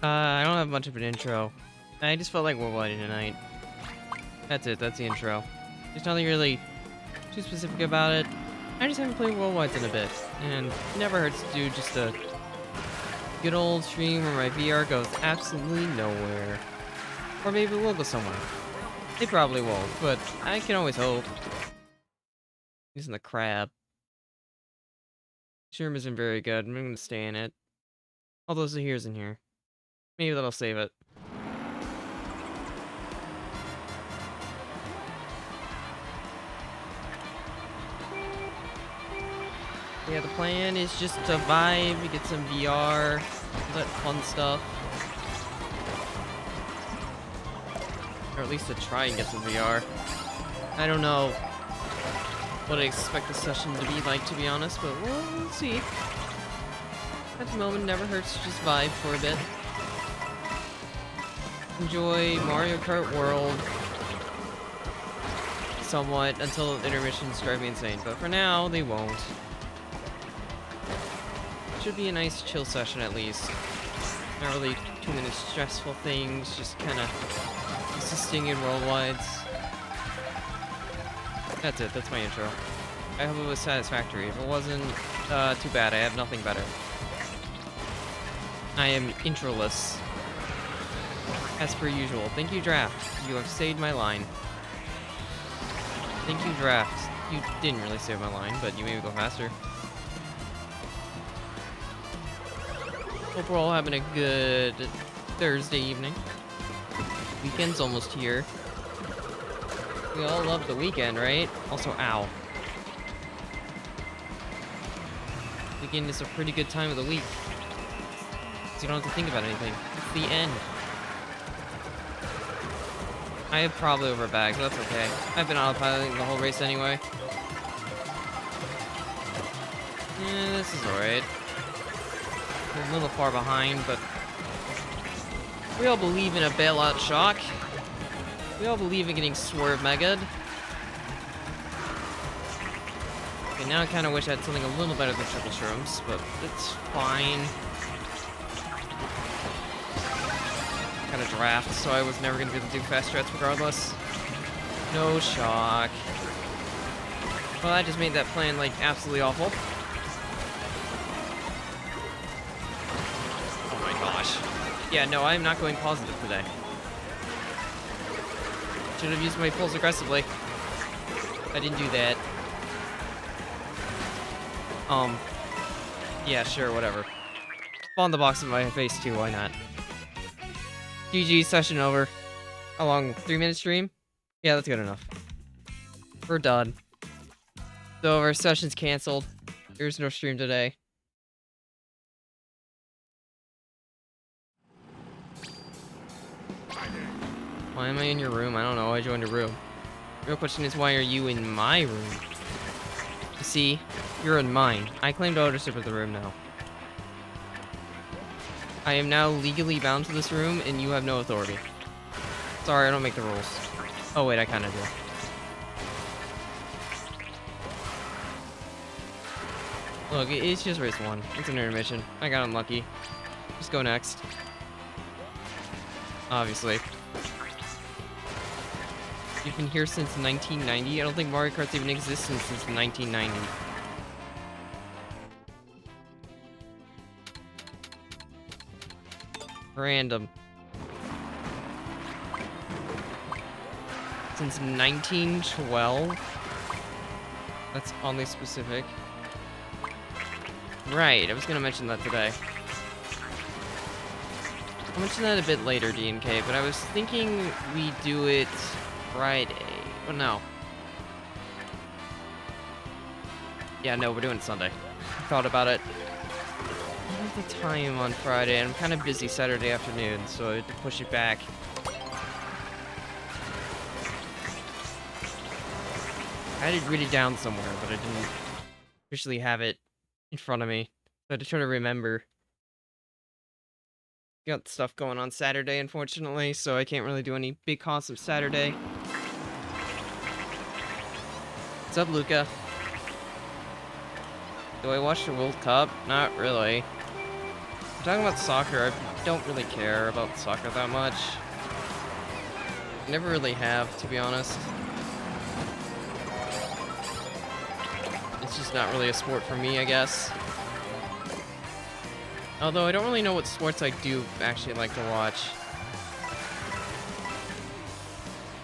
I don't have much of an intro. I just felt like Worldwidin tonight. That's it, that's the intro. There's nothing really too specific about it. I just haven't played Worldwidin in a bit, and it never hurts to do just a good old stream where my VR goes absolutely nowhere. Or maybe it will go somewhere. It probably won't, but I can always hope. Using the crab. This room isn't very good, I'm gonna stay in it. Although Zahir's in here. Maybe that'll save it. Yeah, the plan is just to vibe, get some VR, all that fun stuff. Or at least to try and get some VR. I don't know what I expect the session to be like, to be honest, but we'll see. At the moment, it never hurts to just vibe for a bit. Enjoy Mario Kart World somewhat until intermissions drive me insane, but for now, they won't. Should be a nice chill session at least. Not really too many stressful things, just kind of assisting in worldwides. That's it, that's my intro. I hope it was satisfactory. If it wasn't, too bad, I have nothing better. I am introless. As per usual. Thank you, Draft. You have saved my line. Thank you, Draft. You didn't really save my line, but you made me go faster. Hope we're all having a good Thursday evening. Weekend's almost here. We all love the weekend, right? Also, ow. Weekend is a pretty good time of the week. So you don't have to think about anything. It's the end. I have probably overbagged, but that's okay. I've been autopiloting the whole race anyway. This is alright. We're a little far behind, but we all believe in a bailout shock. We all believe in getting swerve mega'd. Okay, now I kind of wish I had something a little better than triple shrooms, but it's fine. Got a draft, so I was never going to be able to do fast strats regardless. No shock. Well, I just made that plan, like, absolutely awful. Oh my gosh. Yeah, no, I'm not going positive today. Should have used my pulls aggressively. I didn't do that. Yeah, sure, whatever. Fall in the box in my face too, why not? GG, session over. How long? 3-minute stream? Yeah, that's good enough. We're done. So our session's canceled. There's no stream today. Why am I in your room? I don't know. I joined a room. The real question is, why are you in my room? You see, you're in mine. I claimed ownership of the room now. I am now legally bound to this room, and you have no authority. Sorry, I don't make the rules. Oh wait, I kinda do. Look, it's just race 1. It's an intermission. I got unlucky. Just go next. Obviously. You've been here since 1990? I don't think Mario Kart's even existed since 1990. Random. Since 1912? That's oddly specific. Right, I was gonna mention that today. I'll mention that a bit later, D&K, but I was thinking we do it Friday. Oh, no. Yeah, no, we're doing it Sunday. I thought about it. I don't have the time on Friday, and I'm kind of busy Saturday afternoon, so I had to push it back. I had it written down somewhere, but I didn't officially have it in front of me. So I had to try to remember. Got stuff going on Saturday, unfortunately, so I can't really do any big concepts Saturday. What's up, Luca? Do I watch the World Cup? Not really. Talking about soccer, I've don't really care about soccer that much. Never really have, to be honest. It's just not really a sport for me, I guess. Although I don't really know what sports I do actually like to watch.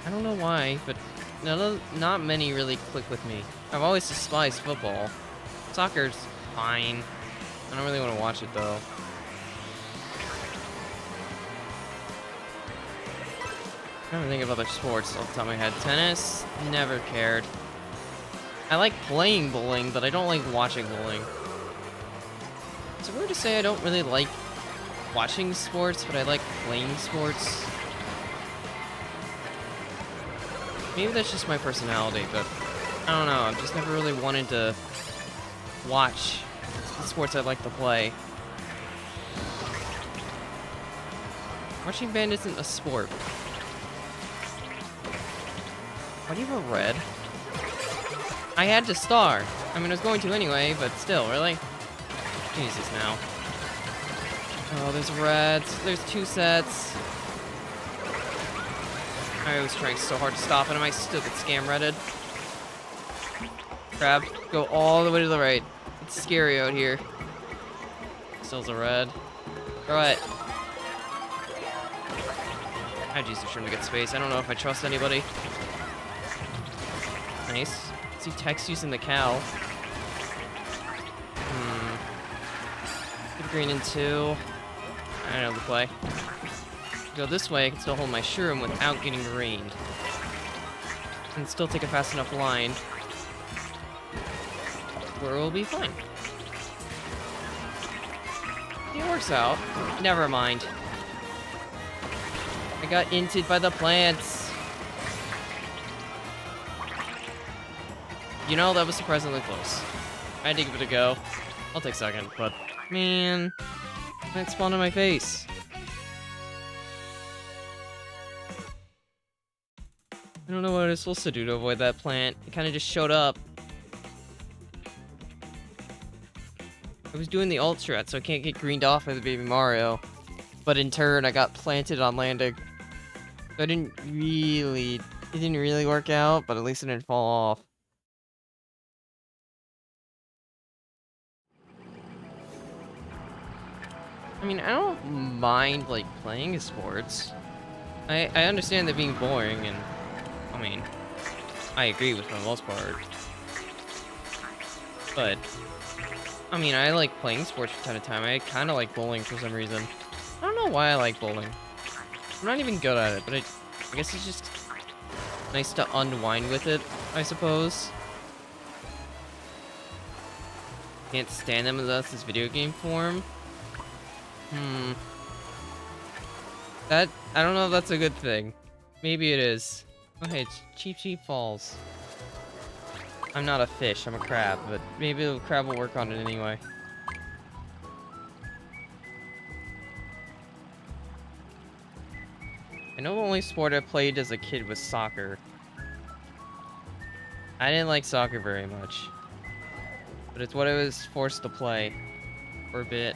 I don't know why, but not many really click with me. I've always despised football. Soccer's fine. I don't really want to watch it though. I don't think of other sports off the top of my head. Tennis, never cared. I like playing bowling, but I don't like watching bowling. Is it weird to say I don't really like watching sports, but I like playing sports? Maybe that's just my personality, but I don't know. I've just never really wanted to watch the sports I'd like to play. Marching band isn't a sport. Why do you have a red? I had to star. I mean, I was going to anyway, but still, really? Jesus, now. Oh, there's reds. There's 2 sets. I was trying so hard to stop it, and I still get scam redded. Crab, go all the way to the right. It's scary out here. Still's a red. Alright. I just trying to get space. I don't know if I trust anybody. Nice. See Tex using the cow. Get green in 2. I know the play. Go this way, I can still hold my shroom without getting greened. And still take a fast enough line where we'll be fine. It works out. Never mind. I got inted by the plants. You know, that was surprisingly close. I had to give it a go. I'll take second, but man, that spawned in my face. I don't know what I was supposed to do to avoid that plant. It kind of just showed up. I was doing the ult strat, so I can't get greened off by the baby Mario. But in turn, I got planted on landing. So it didn't really work out, but at least it didn't fall off. I mean, I don't mind, like, playing sports. I understand that being boring, and, I mean, I agree with for the most part. But, I mean, I like playing sports from time to time. I kind of like bowling for some reason. I don't know why I like bowling. I'm not even good at it, but I guess it's just nice to unwind with it, I suppose. Can't stand them unless it's video game form. I don't know if that's a good thing. Maybe it is. Oh hey, it's Cheap Falls. I'm not a fish, I'm a crab, but maybe the crab will work on it anyway. I know the only sport I played as a kid was soccer. I didn't like soccer very much. But it's what I was forced to play for a bit.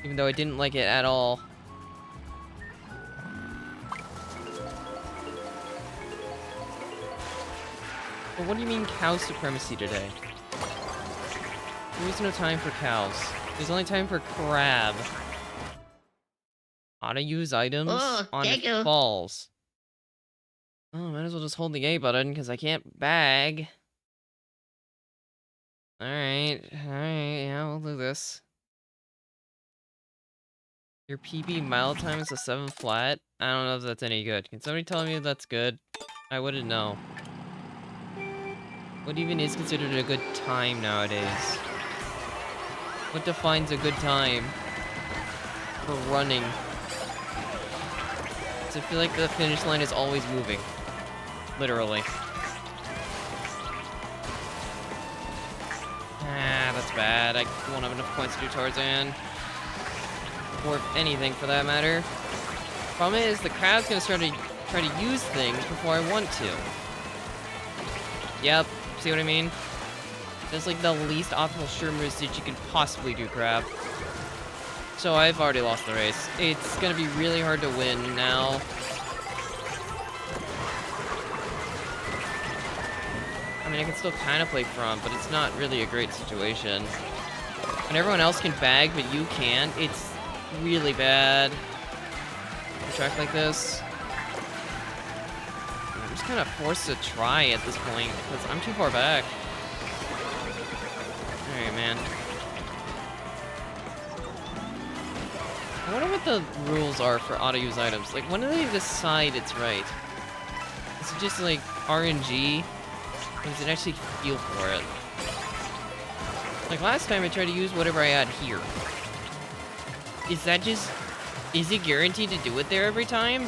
Even though I didn't like it at all. But what do you mean cow supremacy today? There's no time for cows. There's only time for crab. How to use items on falls. Oh, might as well just hold the A button because I can't bag. Alright, yeah, we'll do this. Your PB mile time is a 7 flat? I don't know if that's any good. Can somebody tell me if that's good? I wouldn't know. What even is considered a good time nowadays? What defines a good time for running? I feel like the finish line is always moving. Literally. Ah, that's bad. I won't have enough points to do Tarzan. Or anything for that matter. Problem is, the crowd's gonna start to try to use things before I want to. Yep, see what I mean? That's like the least optimal shroom usage you could possibly do, crab. So I've already lost the race. It's gonna be really hard to win now. I mean, I can still kind of play front, but it's not really a great situation. When everyone else can bag, but you can't, it's really bad. A track like this. I'm just kind of forced to try at this point, because I'm too far back. Alright, man. I wonder what the rules are for auto-use items. Like, when do they decide it's right? Is it just, like, RNG? Or does it actually feel for it? Like, last time I tried to use whatever I had here. Is that just... Is it guaranteed to do it there every time?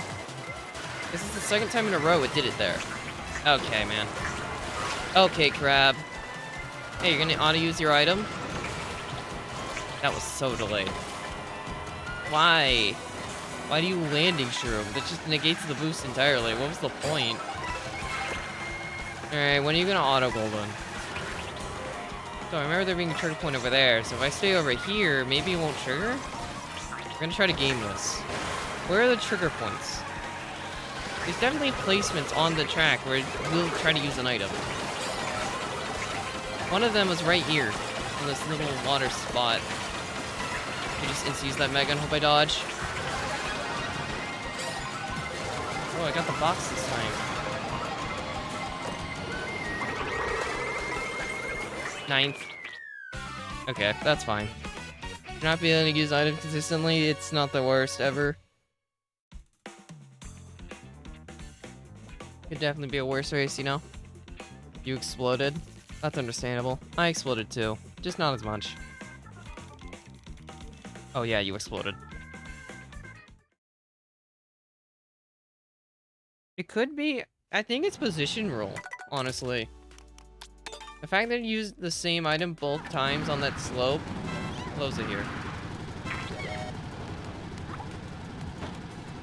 This is the second time in a row it did it there. Okay, man. Okay, crab. Hey, you're gonna auto-use your item? That was so delayed. Why? Why do you landing shroom? That just negates the boost entirely. What was the point? Alright, when are you gonna auto golden? So I remember there being a trigger point over there, so if I stay over here, maybe it won't trigger? We're gonna try to game this. Where are the trigger points? There's definitely placements on the track where we'll try to use an item. One of them was right here, in this little water spot. You just use that Mega and hope I dodge. Oh, I got the box this time. Ninth. Okay, that's fine. Not being able to use items consistently, it's not the worst ever. Could definitely be a worse race, you know? You exploded. That's understandable. I exploded too, just not as much. Oh yeah, you exploded. It could be... I think it's position rule, honestly. The fact that you used the same item both times on that slope, close it here.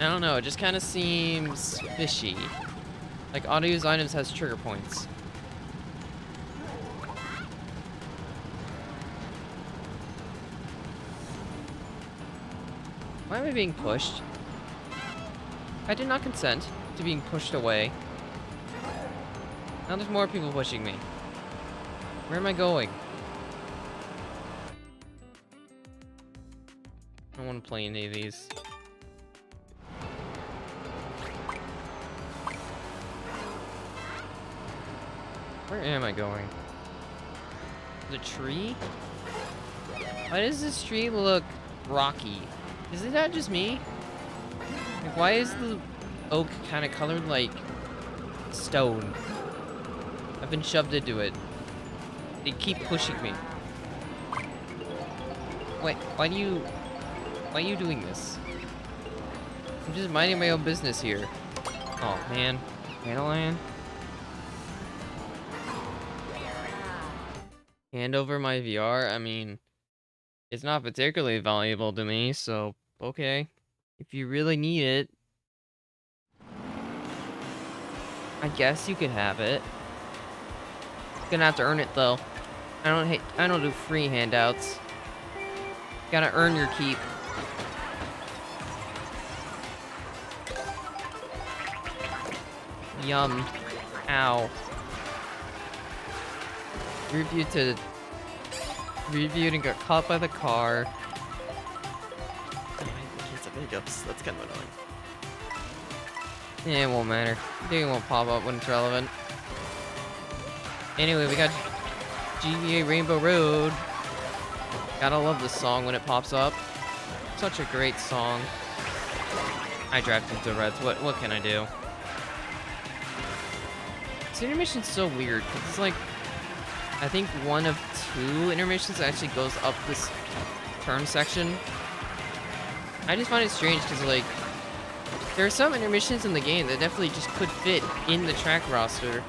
I don't know, it just kind of seems fishy. Like, auto-use items has trigger points. Why am I being pushed? I did not consent to being pushed away. Now there's more people pushing me. Where am I going? I don't want to play any of these. Where am I going? The tree? Why does this tree look rocky? Is it not just me? Like, why is the oak kind of colored like stone? I've been shoved into it. They keep pushing me. Wait, why are you doing this? I'm just minding my own business here. Oh man, Dandelion. Hand over my VR? I mean, it's not particularly valuable to me, so okay. If you really need it, I guess you could have it. Gonna have to earn it though. I don't do free handouts. Gotta earn your keep. Yum. Ow. Reviewed and got caught by the car. Oh, I can't have hiccups. That's kind of annoying. Yeah, it won't matter. It won't pop up when it's relevant. Anyway, we got GBA Rainbow Road. Gotta love this song when it pops up. Such a great song. I drafted the Reds. What can I do? This intermission's so weird, because it's like, I think one of two intermissions actually goes up this turn section. I just find it strange, because like, there are some intermissions in the game that definitely just could fit in the track roster.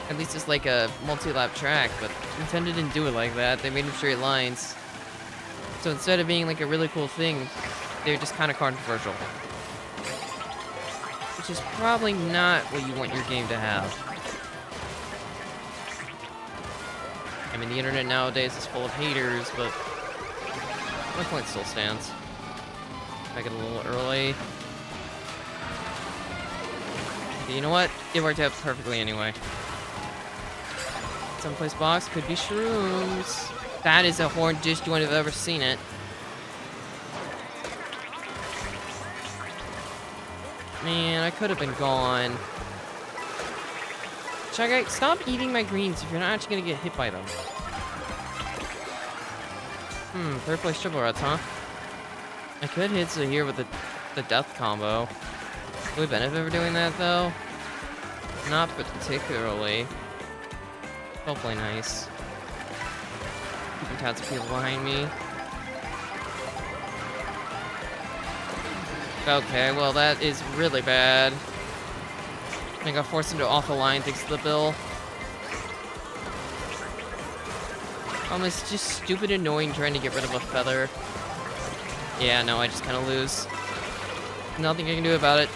At least it's like a multi-lap track, but Nintendo didn't do it like that. They made them straight lines. So instead of being like a really cool thing, they're just kind of controversial. Which is probably not what you want your game to have. I mean, the internet nowadays is full of haters, but My point still stands. Make it a little early. Okay, you know what? It worked out perfectly anyway. Someplace box could be shrooms. That is a horn disjoint if I've ever seen it. Man, I could have been gone. Shy Guy, stop eating my greens if you're not actually gonna get hit by them. Third place triple rats, huh? I could hit Zahir with the death combo. Would we benefit for doing that though? Not particularly. Don't play nice. Keeping tabs of people behind me. Okay, well that is really bad. I got forced into off the line thanks to the bill. It's just stupid annoying trying to get rid of a feather. Yeah, no, I just kind of lose. Nothing I can do about it.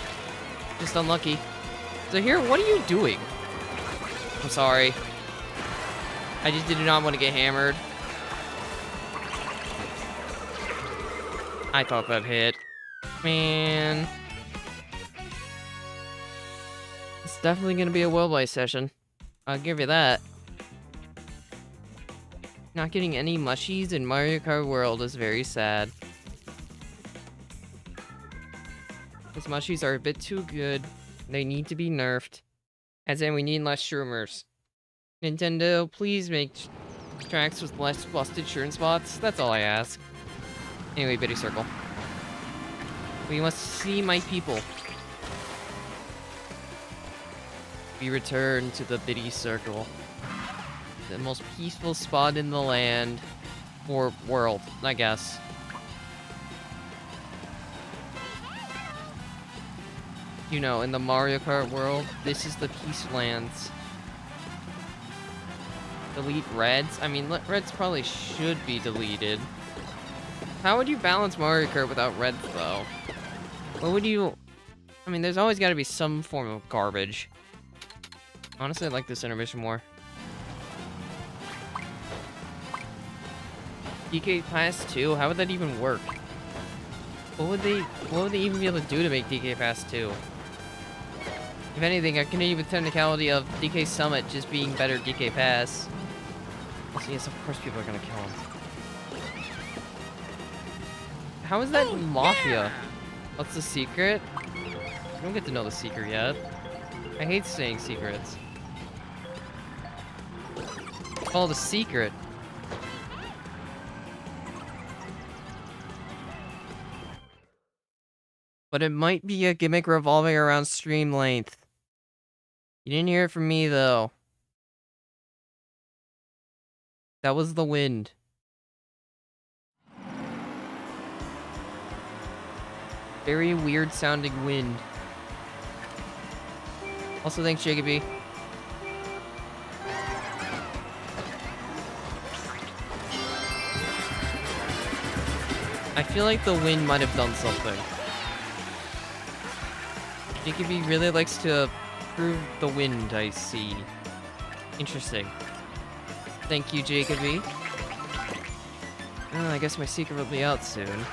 Just unlucky. So here, what are you doing? I'm sorry. I just did not want to get hammered. I thought that hit. Man. It's definitely going to be a Worldwidin session. I'll give you that. Not getting any mushies in Mario Kart World is very sad. Those mushies are a bit too good. They need to be nerfed. As in, we need less shroomers. Nintendo, please make tracks with less busted shroom spots. That's all I ask. Anyway, Biddy Circle. We must see my people. We return to the Biddy Circle. The most peaceful spot in the land. Or world, I guess. You know, in the Mario Kart world, this is the Peacelands. Delete reds? I mean, reds probably should be deleted. How would you balance Mario Kart without reds, though? What would you... I mean, there's always got to be some form of garbage. Honestly, I like this intermission more. DK Pass 2? How would that even work? What would they even be able to do to make DK Pass 2? If anything, I can even technicality of DK Summit just being better DK Pass. So yes, of course people are gonna kill him. How is that Mafia? What's the secret? I don't get to know the secret yet. I hate saying secrets. Oh, the secret. But it might be a gimmick revolving around stream length. You didn't hear it from me, though. That was the wind. Very weird sounding wind. Also, thanks, Jacoby. I feel like the wind might have done something. Jacoby really likes to prove the wind, I see. Interesting. Thank you, Jacoby. I guess my secret will be out soon.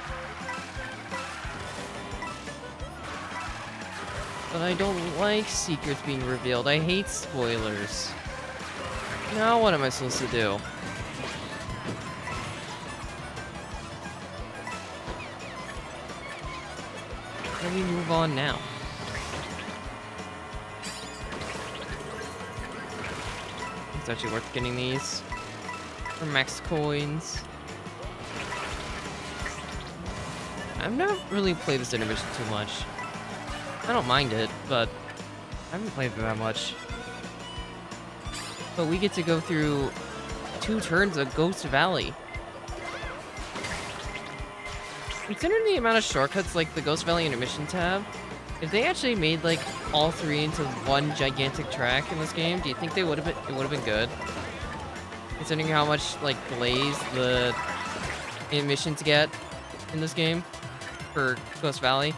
But I don't like secrets being revealed. I hate spoilers. Now what am I supposed to do? How do we move on now? It's actually worth getting these for max coins. I've not really played this intermission too much. I don't mind it, but I haven't played it that much. But we get to go through 2 turns of Ghost Valley. Considering the amount of shortcuts like the Ghost Valley intermission tab, if they actually made like all 3 into one gigantic track in this game, do you think it would have been good? Considering how much like glaze the emissions get in this game for Ghost Valley.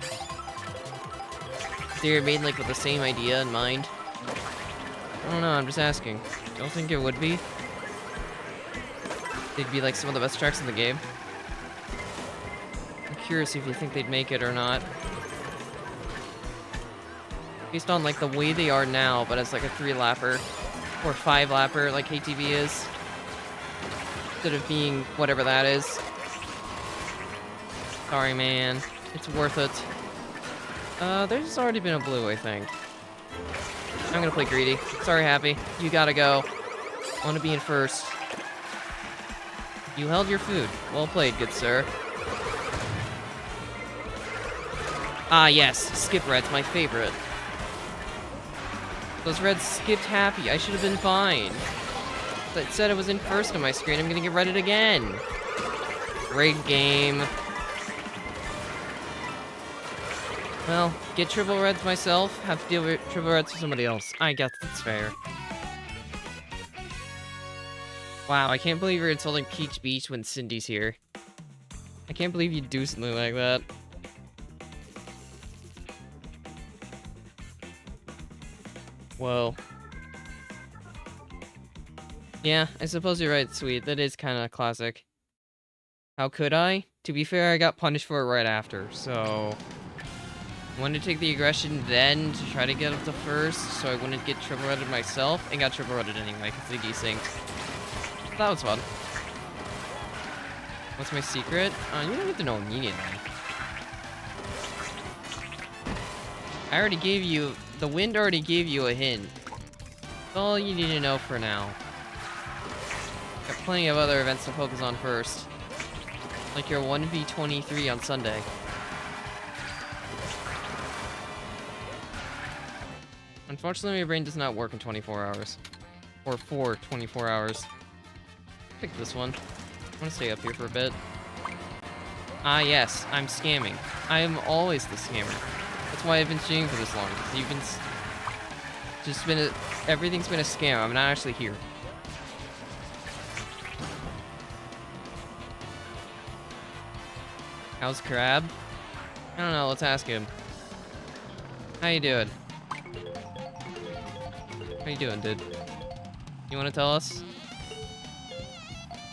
They were made like with the same idea in mind. I don't know, I'm just asking. Don't think it would be. They'd be like some of the best tracks in the game. curious if you think they'd make it or not. Based on, like, the way they are now, but as, like, a 3-lapper. Or 5-lapper, like KTV is. Instead of being whatever that is. Sorry, man. It's worth it. There's already been a blue, I think. I'm gonna play greedy. Sorry, Happy. You gotta go. I wanna be in first. You held your food. Well played, good sir. Ah, yes. Skip red's my favorite. Those reds skipped Happy. I should have been fine. It said it was in first on my screen. I'm gonna get redded again. Great game. Well, get triple reds myself, have to deal with triple reds for somebody else. I guess that's fair. Wow, I can't believe you're insulting Peach Beach when Cindy's here. I can't believe you'd do something like that. Whoa. Yeah, I suppose you're right, Sweet. That is kind of classic. How could I? To be fair, I got punished for it right after, so... I wanted to take the aggression then to try to get up to first, so I wouldn't get triple redded myself, and got triple redded anyway, because they desynced. That was fun. What's my secret? You don't have to know immediately. I already gave you... The wind already gave you a hint. That's all you need to know for now. Got plenty of other events to focus on first. Like your 1v23 on Sunday. Unfortunately, my brain does not work in 24 hours. Or for 24 hours. Pick this one. I want to stay up here for a bit. Ah, yes, I'm scamming. I am always the scammer. That's why I've been streaming for this long. Because you've been... Everything's been a scam. I'm not actually here. How's Crab? I don't know, let's ask him. How you doing? How you doing, dude? You wanna tell us?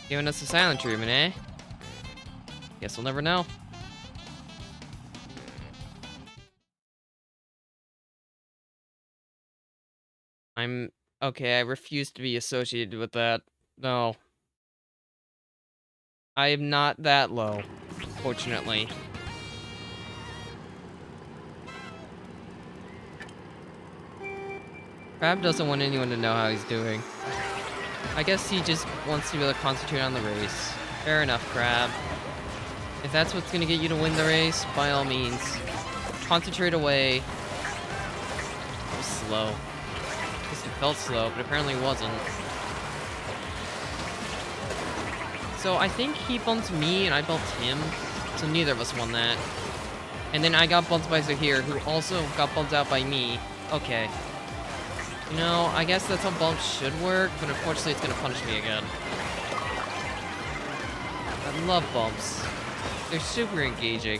Giving us the silent treatment, eh? Guess we'll never know. Okay, I refuse to be associated with that. No. I am not that low, fortunately. Crab doesn't want anyone to know how he's doing. I guess he just wants to be able to concentrate on the race. Fair enough, Crab. If that's what's gonna get you to win the race, by all means. Concentrate away. It was slow. I guess it felt slow, but apparently wasn't. So I think he bumped me and I bumped him. So neither of us won that. And then I got bumped by Zahir, who also got bumped out by me. Okay. You know, I guess that's how bumps should work, but unfortunately it's gonna punish me again. I love bumps. They're super engaging.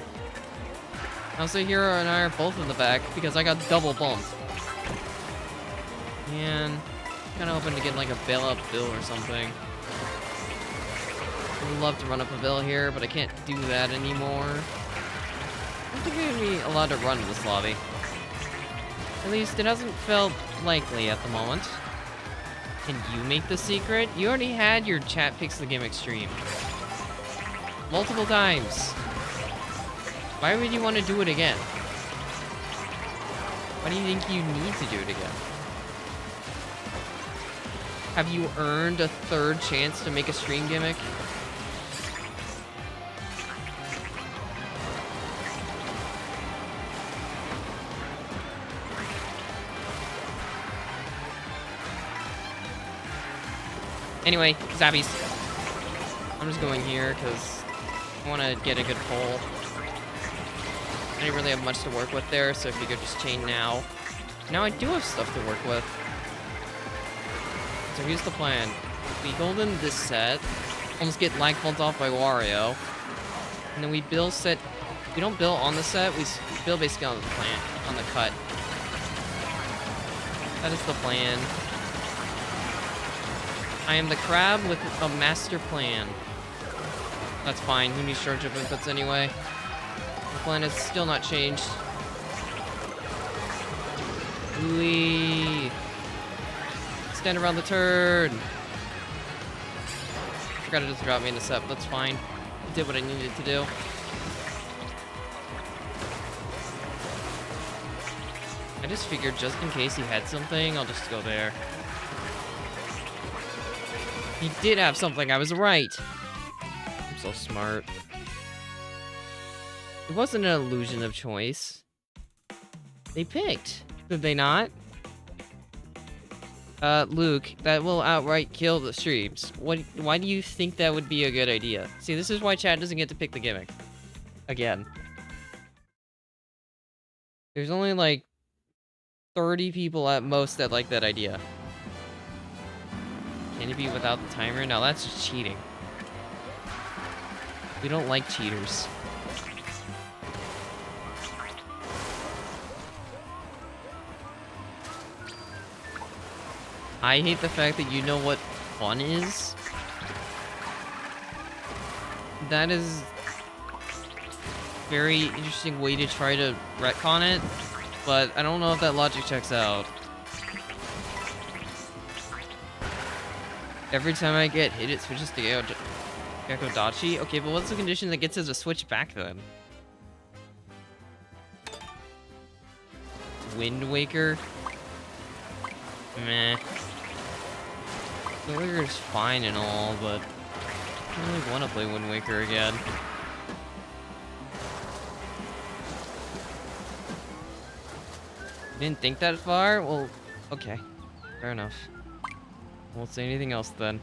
Now Zahir and I are both in the back because I got double bumped. Man, I'm kinda hoping to get like a bailout bill or something. I'd love to run up a bill here, but I can't do that anymore. I don't think I'm gonna be allowed to run in this lobby. At least it hasn't felt likely at the moment. Can you make the secret? You already had your chat picks the game extreme. Multiple times. Why would you want to do it again? Why do you think you need to do it again? Have you earned a third chance to make a stream gimmick? Anyway, Zabbies. I'm just going here because I want to get a good pull. I didn't really have much to work with there, so I figured just chain now. Now I do have stuff to work with. So here's the plan. We golden this set, almost get lag pulled off by Wario, and then we build set. We don't build on the set, we build basically on the plant, on the cut. That is the plan. I am the crab with a master plan. That's fine. Who needs charge of inputs anyway? The planet's still not changed. Whee! Stand around the turn! Forgot to just drop me in the sep, that's fine. Did what I needed to do. I just figured just in case he had something, I'll just go there. He did have something, I was right! I'm so smart. It wasn't an illusion of choice. They picked, did they not? Luke, that will outright kill the streams. Why do you think that would be a good idea? See, this is why chat doesn't get to pick the gimmick. Again. There's only like 30 people at most that like that idea. Can it be without the timer? No, that's just cheating. We don't like cheaters. I hate the fact that you know what fun is. That is a very interesting way to try to retcon it, but I don't know if that logic checks out. Every time I get hit, it switches to Gekkodachi? Okay, but what's the condition that gets us to switch back then? Wind Waker? Meh. Wind Waker is fine and all, but I don't really want to play Wind Waker again. Didn't think that far? Well, okay. Fair enough. Won't say anything else then.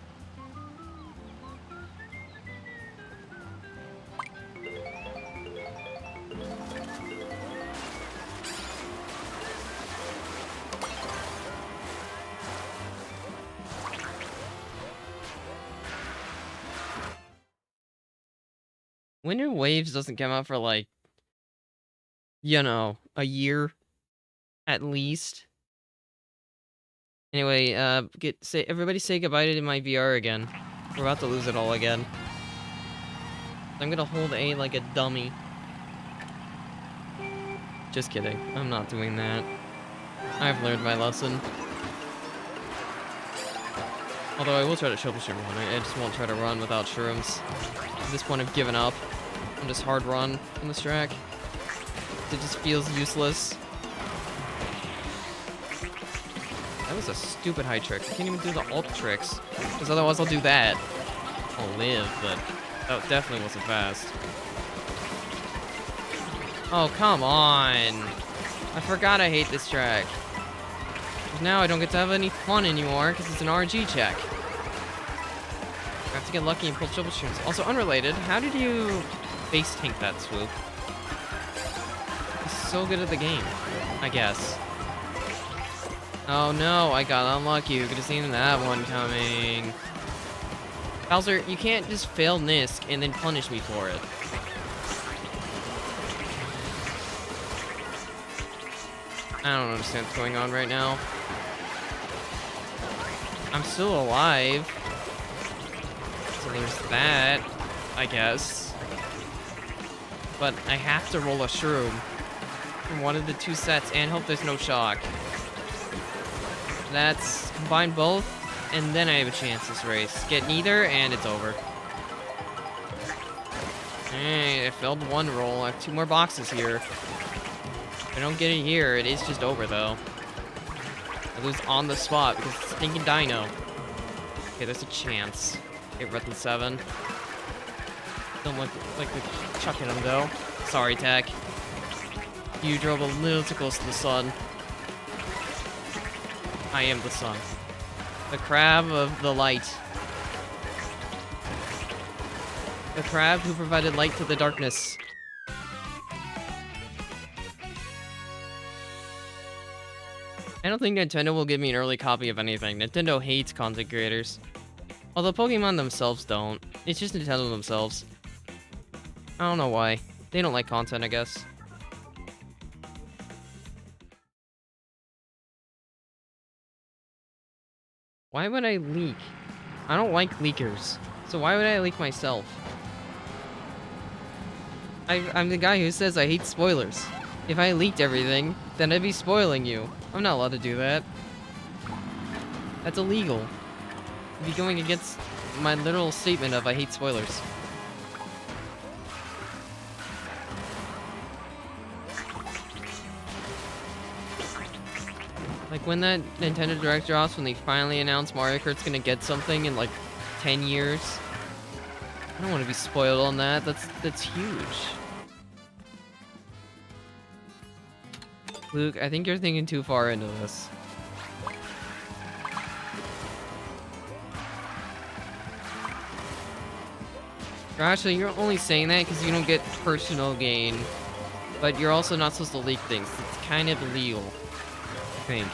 Winter Waves doesn't come out for like, you know, a year at least. Anyway, everybody say goodbye to my VR again. We're about to lose it all again. I'm gonna hold A like a dummy. Just kidding. I'm not doing that. I've learned my lesson. Although I will try to troubleshoot one. I just won't try to run without shrooms. At this point, I've given up. I'm just hard run on this track. It just feels useless. That was a stupid high trick. I can't even do the alt tricks. Because otherwise I'll do that. I'll live, but that definitely wasn't fast. Oh, come on. I forgot I hate this track. Now I don't get to have any fun anymore because it's an RNG check. I have to get lucky and pull triple streams. Also unrelated, how did you base tank that swoop? He's so good at the game, I guess. Oh no, I got unlucky. You could have seen that one coming. Bowser, you can't just fail Nisk and then punish me for it. I don't understand what's going on right now. I'm still alive. So there's that, I guess. But I have to roll a shroom from one of the two sets and hope there's no shock. That's combine both, and then I have a chance this race. Get neither, and it's over. Hey, I failed one roll. I have 2 more boxes here. If I don't get it here, it is just over, though. I lose on the spot because it's stinking dino. Okay, there's a chance. Okay, Breath 7. Don't like to chuck at him, though. Sorry, Tech. You drove a little too close to the sun. I am the sun. The crab of the light. The crab who provided light to the darkness. I don't think Nintendo will give me an early copy of anything. Nintendo hates content creators. Although Pokemon themselves don't. It's just Nintendo themselves. I don't know why. They don't like content, I guess. Why would I leak? I don't like leakers. So why would I leak myself? I'm the guy who says I hate spoilers. If I leaked everything, then I'd be spoiling you. I'm not allowed to do that. That's illegal. I'd be going against my literal statement of I hate spoilers. Like when that Nintendo Direct drops, when they finally announce Mario Kart's gonna get something in like 10 years. I don't want to be spoiled on that. That's huge. Luke, I think you're thinking too far into this. Actually, you're only saying that because you don't get personal gain. But you're also not supposed to leak things. It's kind of illegal, I think.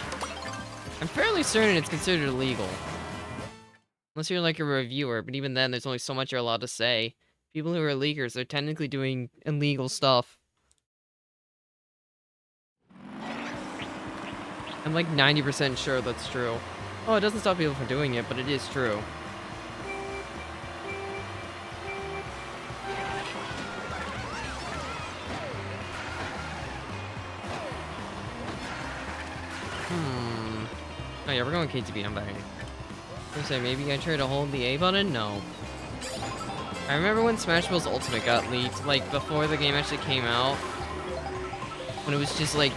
I'm fairly certain it's considered illegal. Unless you're like a reviewer, but even then, there's only so much you're allowed to say. People who are leakers, they're technically doing illegal stuff. I'm like 90% sure that's true. Oh, it doesn't stop people from doing it, but it is true. Oh yeah, we're going KTB, I'm back. I was gonna say, maybe I try to hold the A button? No. I remember when Smash Bros. Ultimate got leaked, like, before the game actually came out. When it was just, like,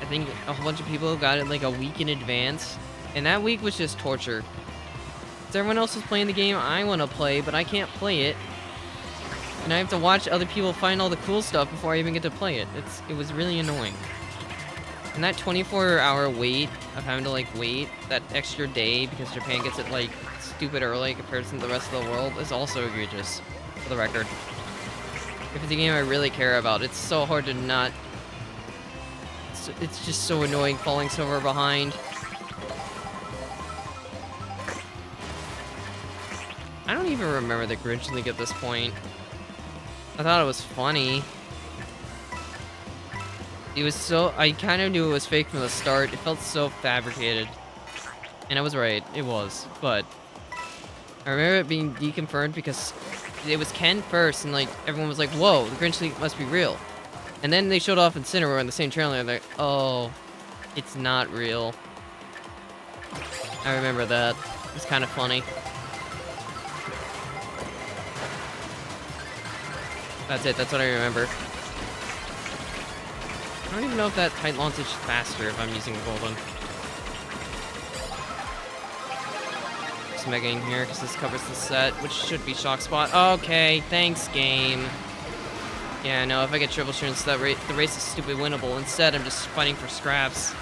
I think a whole bunch of people got it, like, a week in advance. And that week was just torture. So everyone else is playing the game I want to play, but I can't play it. And I have to watch other people find all the cool stuff before I even get to play it. It was really annoying. And that 24-hour wait of having to, like, wait that extra day because Japan gets it, like, stupid early compared to the rest of the world is also egregious, for the record. If it's a game I really care about, it's so hard to not... It's just so annoying falling so far behind. I don't even remember the Grinch League at this point. I thought it was funny. It was so... I kind of knew it was fake from the start. It felt so fabricated. And I was right. It was. But I remember it being deconfirmed because it was Ken first, and, like, everyone was like, whoa, the Grinch League must be real. And then they showed off Incineroar in the same trailer, and they're like, oh, it's not real. I remember that. It was kind of funny. That's it. That's what I remember. I don't even know if that tight launch is faster if I'm using Golden. Just megaing here because this covers the set, which should be Shock Spot. Okay, thanks, game. Yeah, no, if I get triple insurance, the race is stupid winnable. Instead, I'm just fighting for scraps.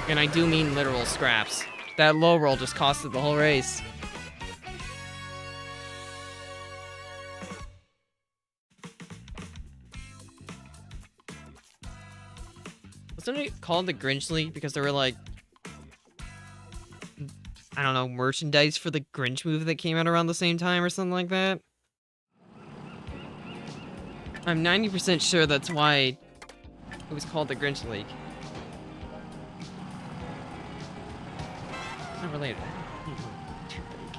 And I do mean literal scraps. That low roll just costed the whole race. Wasn't it called the Grinch League because there were, like, I don't know, merchandise for the Grinch movie that came out around the same time or something like that? I'm 90% sure that's why it was called the Grinch League. Not related. Too big.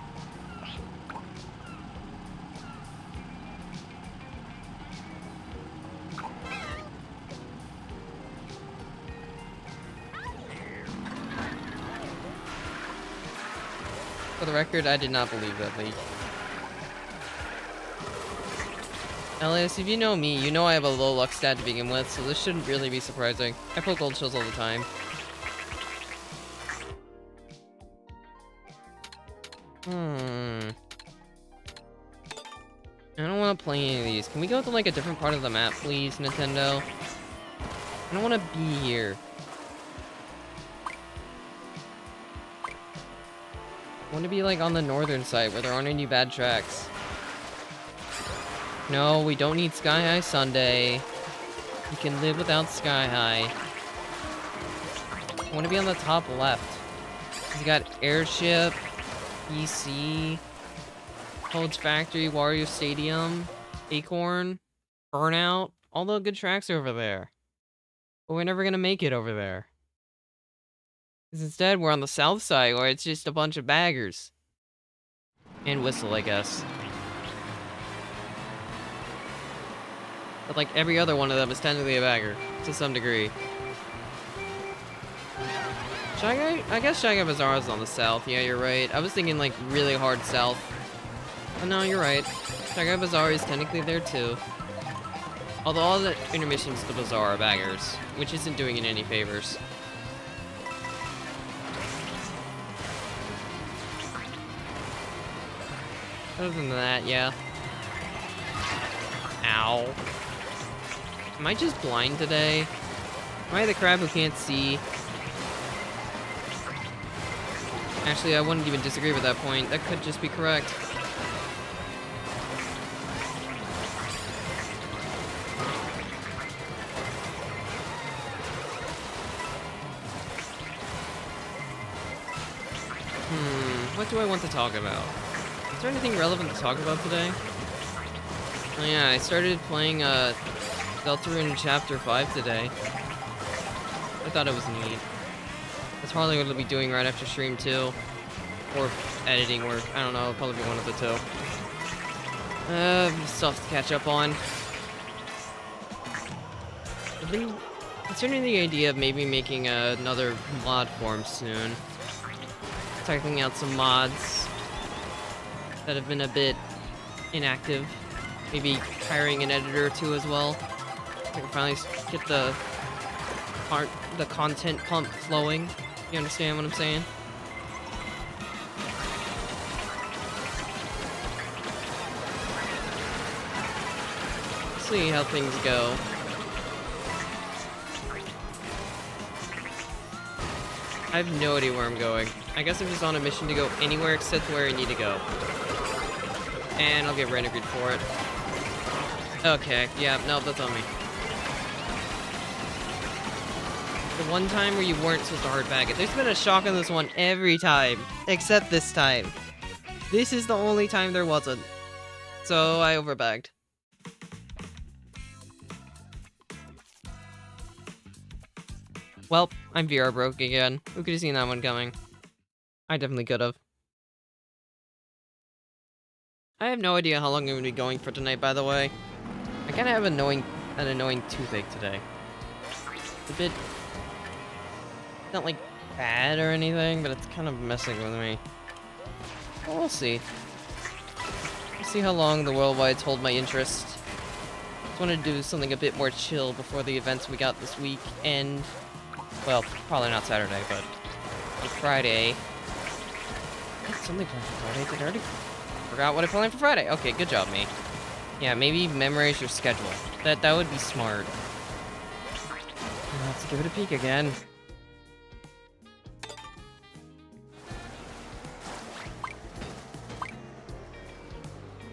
For the record, I did not believe that leak. Elias, if you know me, you know I have a low luck stat to begin with, so this shouldn't really be surprising. I pull gold shells all the time. I don't want to play any of these. Can we go to, like, a different part of the map, please, Nintendo? I don't want to be here. I want to be, like, on the northern side where there aren't any bad tracks. No, we don't need Sky High Sunday. We can live without Sky High. I want to be on the top left. You got Airship, EC, Toad's Factory, Wario Stadium, Acorn, Burnout. All the good tracks are over there. But we're never going to make it over there. Because instead, we're on the south side, where it's just a bunch of baggers. And Whistle, I guess. But like every other one of them is technically a bagger, to some degree. I guess Shy Guy Bazaar is on the south. Yeah, you're right. I was thinking like really hard south. But no, you're right. Shy Guy Bazaar is technically there too. Although all the intermissions to the bazaar are baggers, which isn't doing it any favors. Other than that, yeah. Ow. Am I just blind today? Am I the crab who can't see? Actually, I wouldn't even disagree with that point. That could just be correct. What do I want to talk about? Is there anything relevant to talk about today? Oh yeah, I started playing Deltarune Chapter 5 today. I thought it was neat. That's probably what I'll be doing right after stream 2. Or editing work. I don't know, it'll probably be one of the two. Stuff to catch up on. I've been considering the idea of maybe making another mod form soon. Checking out some mods that have been a bit inactive. Maybe hiring an editor or two as well. I can finally get the content pump flowing. You understand what I'm saying? See how things go. I have no idea where I'm going. I guess I'm just on a mission to go anywhere except where I need to go. And I'll get renegade for it. Okay, yeah, no, that's on me. The one time where you weren't supposed to hard bag it. There's been a shock on this one every time. Except this time. This is the only time there wasn't. So I overbagged. Well, I'm VR broke again. Who could have seen that one coming? I definitely could have. I have no idea how long I'm going to be going for tonight, by the way. I kind of have an annoying toothache today. It's a bit... not, like, bad or anything, but it's kind of messing with me. Well, we'll see. We'll see how long the Worldwides hold my interest. Just wanted to do something a bit more chill before the events we got this week end. Well, probably not Saturday, but on Friday. Something planned for Friday. Did I already forgot what I planned for Friday? Okay, good job, me. Yeah, maybe memorize your schedule. That would be smart. I'll have to give it a peek again.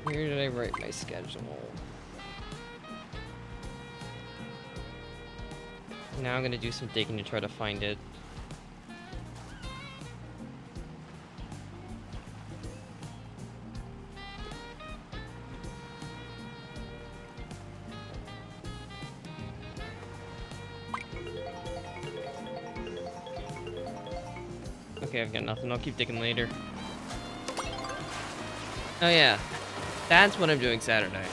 Where did I write my schedule? Now I'm gonna do some digging to try to find it. Okay, I've got nothing. I'll keep digging later. Oh yeah, that's what I'm doing Saturday.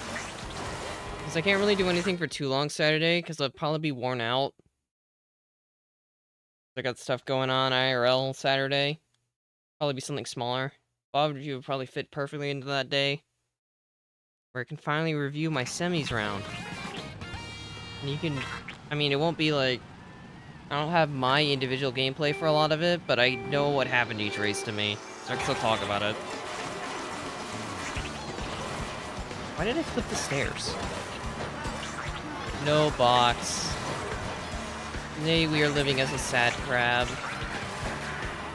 Because I can't really do anything for too long Saturday, because I'll probably be worn out. I got stuff going on IRL Saturday. Probably be something smaller. Bob review would probably fit perfectly into that day. Where I can finally review my semis round. And you can... I mean, it won't be like... I don't have my individual gameplay for a lot of it, but I know what happened each race to me. So I can still talk about it. Why did I flip the stairs? No box. Today we are living as a sad crab.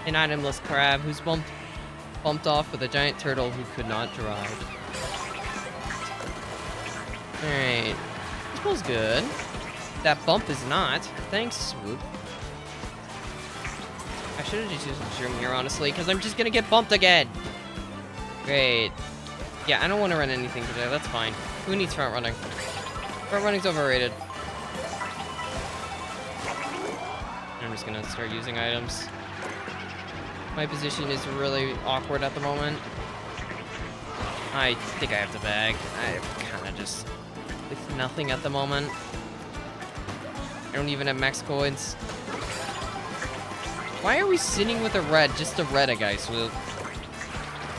An itemless crab who's bumped off with a giant turtle who could not drive. Alright. This feels good. That bump is not. Thanks, Swoop. I should have just used the room here, honestly, because I'm just gonna get bumped again. Great. Yeah, I don't want to run anything today. That's fine. Who needs front running? Front running's overrated. I'm just gonna start using items. My position is really awkward at the moment. I think I have to bag. I kind of just with nothing at the moment. I don't even have max coins. Why are we sitting with a red? Just a red, guy, Swoop.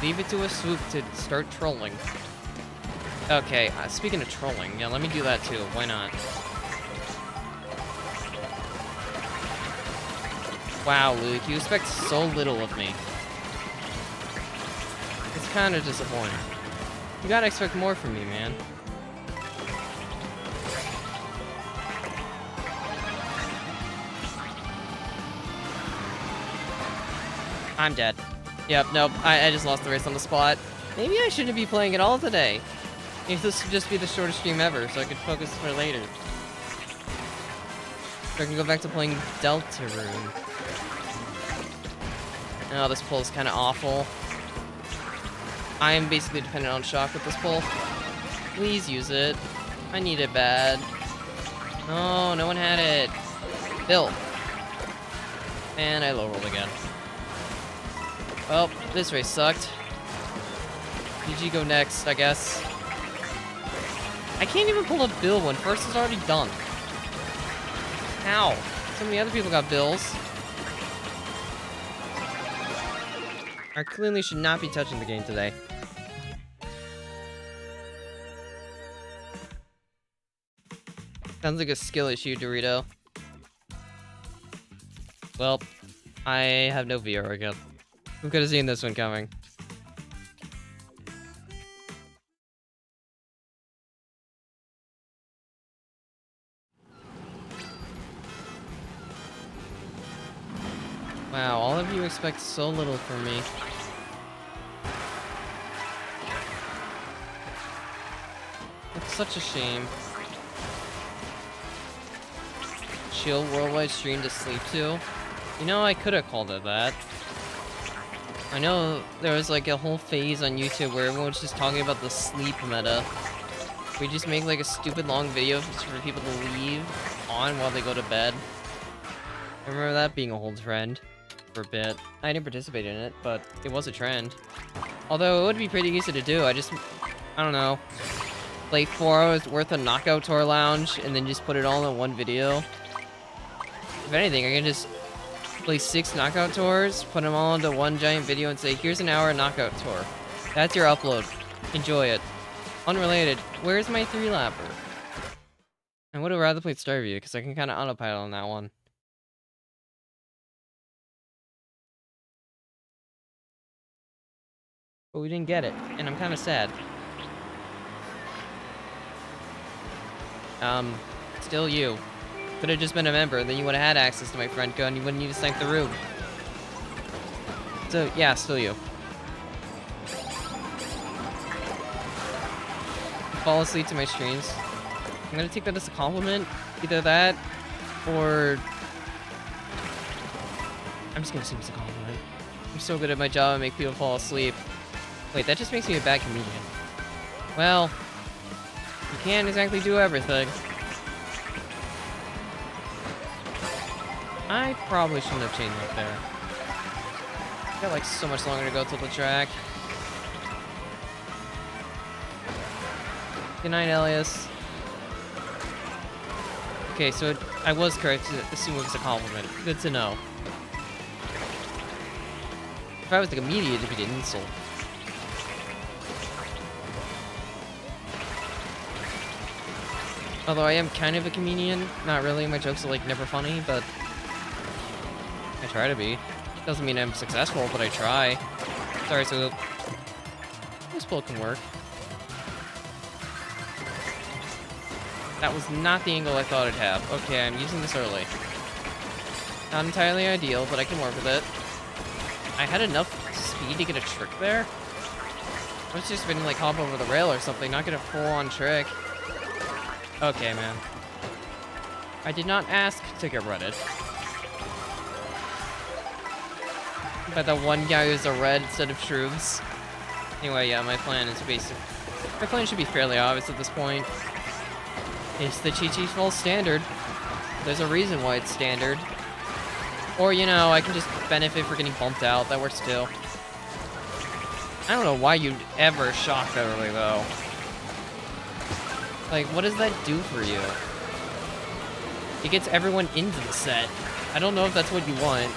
Leave it to a Swoop to start trolling. Okay, speaking of trolling, yeah, let me do that too. Why not? Wow, Luke, you expect so little of me. It's kind of disappointing. You gotta expect more from me, man. I'm dead. Yep, nope, I just lost the race on the spot. Maybe I shouldn't be playing at all today. Maybe this would just be the shortest stream ever, so I could focus for later. So I can go back to playing Deltarune. Oh, this pull is kind of awful. I am basically dependent on shock with this pull. Please use it. I need it bad. Oh, no one had it. Bill. And I low rolled again. Well, this race sucked. GG go next, I guess. I can't even pull a bill when first is already done. How? So many other people got bills. I clearly should not be touching the game today. Sounds like a skill issue, Dorito. Well, I have no VR again. Who could have seen this one coming? Wow, all of you expect so little from me. It's such a shame. Chill worldwide stream to sleep to. You know, I could have called it that. I know there was like a whole phase on YouTube where everyone was just talking about the sleep meta. We just make like a stupid long video for people to leave on while they go to bed. I remember that being a whole trend for a bit. I didn't participate in it, but it was a trend. Although it would be pretty easy to do. I don't know, play 4 hours worth of Knockout Tour Lounge and then just put it all in one video. If anything, I can just play 6 Knockout Tours, put them all into one giant video and say, here's an hour Knockout Tour. That's your upload. Enjoy it. Unrelated, where's my 3-lapper? I would have rather played Starview, because I can kind of autopilot on that one. But we didn't get it, and I'm kind of sad. Still you. Could have just been a member, then you would have had access to my friend code, and you wouldn't need to sync the room. So, yeah, still you. Fall asleep to my streams. I'm gonna take that as a compliment. Either that, or... I'm just gonna assume it's a compliment. I'm so good at my job, I make people fall asleep. Wait, that just makes me a bad comedian. Well, you can't exactly do everything. I probably shouldn't have chained right there. Got like so much longer to go till the track. Good night, Elias. Okay, so I was correct to assume it was a compliment. Good to know. If I was the comedian, it'd be an insult. Although I am kind of a comedian. Not really, my jokes are like never funny, but I try to be. Doesn't mean I'm successful, but I try. Sorry, so this pull can work. That was not the angle I thought it'd have. Okay, I'm using this early. Not entirely ideal, but I can work with it. I had enough speed to get a trick there. I was just gonna like hop over the rail or something, not get a full-on trick. Okay, man. I did not ask to get redded. By the one guy who's a red instead of shrooms. Anyway, yeah, my plan is basic. My plan should be fairly obvious at this point. It's the Chi-Chi full standard. There's a reason why it's standard. Or, you know, I can just benefit for getting bumped out. That works too. I don't know why you'd ever shock that early, though. Like, what does that do for you? It gets everyone into the set. I don't know if that's what you want.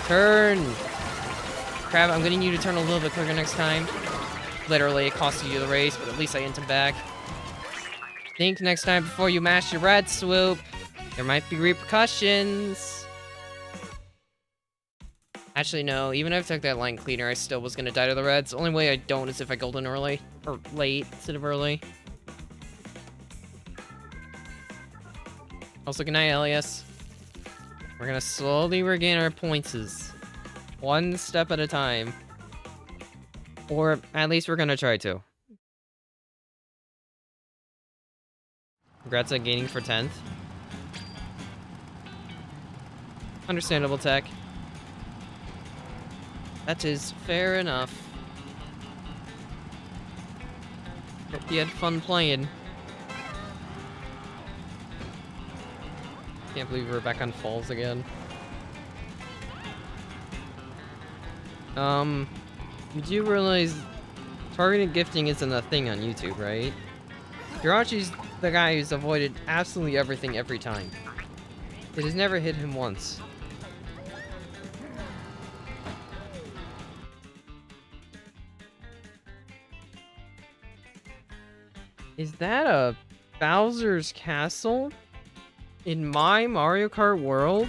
Turn! Crap, I'm getting you to turn a little bit quicker next time. Literally, it costs you the race, but at least I int him back. Think next time before you mash your red swoop. There might be repercussions. Actually, no. Even if I took that line cleaner, I still was gonna die to the reds. The only way I don't is if I golden early. Or late, instead of early. Also, good night, Elias. We're gonna slowly regain our points. One step at a time. Or at least we're gonna try to. Congrats on gaining for 10th. Understandable, Tech. That is fair enough. Hope you had fun playing. Can't believe we're back on Falls again. You do realize targeted gifting isn't a thing on YouTube, right? Jirachi's the guy who's avoided absolutely everything every time. It has never hit him once. Is that a Bowser's Castle? In my Mario Kart world?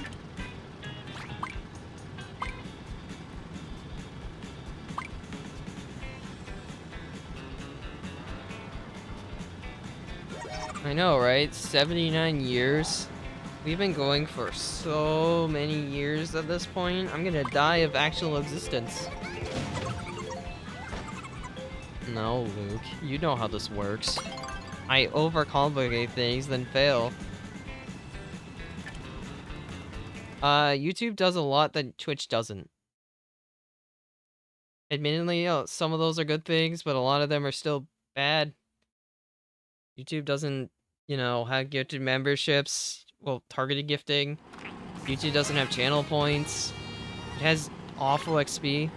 I know, right? 79 years. We've been going for so many years at this point. I'm gonna die of actual existence. No, Luke. You know how this works. I overcomplicate things, then fail. YouTube does a lot that Twitch doesn't. Admittedly, you know, some of those are good things, but a lot of them are still bad. YouTube doesn't, you know, have gifted memberships. Well, targeted gifting. YouTube doesn't have channel points. It has awful XP.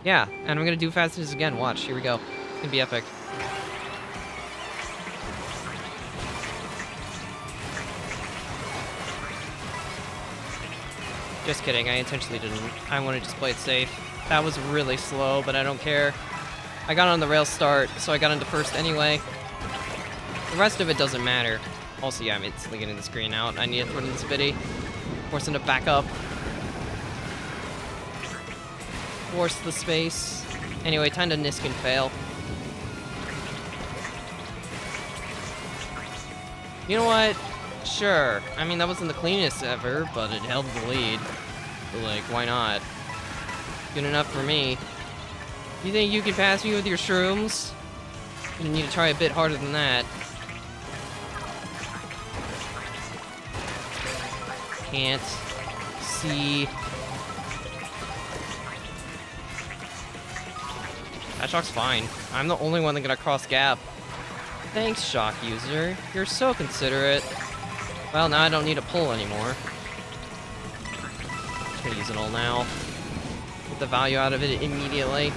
Yeah, and I'm gonna do fastness again. Watch, here we go. It's gonna be epic. Just kidding, I intentionally didn't. I want to just play it safe. That was really slow, but I don't care. I got on the rail start, so I got into first anyway. The rest of it doesn't matter. Also, yeah, I'm instantly getting the screen out. I need to throw in this biddy. Force him to back up. Force the space. Anyway, time to Niskin fail. You know what? Sure. I mean, that wasn't the cleanest ever, but it held the lead. So, like, why not? Good enough for me. You think you can pass me with your shrooms? You need to try a bit harder than that. Can't see. That shock's fine. I'm the only one that got a cross gap. Thanks, shock user. You're so considerate. Well, now I don't need to pull anymore. Just gonna use it all now. Get the value out of it immediately.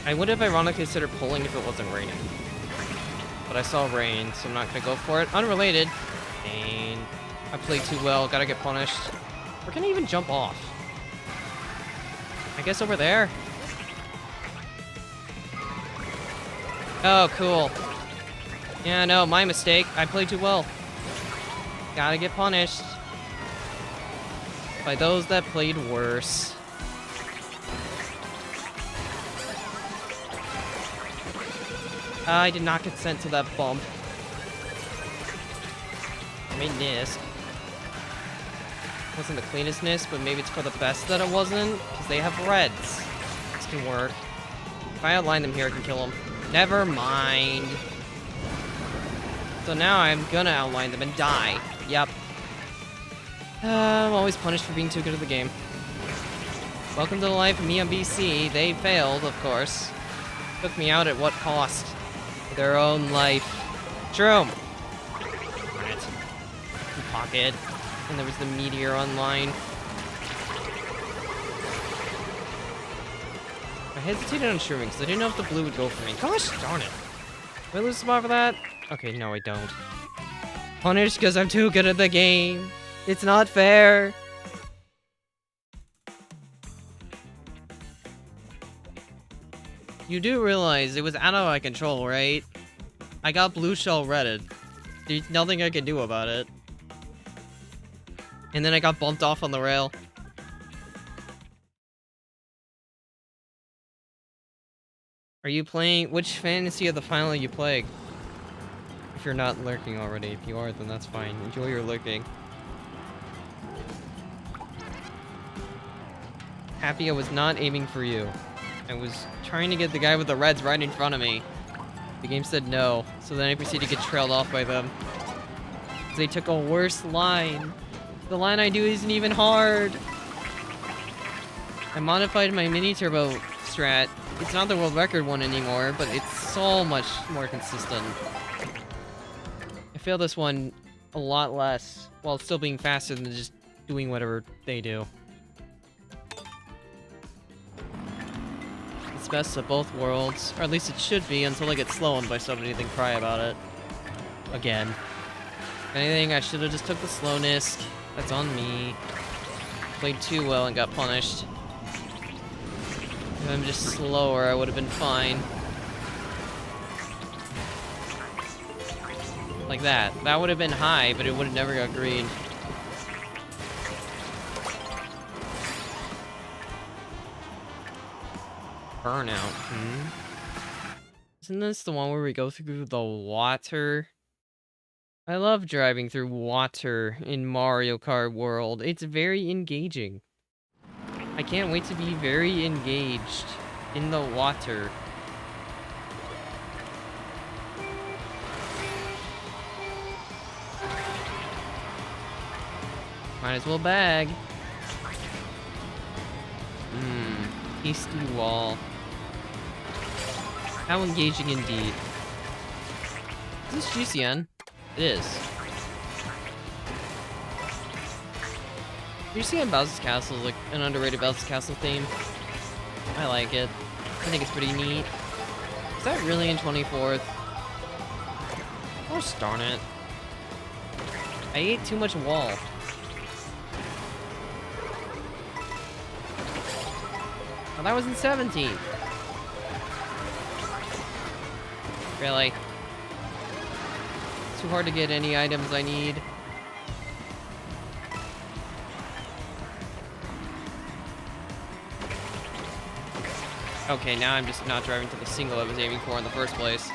I would have ironically considered pulling if it wasn't raining. But I saw rain, so I'm not gonna go for it. Unrelated. Pain. I played too well, gotta get punished. Where can I even jump off? I guess over there? Oh, cool. Yeah, no, my mistake. I played too well. Gotta get punished. By those that played worse. I did not consent to that bump. I made Nisk. Wasn't the cleanest Nisk, but maybe it's for the best that it wasn't, because they have reds. This can work. If I outline them here, I can kill them. Never mind. So now I'm gonna outline them and die. Yep. I'm always punished for being too good at the game. Welcome to the life of me on BC. They failed, of course. Took me out at what cost? Their own life. Shroom! Right. Pocket. And there was the meteor online. I hesitated on streaming because I didn't know if the blue would go for me. Gosh darn it. Do I lose a spot for that? Okay, no, I don't. Punished because I'm too good at the game. It's not fair. You do realize it was out of my control, right? I got blue shell redded. There's nothing I can do about it. And then I got bumped off on the rail. Are you playing? Which fantasy of the final are you playing? If you're not lurking already. If you are, then that's fine. Enjoy your lurking. Happy I was not aiming for you. I was trying to get the guy with the reds right in front of me. The game said no, so then I proceeded to get trailed off by them. They took a worse line. The line I do isn't even hard. I modified my mini turbo strat. It's not the world record one anymore, but it's so much more consistent. I fail this one a lot less, while still being faster than just doing whatever they do. It's best of both worlds, or at least it should be until I get slow by somebody then cry about it. Again. If anything, I should have just took the slowness. That's on me. Played too well and got punished. If I'm just slower, I would have been fine. Like that. That would have been high, but it would have never got green. Burnout, Isn't this the one where we go through the water? I love driving through water in Mario Kart World. It's very engaging. I can't wait to be very engaged in the water. Might as well bag. Tasty wall. How engaging indeed. Is this GCN? It is. GCN Bowser's Castle is like an underrated Bowser's Castle theme. I like it. I think it's pretty neat. Is that really in 24th? Oh, darn it. I ate too much wall. Oh, that was in 17th. Really? Too hard to get any items I need. Okay, now I'm just not driving to the single I was aiming for in the first place.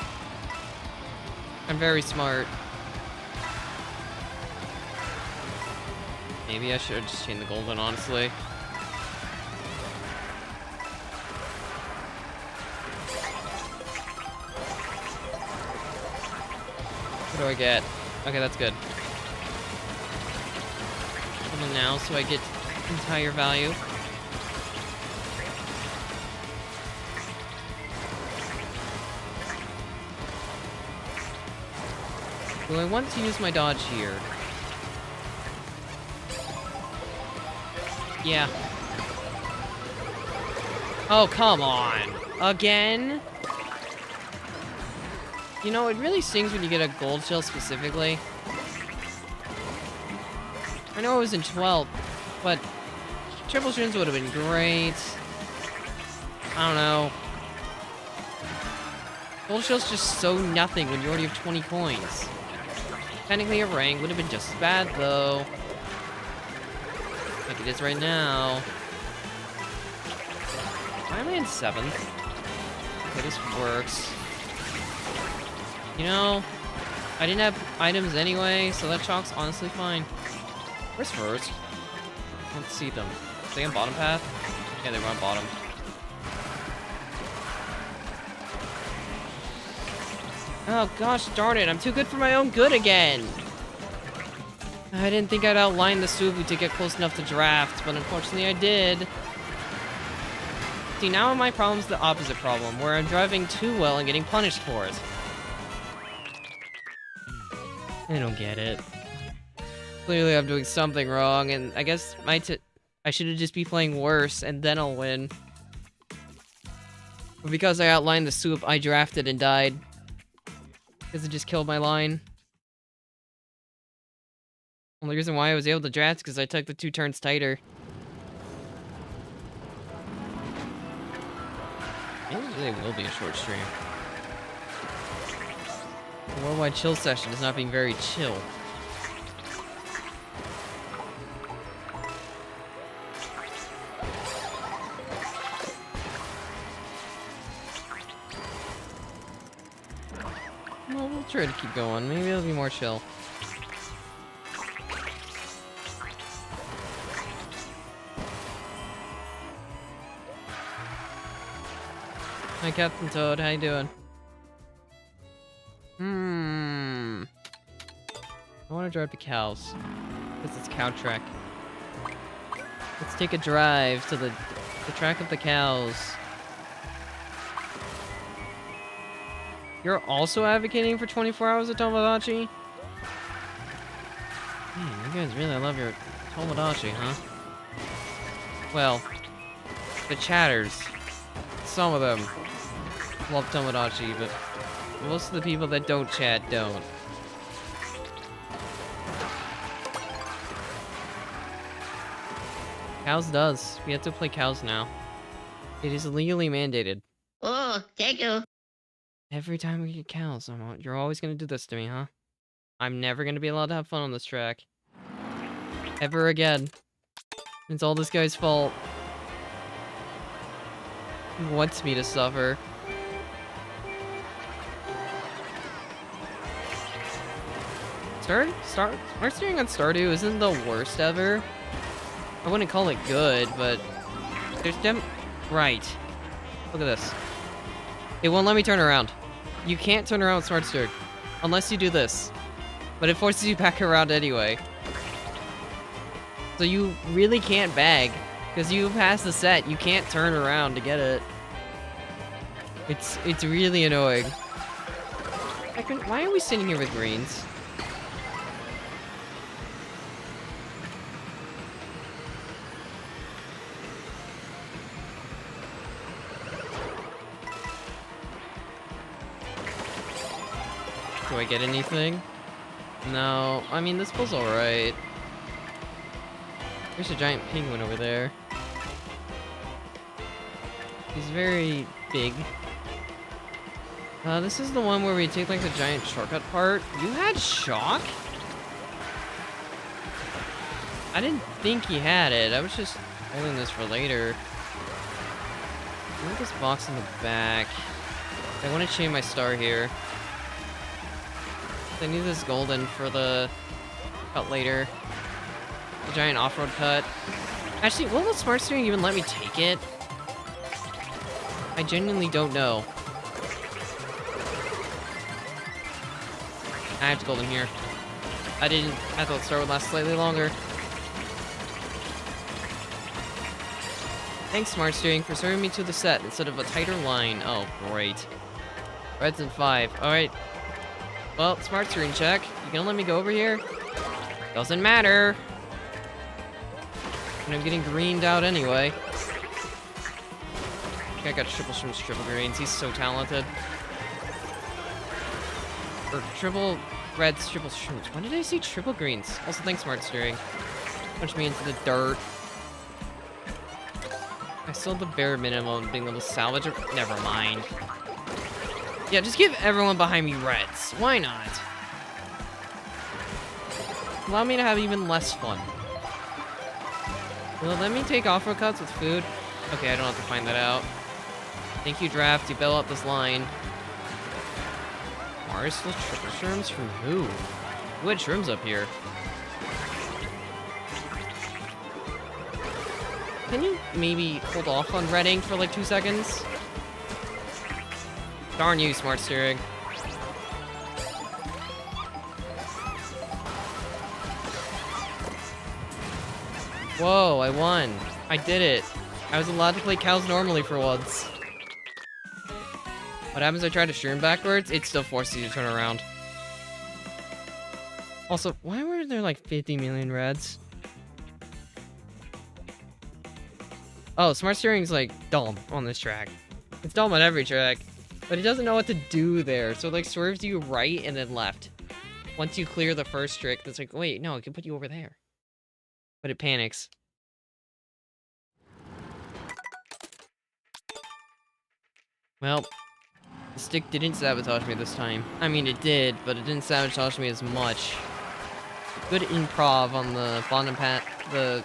I'm very smart. Maybe I should have just chained the golden, honestly. What do I get? Okay, that's good. Come on now, so I get entire value. Do I want to use my dodge here? Yeah. Oh, come on. Again? You know, it really stings when you get a gold shell specifically. I know it was in 12th, but triple streams would have been great. I don't know. Gold shell's just so nothing when you already have 20 coins. Technically a rank would have been just as bad though. Like it is right now. Why am I in 7th? Okay, this works. You know, I didn't have items anyway, so that chalk's honestly fine. Where's first? Let's see them. Are they on bottom path? Yeah, they were on bottom. Oh gosh darn it, I'm too good for my own good again! I didn't think I'd outline the Suvu to get close enough to draft, but unfortunately I did. See, now my problem's the opposite problem, where I'm driving too well and getting punished for it. I don't get it. Clearly I'm doing something wrong, and I guess I should just be playing worse, and then I'll win. But because I outlined the soup, I drafted and died. Because it just killed my line. Only reason why I was able to draft is because I took the 2 turns tighter. Maybe today will be a short stream. The worldwide chill session is not being very chill. Well, we'll try to keep going. Maybe it'll be more chill. Hi, Captain Toad. How you doing? I want to drive the cows. Because it's cow track. Let's take a drive to the track of the cows. You're also advocating for 24 hours of Tomodachi? Man, you guys really love your Tomodachi, huh? Well, the chatters. Some of them love Tomodachi, but most of the people that don't chat don't. Cows does. We have to play cows now. It is legally mandated. Oh, thank you. Every time we get cows, you're always gonna do this to me, huh? I'm never gonna be allowed to have fun on this track. Ever again. It's all this guy's fault. He wants me to suffer. Smart steering on Stardew isn't the worst ever. I wouldn't call it good, but there's right. Look at this. It won't let me turn around. You can't turn around with smart steering unless you do this, but it forces you back around anyway. So you really can't bag because you pass the set. You can't turn around to get it. It's really annoying. Why are we sitting here with greens? Do I get anything? No. I mean, this bull's alright. There's a giant penguin over there. He's very big. This is the one where we take, like, the giant shortcut part. You had shock? I didn't think he had it. I was just holding this for later. I want this box in the back. I want to change my star here. I need this golden for the cut later. The giant off-road cut. Actually, will the smart steering even let me take it? I genuinely don't know. I have to golden here. I thought the star would last slightly longer. Thanks, smart steering, for serving me to the set instead of a tighter line. Oh, great. Reds in 5. Alright. Well, smart steering check. You gonna let me go over here? Doesn't matter. And I'm getting greened out anyway. I got triple shrimps, triple greens. He's so talented. Or triple reds, triple shrimps. When did I see triple greens? Also, thanks, smart steering. Punch me into the dirt. I still have the bare minimum of being able to salvage it. Never mind. Yeah, just give everyone behind me reds. Why not? Allow me to have even less fun. Well, let me take off-road cuts with food. Okay, I don't have to find that out. Thank you, draft. You bail out this line. Mars still triple shrooms from who? Who had shrooms up here? Can you maybe hold off on redding for like 2 seconds? Darn you, smart steering. Whoa, I won. I did it. I was allowed to play cows normally for once. What happens if I try to shroom backwards? It still forces you to turn around. Also, why were there like 50 million reds? Oh, smart steering's like dumb on this track. It's dumb on every track, but it doesn't know what to do there, so it, like, swerves you right and then left. Once you clear the first trick, it's like, wait, no, it can put you over there. But it panics. Well, the stick didn't sabotage me this time. I mean, it did, but it didn't sabotage me as much. Good improv on the bottom pat, the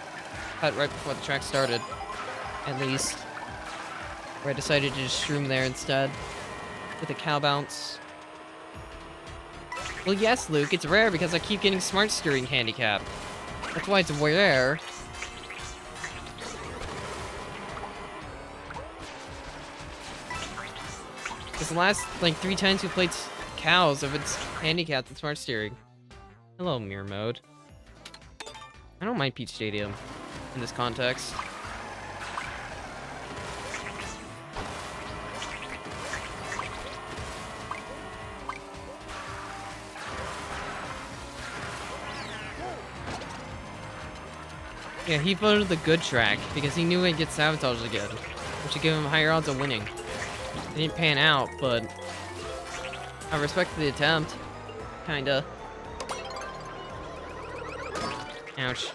cut right before the track started, at least. Where I decided to just shroom there instead, with a cow bounce. Well, yes, Luke, it's rare because I keep getting smart steering handicap. That's why it's rare. Because the last, like, 3 times we played cows of its handicapped and smart steering. Hello, mirror mode. I don't mind Peach Stadium in this context. Yeah, he voted the good track because he knew he'd get sabotaged again, which would give him higher odds of winning. It didn't pan out, but I respect the attempt. Kinda. Ouch.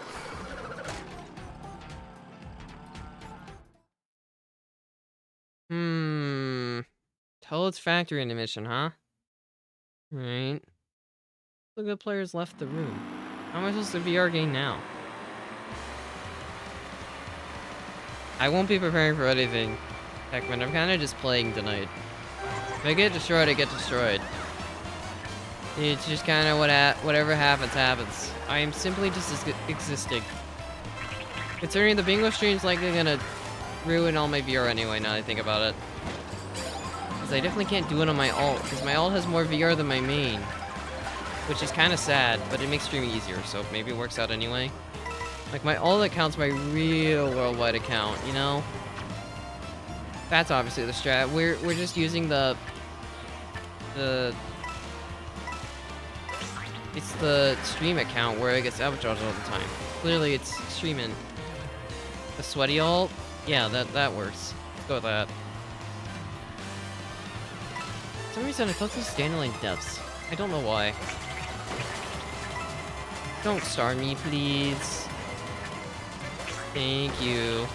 Toad's factory intermission, huh? Right. The good players left the room. How am I supposed to VR game now? I won't be preparing for anything, Heckman. I'm kind of just playing tonight. If I get destroyed, I get destroyed. It's just kind of whatever happens, happens. I am simply just existing. Considering the bingo stream's likely gonna ruin all my VR anyway, now that I think about it. Because I definitely can't do it on my alt, because my alt has more VR than my main. Which is kind of sad, but it makes streaming easier, so maybe it works out anyway. Like, my alt account's my real worldwide account, you know? That's obviously the strat. We're just using the... It's the stream account where it gets sabotaged all the time. Clearly, it's streaming. The sweaty alt? Yeah, that works. Let's go with that. For some reason, I thought these standalone depths. I don't know why. Don't star me, please. Thank you.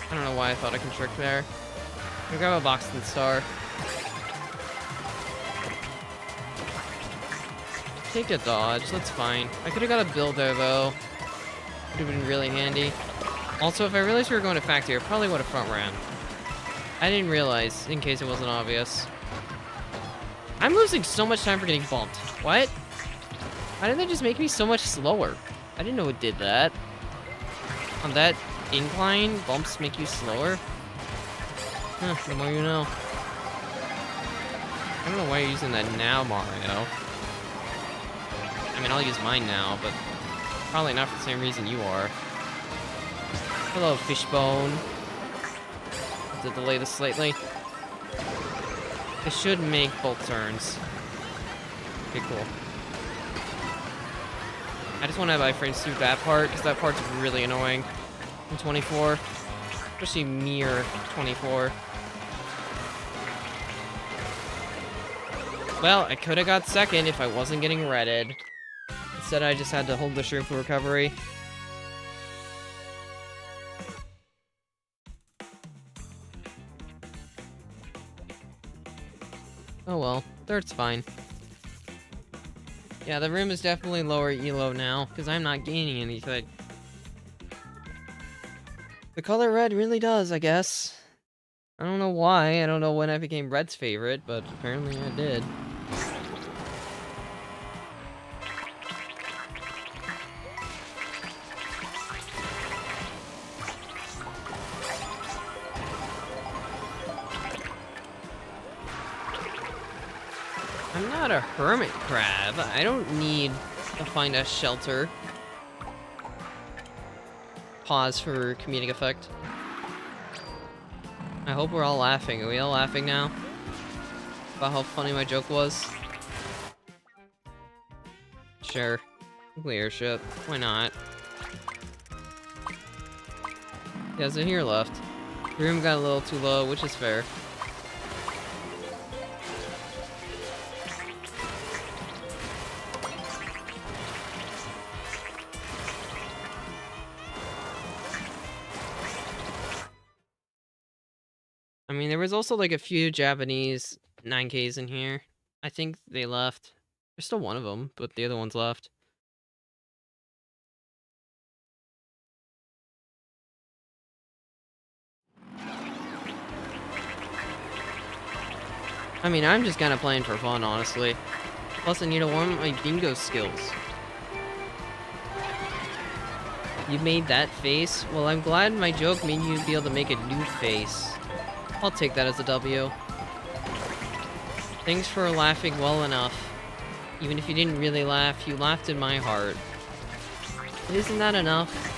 I don't know why I thought I could trick there. I'll grab a Boxton star. Take a dodge, that's fine. I could have got a build there though. Would have been really handy. Also, if I realized we were going to factory, I probably would have front ran. I didn't realize, in case it wasn't obvious. I'm losing so much time for getting bumped. What? Why didn't they just make me so much slower? I didn't know it did that. On that incline, bumps make you slower? Huh, the more you know. I don't know why you're using that now, Mario. I mean, I'll use mine now, but probably not for the same reason you are. Hello, Fishbone. To delay this slightly. It should make both turns. Okay, cool. I just want to have iframes through that part, because that part's really annoying in 24. Especially Mirror 24. Well, I could have got second if I wasn't getting redded. Instead, I just had to hold the shroom for recovery. Oh well, third's fine. Yeah, the room is definitely lower elo now, because I'm not gaining anything. The color red really does, I guess. I don't know why, I don't know when I became red's favorite, but apparently I did. I'm not a hermit crab. I don't need to find a shelter. Pause for comedic effect. I hope we're all laughing. Are we all laughing now? About how funny my joke was? Sure. Clear shit. Why not? He has a here left. The room got a little too low, which is fair. I mean, there was also like a few Japanese 9Ks in here. I think they left. There's still one of them, but the other one's left. I mean, I'm just kind of playing for fun, honestly. Plus, I need to warm up my bingo skills. You made that face? Well, I'm glad my joke made you be able to make a new face. I'll take that as a W. Thanks for laughing well enough. Even if you didn't really laugh, you laughed in my heart. But isn't that enough?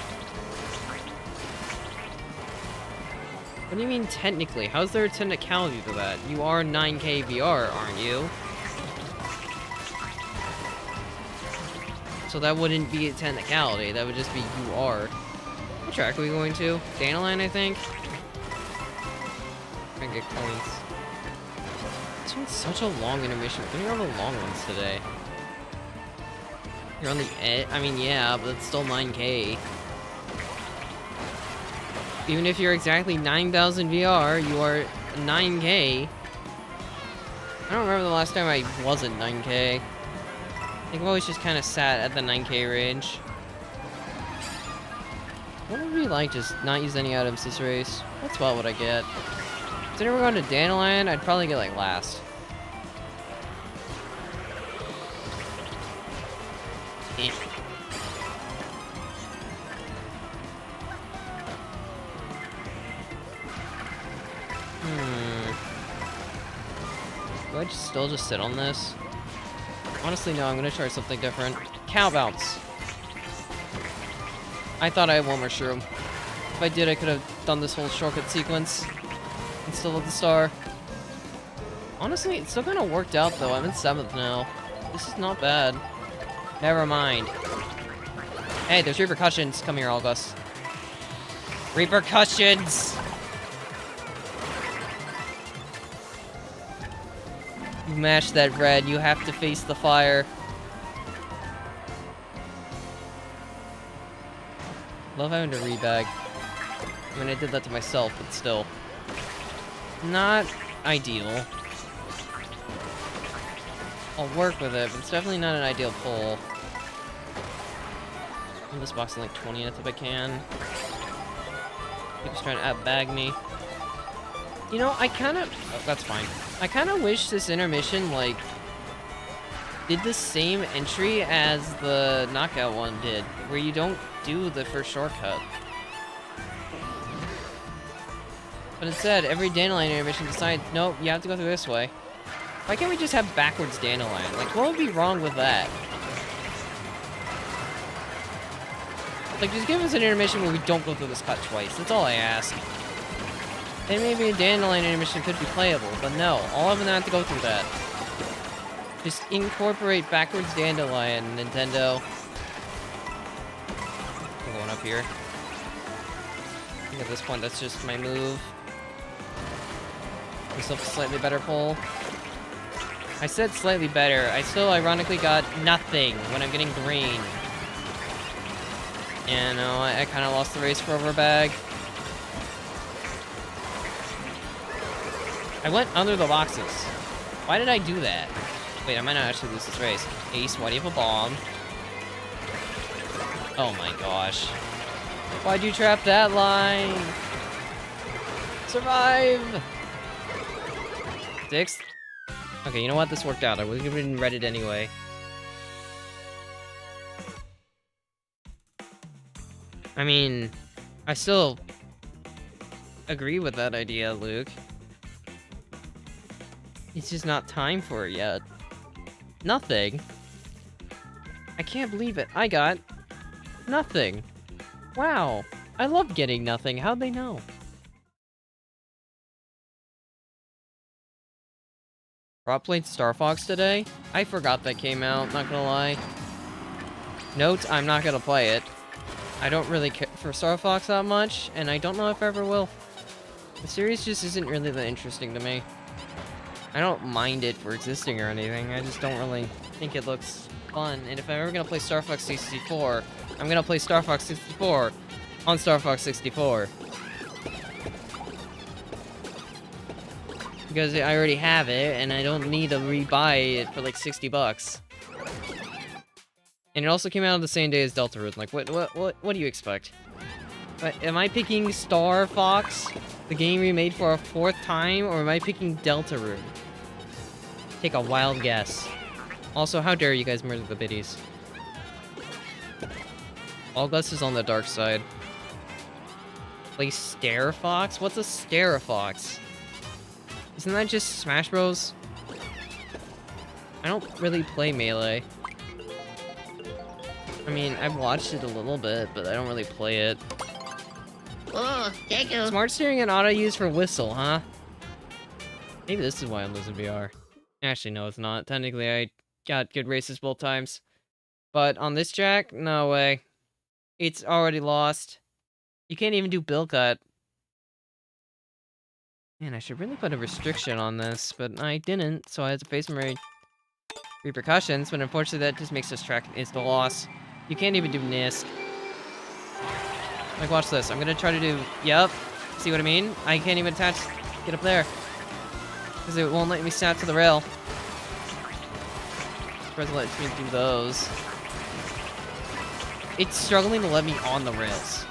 What do you mean technically? How's there a technicality to that? You are 9K VR, aren't you? So that wouldn't be a technicality, that would just be you are. What track are we going to? Dandelion, I think? Try and get coins. This one's such a long intermission. We're doing all the long ones today. You're on the edge? I mean, yeah, but it's still 9K. Even if you're exactly 9,000 VR, you are 9K. I don't remember the last time I wasn't 9K. I think I've always just kind of sat at the 9K range. What would be like just not use any items this race? What spot would I get? If I never gone to Dandelion, I'd probably get like last. Do I still just sit on this? Honestly, no, I'm gonna try something different. Cow bounce! I thought I had one more shroom. If I did, I could have done this whole shortcut sequence and still have the star. Honestly, it's still kinda worked out though. I'm in 7th now. This is not bad. Never mind. Hey, there's repercussions. Come here, August. Repercussions! You mashed that red, you have to face the fire. Love having to rebag. I mean, I did that to myself, but still. Not ideal. I'll work with it, but it's definitely not an ideal pull. I'm this box in like 20th if I can. Keeps trying to outbag me. You know, I kind of... Oh, that's fine. I kind of wish this intermission, like, did the same entry as the knockout one did, where you don't do the first shortcut. But instead, every Dandelion intermission decides, nope, you have to go through this way. Why can't we just have backwards Dandelion? Like, what would be wrong with that? Like, just give us an intermission where we don't go through this cut twice. That's all I ask. And maybe a Dandelion intermission could be playable, but no, all of them have to go through that. Just incorporate backwards Dandelion, Nintendo. I'm going up here. I think at this point that's just my move. Myself a slightly better pull. I said slightly better. I still ironically got nothing when I'm getting green. And no, I kind of lost the race for over a bag. I went under the boxes. Why did I do that? Wait, I might not actually lose this race. Ace, why do you have a bomb? Oh my gosh. Why'd you trap that line? Survive! 6th? Okay, you know what? This worked out. I would have been Reddit anyway. I mean, I still agree with that idea, Luke. It's just not time for it yet. Nothing. I can't believe it. I got nothing. Wow. I love getting nothing. How'd they know? Rob played Star Fox today? I forgot that came out, not gonna lie. Note, I'm not gonna play it. I don't really care for Star Fox that much, and I don't know if I ever will. The series just isn't really that interesting to me. I don't mind it for existing or anything, I just don't really think it looks fun. And if I'm ever gonna play Star Fox 64, I'm gonna play Star Fox 64 on Star Fox 64. Because I already have it, and I don't need to re-buy it for like 60 bucks. And it also came out on the same day as Deltarune. Like, what do you expect? Am I picking Star Fox, the game remade for a 4th time, or am I picking Deltarune? Take a wild guess. Also, how dare you guys murder the biddies? August is on the dark side. Play Stare Fox? What's a Stare Fox? Isn't that just Smash Bros? I don't really play Melee. I mean, I've watched it a little bit, but I don't really play it. Oh, Gekko. Smart steering and auto use for whistle, huh? Maybe this is why I'm losing VR. Actually, no, it's not. Technically, I got good races both times. But on this track, no way. It's already lost. You can't even do bill cut. Man, I should really put a restriction on this, but I didn't, so I had to face some repercussions, but unfortunately that just makes this track an instant loss. You can't even do NISC. Like, watch this. I'm gonna try to do... Yep. See what I mean? I can't even attach... Get up there. Because it won't let me snap to the rail. Surprised it lets me do those. It's struggling to let me on the rails.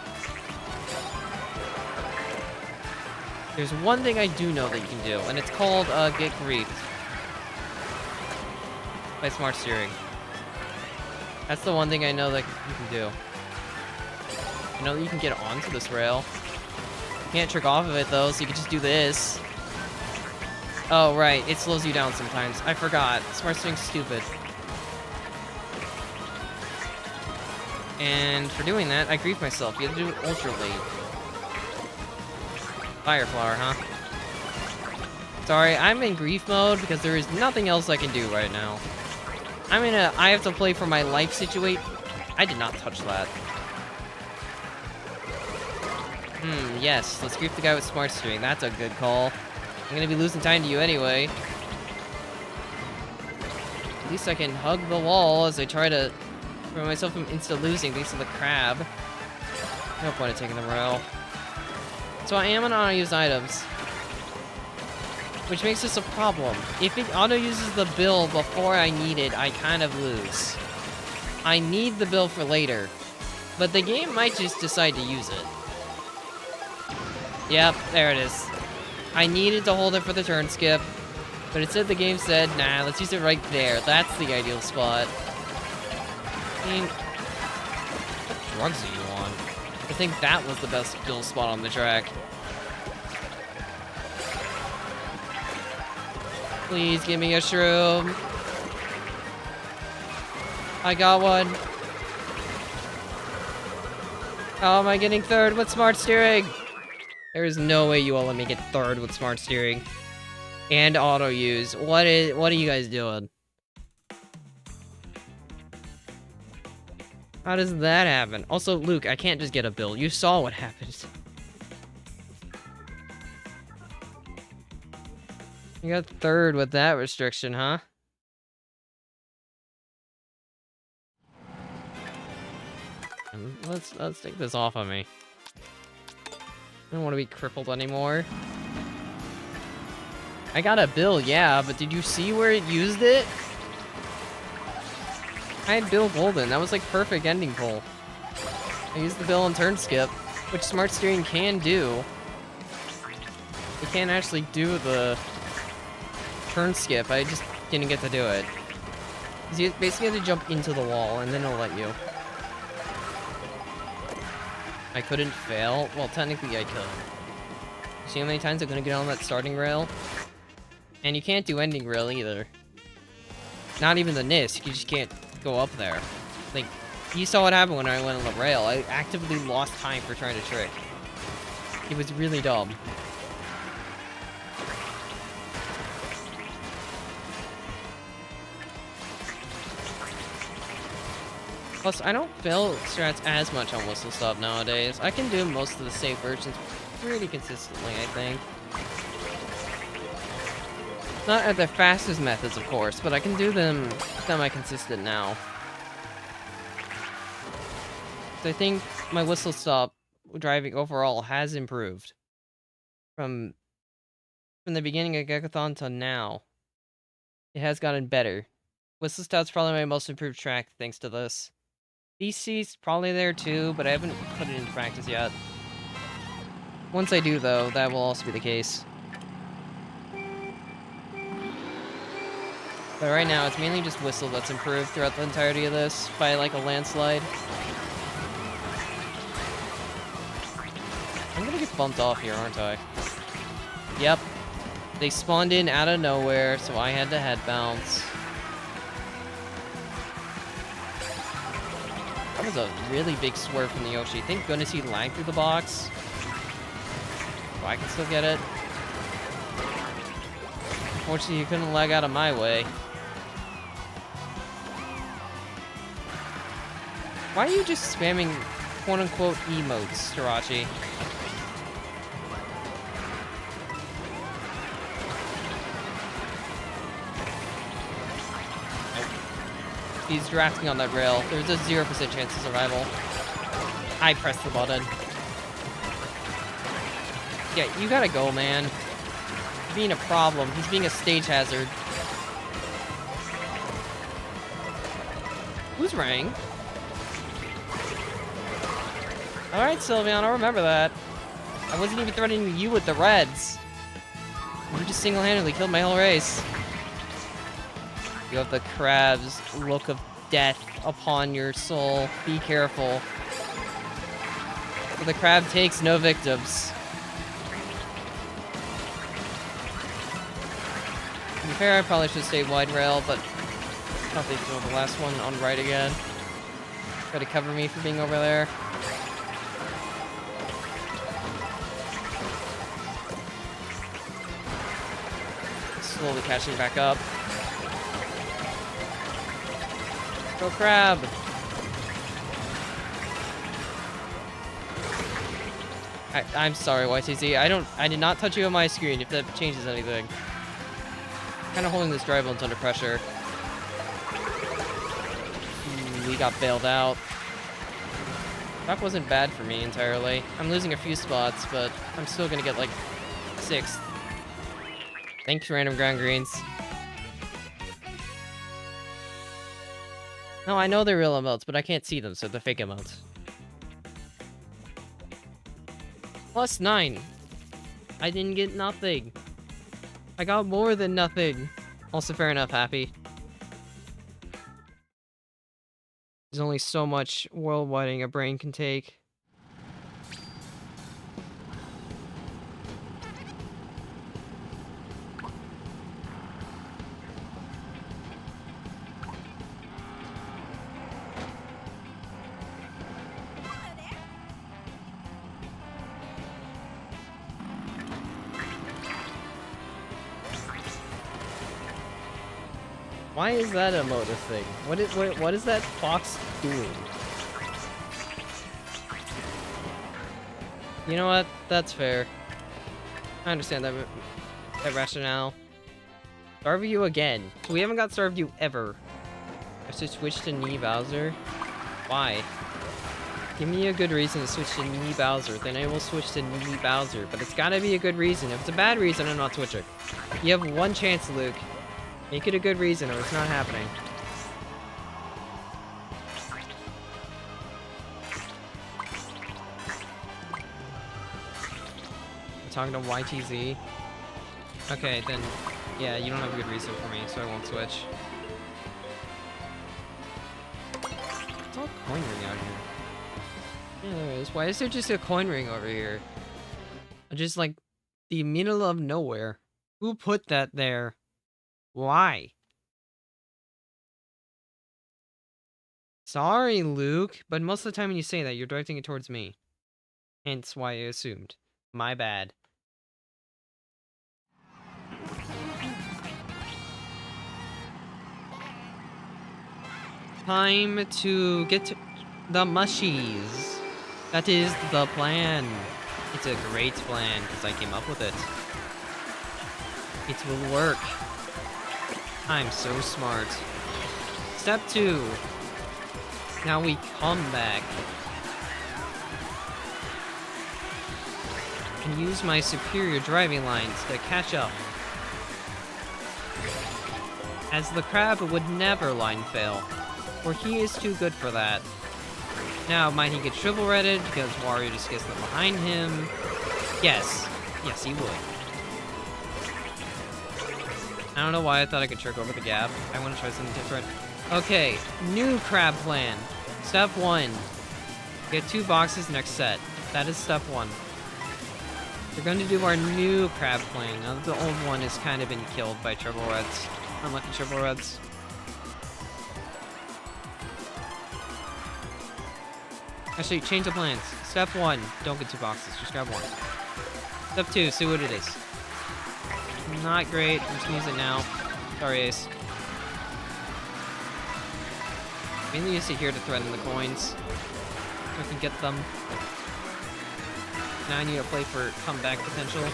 There's one thing I do know that you can do, and it's called, get griefed. By smart steering. That's the one thing I know that you can do. I know that you can get onto this rail. You can't trick off of it, though, so you can just do this. Oh, right, it slows you down sometimes. I forgot. Smart steering's stupid. And for doing that, I grief myself. You have to do it ultra late. Fire flower, huh? Sorry, I'm in grief mode because there is nothing else I can do right now. I have to play for my life situation. I did not touch that. Yes, let's grief the guy with smart steering. That's a good call. I'm gonna be losing time to you anyway. At least I can hug the wall as I try to prevent myself from insta-losing thanks to the crab. No point in taking the rail. So I am on auto-use items. Which makes this a problem. If it auto-uses the bill before I need it, I kind of lose. I need the bill for later. But the game might just decide to use it. Yep, there it is. I needed to hold it for the turn skip. But instead the game said, nah, let's use it right there. That's the ideal spot. I mean, what drugs are you on? I think that was the best bill spot on the track. Please give me a shroom. I got one. How am I getting third with smart steering? There is no way you will let me get third with smart steering. And auto use. What are you guys doing? How does that happen? Also, Luke, I can't just get a bill. You saw what happened. You got third with that restriction, huh? Let's take this off of me. I don't want to be crippled anymore. I got a bill, yeah, but did you see where it used it? I had Bill Golden. That was like perfect ending pull. I used the bill on turn skip, which smart steering can do. It can actually do the turn skip. I just didn't get to do it. You basically have to jump into the wall, and then it'll let you. I couldn't fail? Well, technically I could. See how many times I'm gonna get on that starting rail? And you can't do ending rail either. Not even the NISC, you just can't go up there. Like, you saw what happened when I went on the rail. I actively lost time for trying to trick. It was really dumb. Plus, I don't fail strats as much on Whistle Stop nowadays. I can do most of the safe versions pretty consistently, I think. Not at the fastest methods, of course, but I can do them semi-consistent now. So I think my Whistle Stop driving overall has improved. From the beginning of GECKOTHON to now. It has gotten better. Whistle Stop's probably my most improved track thanks to this. DC's probably there too, but I haven't put it into practice yet. Once I do, though, that will also be the case. But right now, it's mainly just Whistle that's improved throughout the entirety of this, by like a landslide. I'm gonna get bumped off here, aren't I? Yep. They spawned in out of nowhere, so I had to head bounce. That was a really big swerve from the Yoshi. Thank goodness he lagged through the box. So I can still get it. Unfortunately, he couldn't lag out of my way. Why are you just spamming quote-unquote emotes, Jirachi? He's drafting on that rail. There's a 0% chance of survival. I pressed the button. Yeah, you gotta go, man. He's being a problem. He's being a stage hazard. Who's rang? Alright, Sylveon, I'll remember that. I wasn't even threatening you with the reds. You just single-handedly killed my whole race. You have the crab's look of death upon your soul. Be careful. For the crab takes no victims. To be fair, I probably should stay wide rail, but I think throw the last one on right again. Try to cover me for being over there. Slowly catching back up. Go crab! I'm sorry, YTZ. I did not touch you on my screen, if that changes anything. Kind of holding this dry bones under pressure. We got bailed out. That wasn't bad for me entirely. I'm losing a few spots, but I'm still gonna get like 6th. Thanks, random ground greens. No, I know they're real emotes, but I can't see them, so they're fake emotes. +9. I didn't get nothing. I got more than nothing. Also, fair enough, happy. There's only so much Worldwidin a brain can take. Why is that emote a thing? What is that fox doing? You know what? That's fair. I understand that rationale. Starview again. We haven't got Starview ever. I should switch to Knee Bowser. Why? Give me a good reason to switch to Knee Bowser, then I will switch to Knee Bowser. But it's gotta be a good reason. If it's a bad reason, I'm not switching. You have one chance, Luke. Make it a good reason or it's not happening. I'm talking to YTZ. Okay, then, yeah, you don't have a good reason for me, so I won't switch. It's all coin ring out here. Yeah, there is. Why is there just a coin ring over here? Just like the middle of nowhere. Who put that there? Why? Sorry, Luke, but most of the time when you say that, you're directing it towards me. Hence why I assumed. My bad. Time to get to the mushies. That is the plan. It's a great plan because I came up with it. It will work. I'm so smart. Step 2. Now we come back. And use my superior driving lines to catch up. As the crab would never line fail, for he is too good for that. Now, might he get triple-redded because Wario just gets them behind him? Yes. Yes, he would. I don't know why I thought I could trick over the gap. I want to try something different. Okay, new crab plan. Step 1. Get 2 boxes next set. That is step 1. We're going to do our new crab plan. Now that the old one has kind of been killed by triple reds. Unlucky triple reds. Actually, change the plans. Step 1, don't get 2 boxes, just grab 1. Step 2, see what it is. Not great, I'm just gonna use it now. Sorry, Ace. Mainly use it here to threaten the coins. So I can get them. Now I need to play for comeback potential.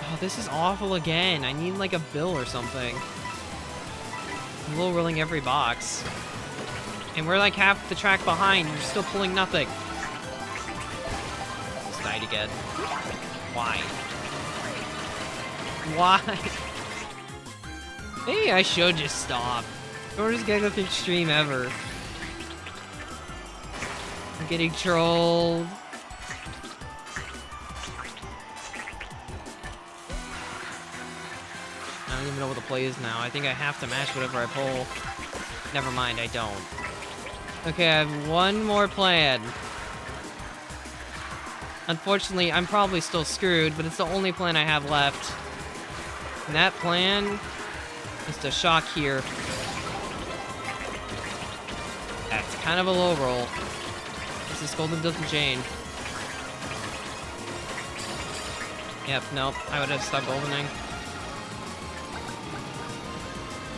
Oh, this is awful again. I need like a bill or something. I'm low rolling every box. And we're like half the track behind. You're still pulling nothing. Just died again. Why? Why? Hey, I should just stop. Shortest GECKOTHON extreme ever. I'm getting trolled. I don't even know what the play is now. I think I have to match whatever I pull. Never mind, I don't. Okay, I have one more plan. Unfortunately, I'm probably still screwed, but it's the only plan I have left. And that plan is to shock here. That's kind of a low roll. This is Golden doesn't change. Yep, nope. I would have stuck goldening.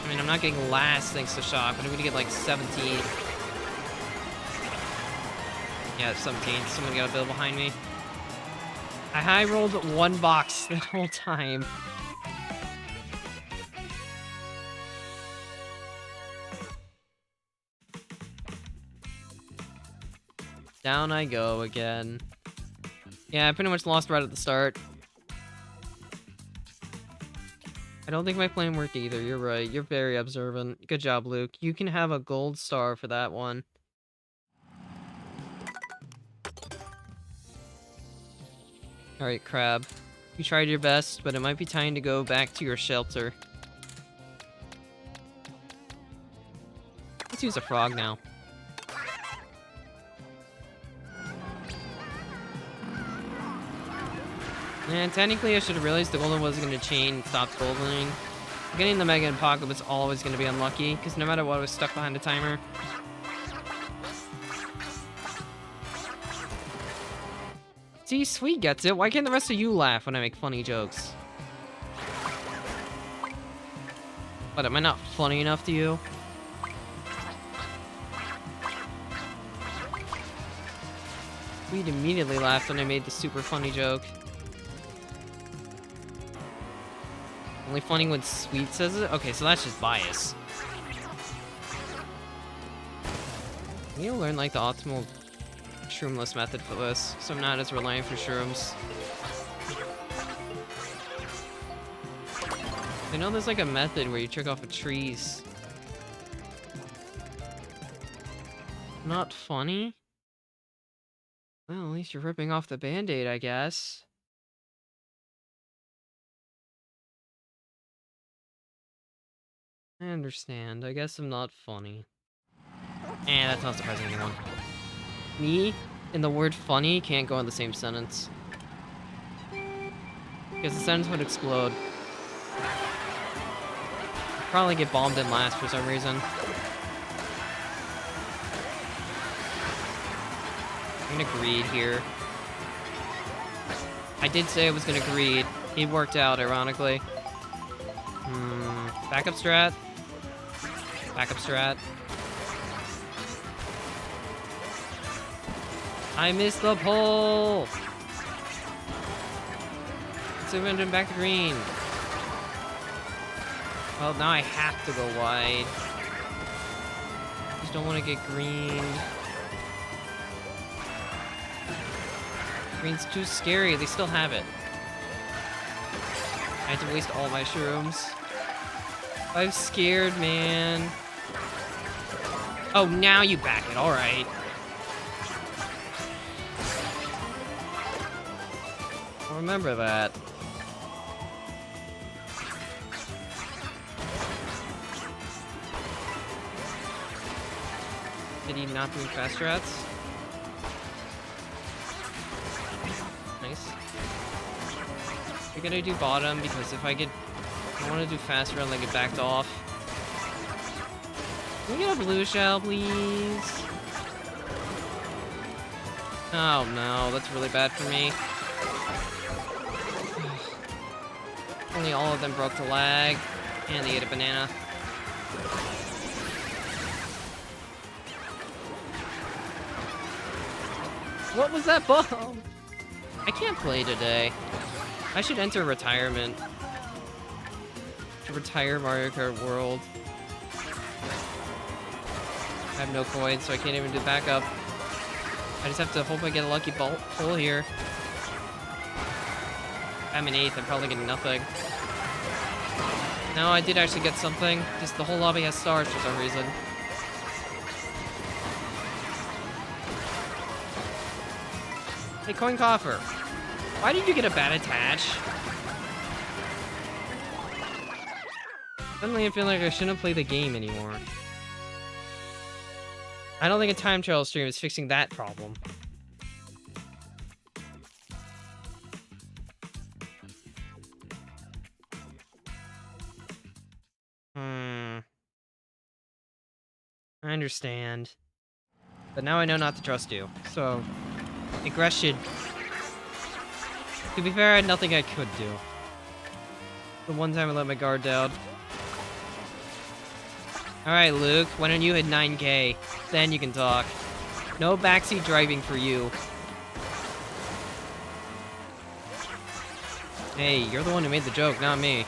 I mean, I'm not getting last thanks to shock, but I'm gonna get like 17. Yeah, 17. Someone got a bill behind me. I high rolled 1 box that whole time. Down I go again. Yeah, I pretty much lost right at the start. I don't think my plan worked either. You're right. You're very observant. Good job, Luke. You can have a gold star for that one. Alright, Crab. You tried your best, but it might be time to go back to your shelter. Let's use a frog now. And technically I should have realized the golden wasn't going to chain stopped goldening. Getting the Mega in pocket was always going to be unlucky, because no matter what, I was stuck behind a timer. See, Sweet gets it. Why can't the rest of you laugh when I make funny jokes? What, am I not funny enough to you? Sweet immediately laughed when I made the super funny joke. Only funny when Sweet says it? Okay, so that's just bias. I need to learn, like, the optimal shroomless method for this, so I'm not as reliant for shrooms. I know there's, like, a method where you trick off of trees. Not funny? Well, at least you're ripping off the band-aid, I guess. I understand. I guess I'm not funny. And that's not surprising anyone. Me and the word funny can't go in the same sentence. Because the sentence would explode. I'd probably get bombed in last for some reason. I'm gonna greed here. I did say I was gonna greed. It worked out, ironically. Backup strat. Backup strat. I missed the pole! So I'm doing back to green. Well, now I have to go wide. Just don't want to get green. Green's too scary. They still have it. I had to waste all my shrooms. I'm scared, man. Oh, now you back it. All right. I'll remember that. Did he not doing fast strats? Nice. We're gonna do bottom because if I want to do faster and I get backed off. Can we get a blue shell, please? Oh no, that's really bad for me. Only all of them broke the lag, and they ate a banana. What was that bomb? I can't play today. I should enter retirement. To retire Mario Kart World. I have no coins, so I can't even do backup. I just have to hope I get a lucky pull here. I'm in 8th, I'm probably getting nothing. No, I did actually get something. Just the whole lobby has stars for some reason. Hey, coin coffer. Why did you get a bad attach? Suddenly I feel like I shouldn't play the game anymore. I don't think a time travel stream is fixing that problem. I understand. But now I know not to trust you. So, aggression. To be fair, I had nothing I could do. The one time I let my guard down. Alright, Luke, why don't you hit 9K? Then you can talk. No backseat driving for you. Hey, you're the one who made the joke, not me.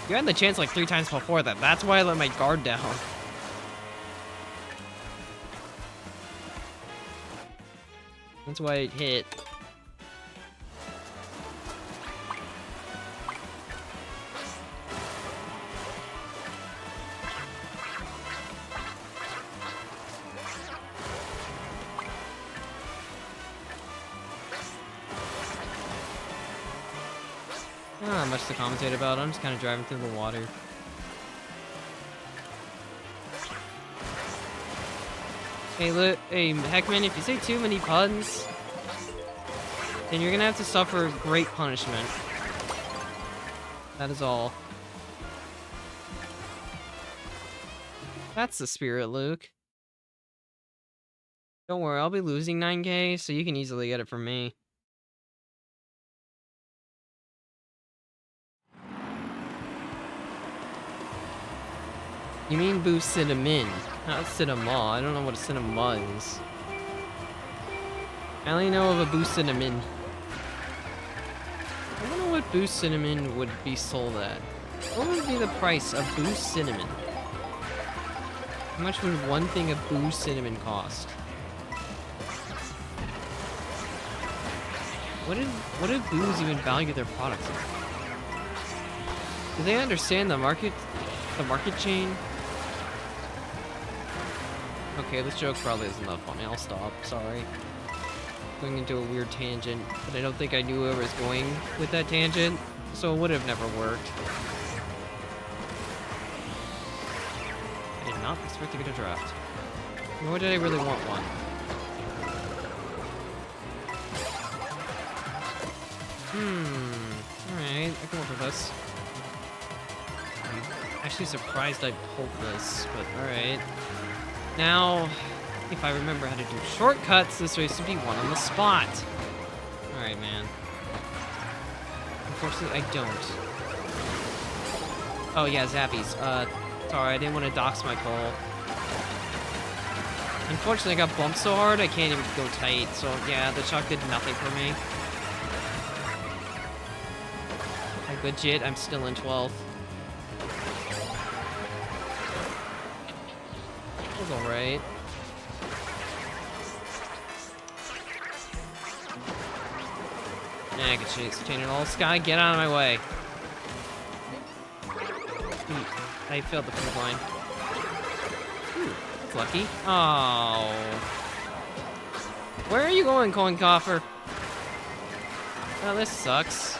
You had the chance like 3 times before that. That's why I let my guard down. That's why it hit. Not much to commentate about. I'm just kind of driving through the water. Hey, hey, Heckman, if you say too many puns, then you're gonna have to suffer great punishment. That is all. That's the spirit, Luke. Don't worry, I'll be losing 9K, so you can easily get it from me. You mean boo cinnamon, not cinema. I don't know what a cinema is. I only know of a boo cinnamon. I wonder what boo cinnamon would be sold at. What would be the price of boo cinnamon? How much would one thing of boo cinnamon cost? What do boos even value their products at? Do they understand the market chain? Okay, this joke probably isn't that funny. I'll stop. Sorry. Going into a weird tangent, but I don't think I knew where I was going with that tangent, so it would have never worked. I did not expect to get a draft. Nor did I really want one. Alright, I can work with this. I'm actually surprised I pulled this, but alright. Now, if I remember how to do shortcuts, this race would be one on the spot. Alright, man. Unfortunately, I don't. Oh yeah, Zappies. Sorry, I didn't want to dox my pole. Unfortunately, I got bumped so hard, I can't even go tight. So yeah, the chuck did nothing for me. Like legit, I'm still in 12th. That was alright. Yeah, I can change it all. Sky, get out of my way. I failed the finish line. Ooh, that's lucky. Oh. Where are you going, coin coffer? Oh, this sucks.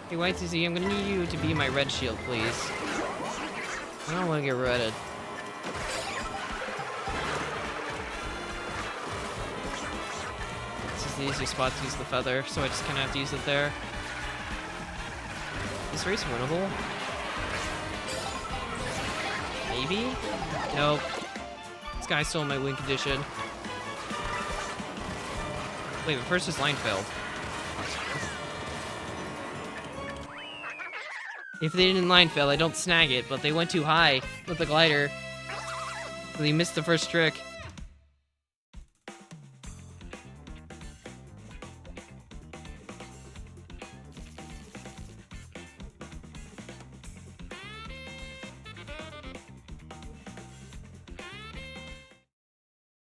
Hey, YTZ, I'm gonna need you to be my red shield, please. I don't want to get redded. This is the easiest spot to use the feather, so I just kind of have to use it there. Is this race winnable? Maybe? Nope. This guy stole my win condition. Wait, but first his line failed. If they didn't line fail, I don't snag it, but they went too high with the glider. So they missed the first trick.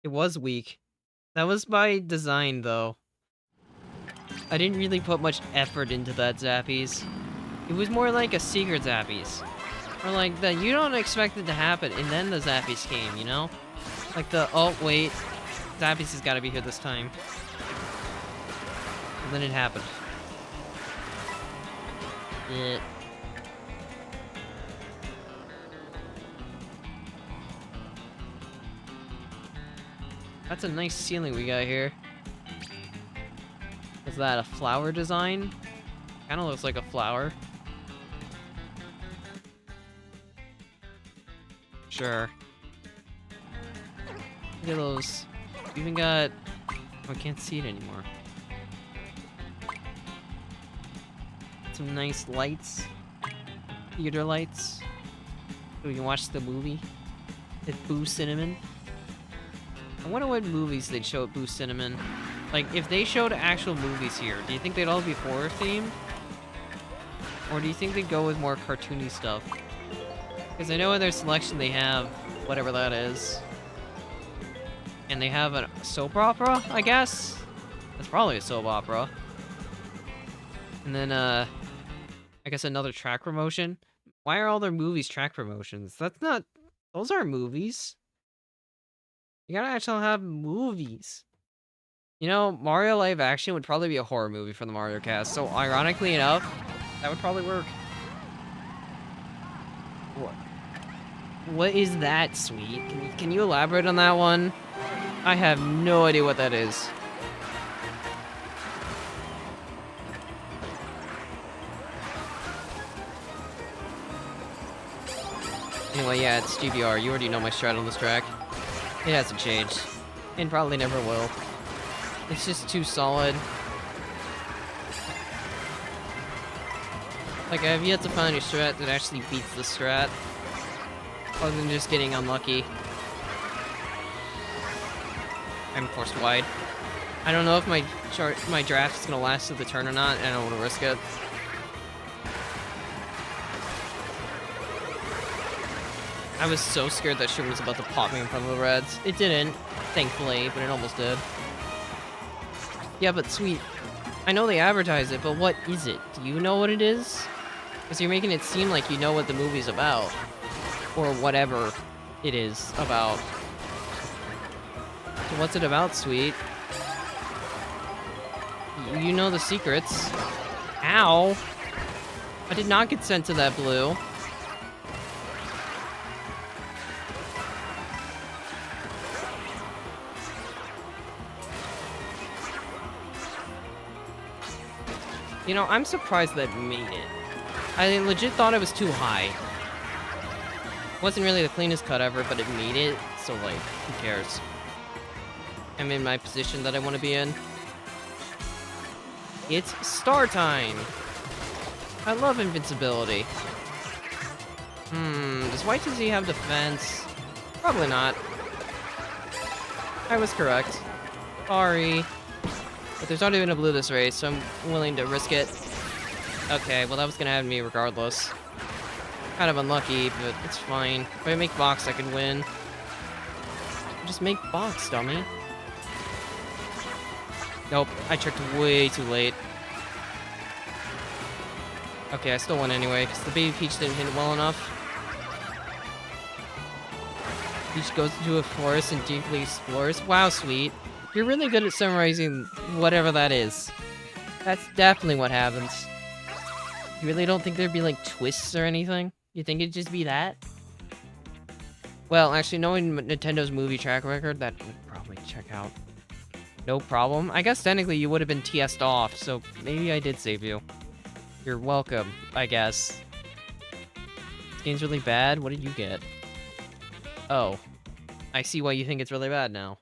It was weak. That was by design, though. I didn't really put much effort into that Zappies. It was more like a secret Zappies. Or like that you don't expect it to happen, and then the Zappies came, you know? Like the, oh wait, Zappies has gotta be here this time. And then it happened. Yeah. That's a nice ceiling we got here. Is that a flower design? Kinda looks like a flower. Sure. Look at those. We even got... Oh, I can't see it anymore. Some nice lights. Theater lights. So we can watch the movie. At Boo Cinnamon. I wonder what movies they'd show at Boo Cinnamon. Like, if they showed actual movies here, do you think they'd all be horror-themed? Or do you think they'd go with more cartoony stuff? Because I know in their selection they have whatever that is. And they have a soap opera, I guess? That's probably a soap opera. And then, I guess another track promotion? Why are all their movies track promotions? That's not... Those aren't movies. You gotta actually have movies. You know, Mario live action would probably be a horror movie for the Mario cast, so ironically enough, that would probably work. What is that, Sweet? Can you elaborate on that one? I have no idea what that is. Anyway, yeah, it's GBR. You already know my strat on this track. It hasn't changed. And probably never will. It's just too solid. Like, I have yet to find a strat that actually beats the strat. Other than just getting unlucky. I'm forced wide. I don't know if my draft is gonna last to the turn or not, and I don't want to risk it. I was so scared that sugar was about to pop me in front of the reds. It didn't, thankfully, but it almost did. Yeah, but Sweet, I know they advertise it, but what is it? Do you know what it is? Because you're making it seem like you know what the movie's about. Or whatever it is about. So what's it about, Sweet? You know the secrets. Ow! I did not get sent to that blue. You know, I'm surprised that made it. I legit thought it was too high. Wasn't really the cleanest cut ever, but it made it, so like, who cares? I'm in my position that I want to be in. It's star time! I love invincibility. Does White TZ have defense? Probably not. I was correct. Sorry. But there's not even a blue this race, so I'm willing to risk it. Okay, well that was gonna happen to me regardless. Kind of unlucky, but it's fine. If I make box, I can win. Just make box, dummy. Nope, I tricked way too late. Okay, I still won anyway, because the baby Peach didn't hit it well enough. Peach goes into a forest and deeply explores. Wow, sweet. You're really good at summarizing whatever that is. That's definitely what happens. You really don't think there'd be, like, twists or anything? You think it'd just be that? Well, actually, knowing Nintendo's movie track record, that would probably check out. No problem. I guess technically you would have been TS'd off, so maybe I did save you. You're welcome, I guess. This game's really bad? What did you get? Oh. I see why you think it's really bad now.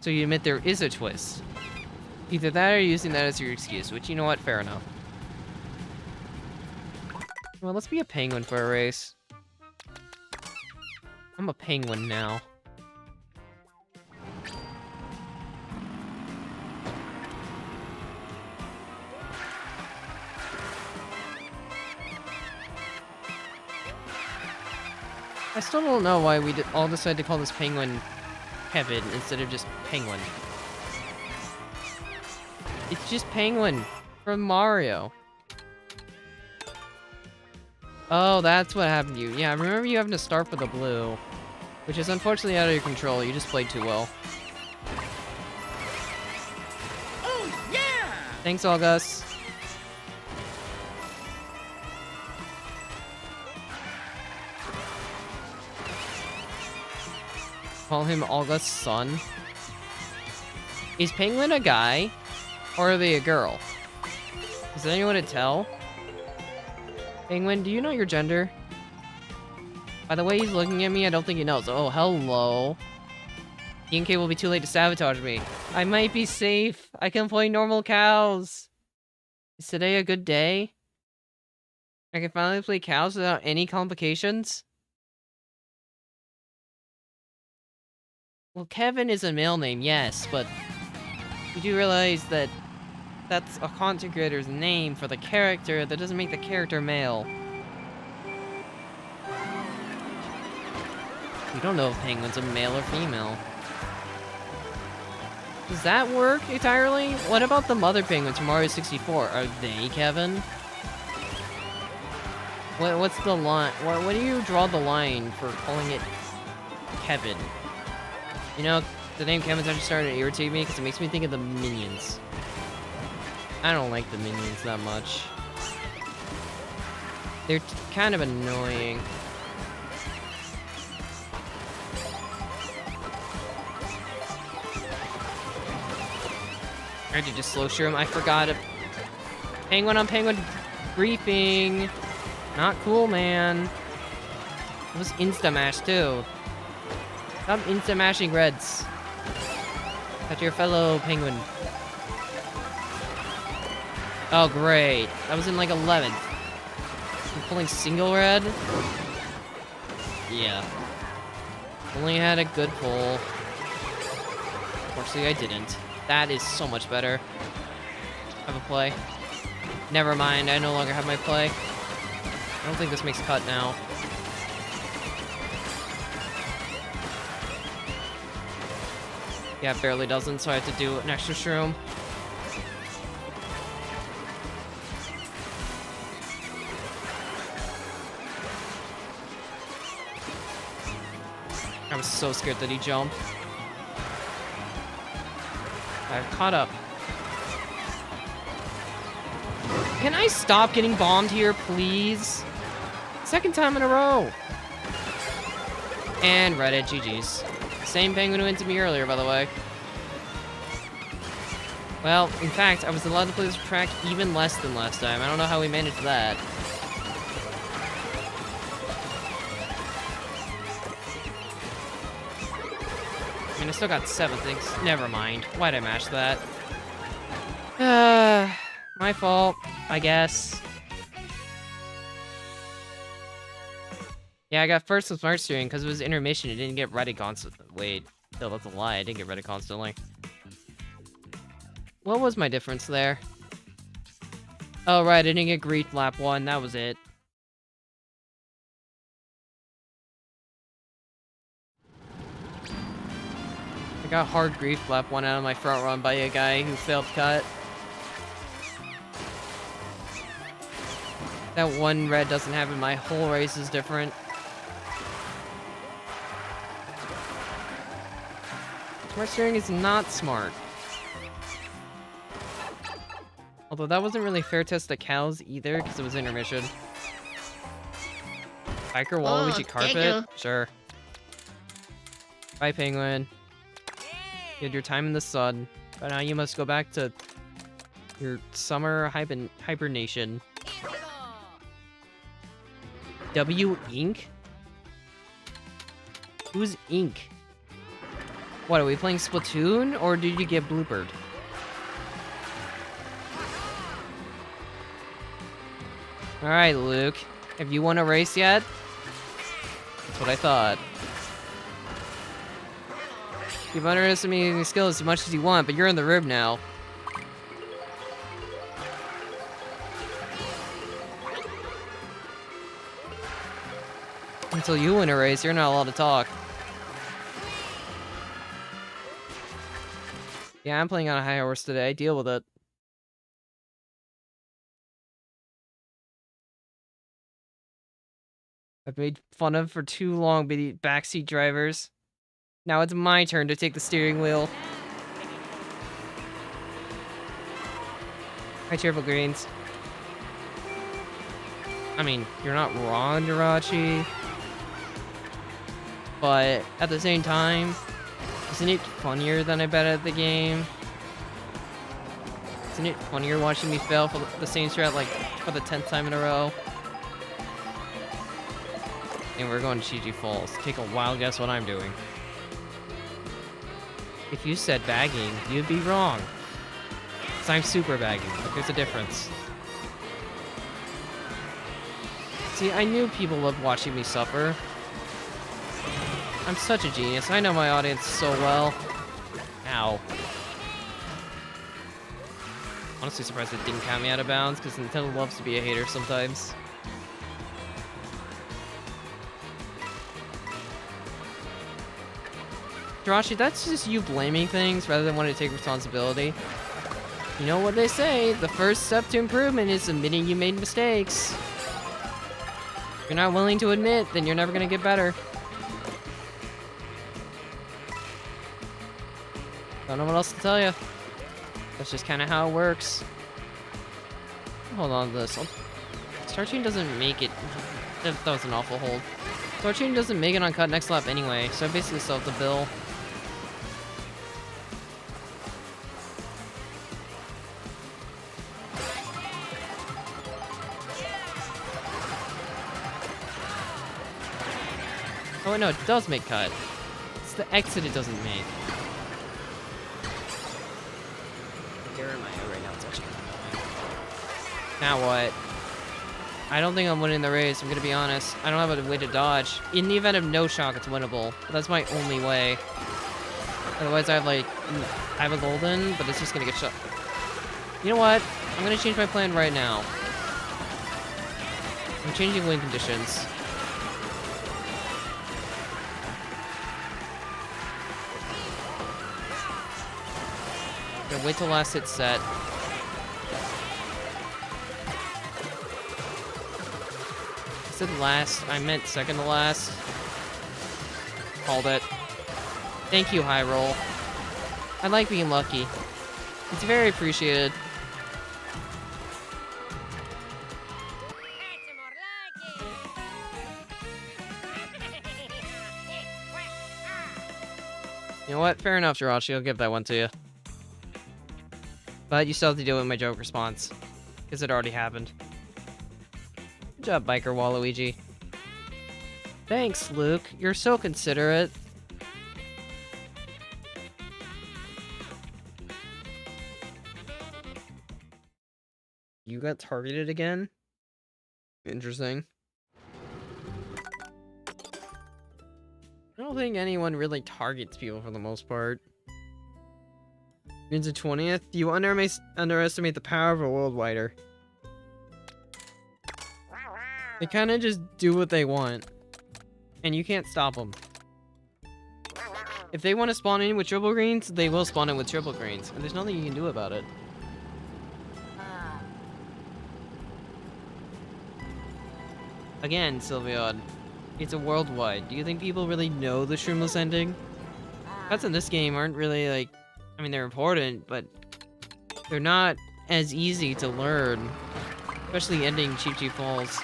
So you admit there is a twist. Either that or you're using that as your excuse, which, you know what, fair enough. Well, let's be a penguin for a race. I'm a penguin now. I still don't know why we all decided to call this penguin Kevin instead of just Penguin. It's just Penguin from Mario. Oh, that's what happened to you. Yeah, I remember you having to start with the blue, which is unfortunately out of your control. You just played too well. Oh, yeah! Thanks, August. Call him August's son. Is Penguin a guy? Or are they a girl? Is there anyone to tell? Penguin, do you know your gender? By the way he's looking at me, I don't think he knows. Oh, hello. E&K will be too late to sabotage me. I might be safe. I can play normal cows. Is today a good day? I can finally play cows without any complications? Well, Kevin is a male name, yes, but you do realize that that's a content creator's name for the character. That doesn't make the character male. We don't know if Penguin's a male or female. Does that work entirely? What about the mother penguins from Mario 64? Are they Kevin? What's the line? What do you draw the line for calling it Kevin? You know, the name Kevin's actually starting to irritate me because it makes me think of the Minions. I don't like the Minions that much. They're kind of annoying. I had to just slow shroom. I forgot it. Penguin on penguin briefing. Not cool, man. It was insta-mash too. Stop insta-mashing reds. At your fellow penguin. Oh, great. I was in like 11th. I'm pulling single red? Yeah. Only had a good pull. Unfortunately, I didn't. That is so much better. Have a play. Never mind, I no longer have my play. I don't think this makes cut now. Yeah, it barely doesn't, so I have to do an extra shroom. I was so scared that he jumped. I've caught up. Can I stop getting bombed here, please? Second time in a row. And Reddit, GG's. Same penguin who went to me earlier, by the way. Well, in fact, I was allowed to play this track even less than last time. I don't know how we managed that. I mean, I still got 7 things. Never mind. Why'd I mash that? My fault, I guess. Yeah, I got first with smart steering because it was intermission. It didn't get ready constantly. Wait, no, that's a lie. I didn't get ready constantly. What was my difference there? Oh, right, I didn't get grief lap 1. That was it. I got hard grief lap 1 out of my front run by a guy who failed cut. That one red doesn't happen. My whole race is different. Smart steering is not smart. Although that wasn't really fair test to cows either, because it was intermission. Biker Waluigi carpet? Sure. Bye, penguin. You had your time in the sun, but now you must go back to your summer hibernation. W Ink? Who's Ink? What, are we playing Splatoon, or did you get bloopered? Alright, Luke. Have you won a race yet? That's what I thought. You've underestimated your skills as much as you want, but you're in the rib now. Until you win a race, you're not allowed to talk. Yeah, I'm playing on a high horse today. Deal with it. I've made fun of for too long by the backseat drivers. Now it's my turn to take the steering wheel. Hi, Cheerful Greens. I mean, you're not wrong, Jirachi. But at the same time, isn't it funnier than I bet at the game? Isn't it funnier watching me fail for the same strat like for the 10th time in a row? And we're going to GG Falls. Take a wild guess what I'm doing. If you said bagging, you'd be wrong. Because I'm super bagging, but there's a difference. See, I knew people loved watching me suffer. I'm such a genius. I know my audience so well. Ow. Honestly surprised it didn't count me out of bounds, because Nintendo loves to be a hater sometimes. Jirachi, that's just you blaming things rather than wanting to take responsibility. You know what they say, the first step to improvement is admitting you made mistakes. If you're not willing to admit, then you're never gonna get better. Don't know what else to tell you. That's just kind of how it works. Hold on to this. Starchain doesn't make it. That was an awful hold. Starchain doesn't make it on cut next lap anyway, so I basically still have the bill. Oh no, it does make cut. It's the exit it doesn't make. Where am I right now? It's actually. Now what? I don't think I'm winning the race, I'm gonna be honest. I don't have a way to dodge. In the event of no shock, it's winnable. But that's my only way. Otherwise, I have a golden, but it's just gonna get shot. You know what? I'm gonna change my plan right now. I'm changing win conditions. I'm gonna wait till last hit set. I said last, I meant second to last. Called it. Thank you, High Roll. I like being lucky. It's very appreciated. You know what? Fair enough, Jirachi. I'll give that one to you. But you still have to deal with my joke response. Because it already happened. Good job, Biker Waluigi. Thanks, Luke. You're so considerate. You got targeted again? Interesting. I don't think anyone really targets people for the most part. Means the 20th? You underestimate the power of a Worldwider. They kind of just do what they want. And you can't stop them. If they want to spawn in with triple greens, they will spawn in with triple greens. And there's nothing you can do about it. Again, Sylveon, it's a worldwide. Do you think people really know the Shroomless ending? Cuts in this game aren't really like... I mean, they're important, but they're not as easy to learn. Especially ending Cheep Cheep Falls.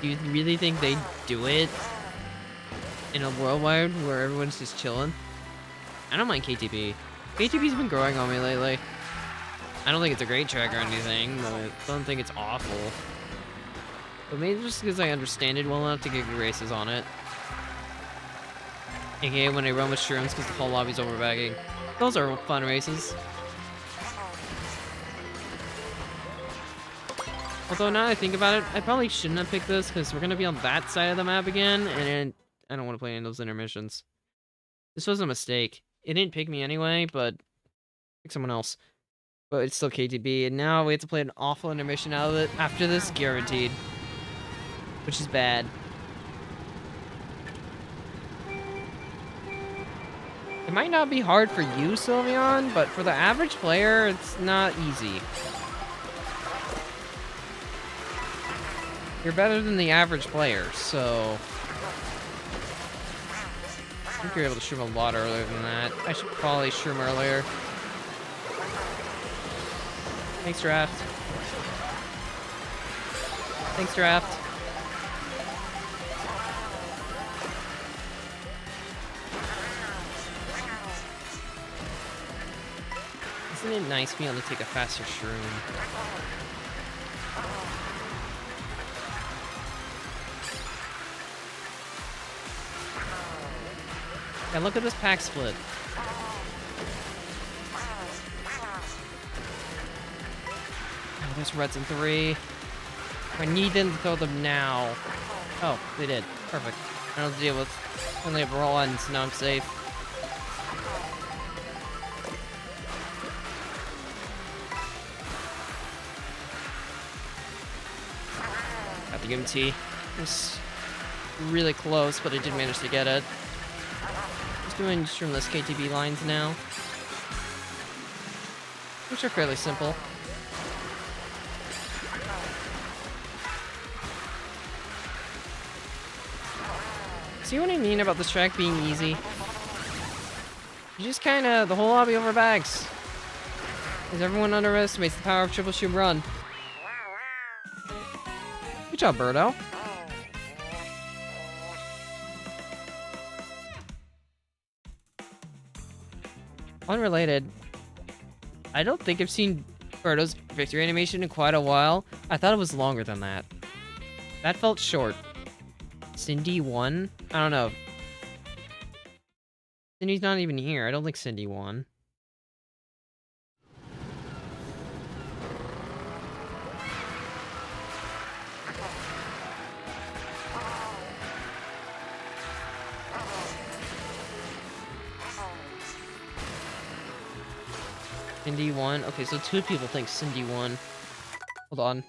Do you really think they do it in a worldwide where everyone's just chilling? I don't mind KTB. KTB's been growing on me lately. I don't think it's a great track or anything, but I don't think it's awful. But maybe just because I understand it well enough to get good races on it. AKA when I run with shrooms because the whole lobby's overbagging. Those are fun races. Although now that I think about it, I probably shouldn't have picked this because we're going to be on that side of the map again, and I don't want to play any of those intermissions. This was a mistake. It didn't pick me anyway, but pick someone else. But it's still KTB, and now we have to play an awful intermission out of it after this, guaranteed. Which is bad. It might not be hard for you, Sylveon, but for the average player, it's not easy. You're better than the average player, so... I think you're able to shroom a lot earlier than that. I should probably shroom earlier. Thanks, Draft. Thanks, Draft. Isn't it nice being able to take a faster shroom? And look at this pack split. Oh, there's reds in 3. I need them to throw them now. Oh, they did. Perfect. I don't have to deal with only have roll ends. Now I'm safe. Got the UMT. It was really close, but I did manage to get it. Just doing streamless KTB lines now, which are fairly simple. See what I mean about this track being easy? You just kinda, the whole lobby overbags. Because everyone underestimates the power of Triple Shoom Run. Good job, Birdo. Unrelated, I don't think I've seen Birdo's victory animation in quite a while. I thought it was longer than that. That felt short. Cindy won? I don't know. Cindy's not even here. I don't think Cindy won. Cindy won? Okay, so 2 people think Cindy won. Hold on.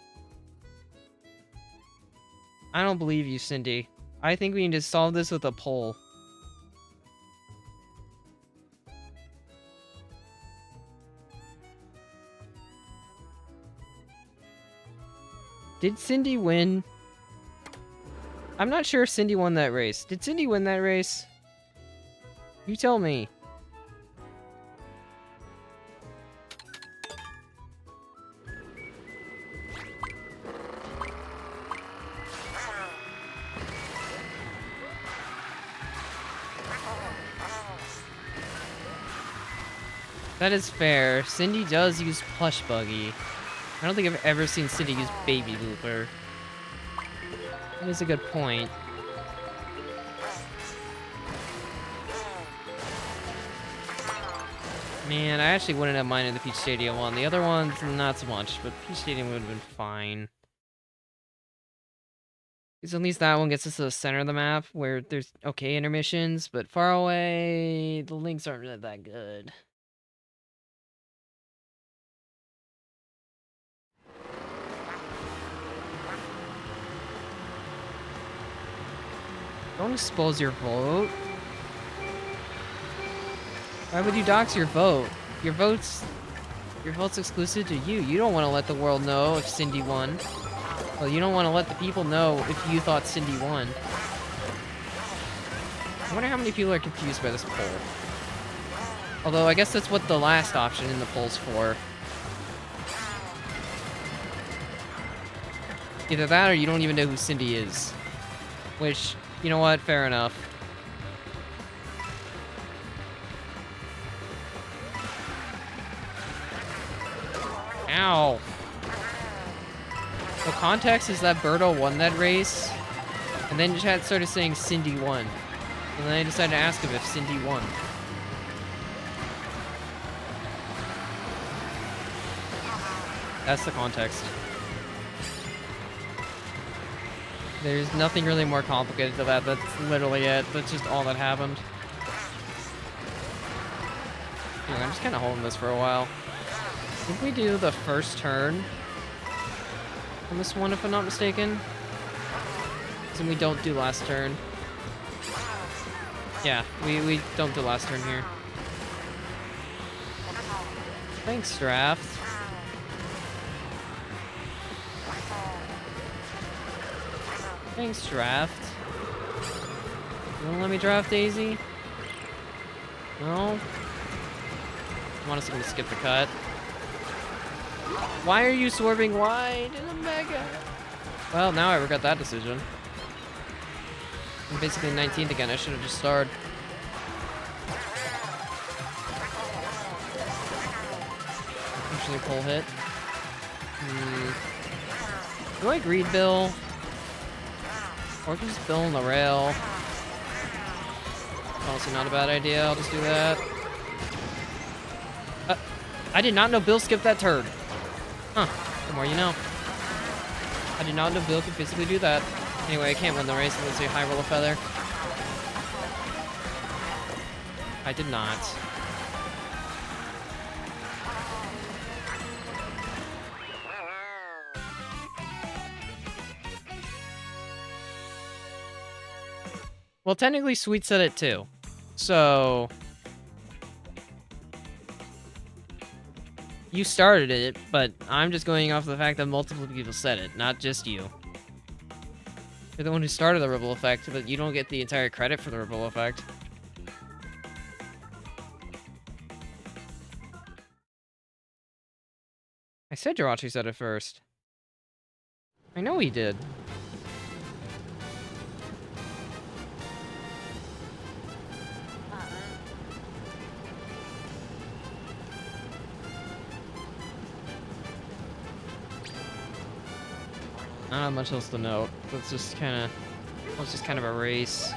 I don't believe you, Cindy. I think we need to solve this with a poll. Did Cindy win? I'm not sure if Cindy won that race. Did Cindy win that race? You tell me. That is fair. Cindy does use Plush Buggy. I don't think I've ever seen Cindy use Baby Looper. That is a good point. Man, I actually wouldn't have minded the Peach Stadium one. The other ones, not so much, but Peach Stadium would have been fine. Because at least that one gets us to the center of the map, where there's okay intermissions, but far away, the links aren't really that good. Don't expose your vote. Why would you dox your vote? Your vote's exclusive to you. You don't want to let the world know if Cindy won. Well, you don't want to let the people know if you thought Cindy won. I wonder how many people are confused by this poll. Although, I guess that's what the last option in the poll's for. Either that or you don't even know who Cindy is. Which, you know what? Fair enough. Ow. The context is that Birdo won that race, and then chat started saying Cindy won. And then I decided to ask him if Cindy won. That's the context. There's nothing really more complicated to that. That's literally it. That's just all that happened. Anyway, I'm just kind of holding this for a while. I think we do the first turn on this one, if I'm not mistaken. So we don't do last turn. Yeah, we don't do last turn here. Thanks, Draft. Thanks, Draft. You wanna let me draft Daisy? No? I want us to skip the cut. Why are you swerving wide in a mega? Well, now I regret that decision. I'm basically 19th again. I should have just starred. Usually pull hit. Do I greed Bill? Or just Bill on the rail? Honestly, not a bad idea. I'll just do that. I did not know Bill skipped that turd. Huh. The more you know. I did not know Bill could physically do that. Anyway, I can't win the race unless you high roll a feather. I did not. Well, technically, Sweet said it too. So... you started it, but I'm just going off the fact that multiple people said it, not just you. You're the one who started the ripple effect, but you don't get the entire credit for the ripple effect. I said Jirachi said it first. I know he did. Not much else to note. It's just kind of a race.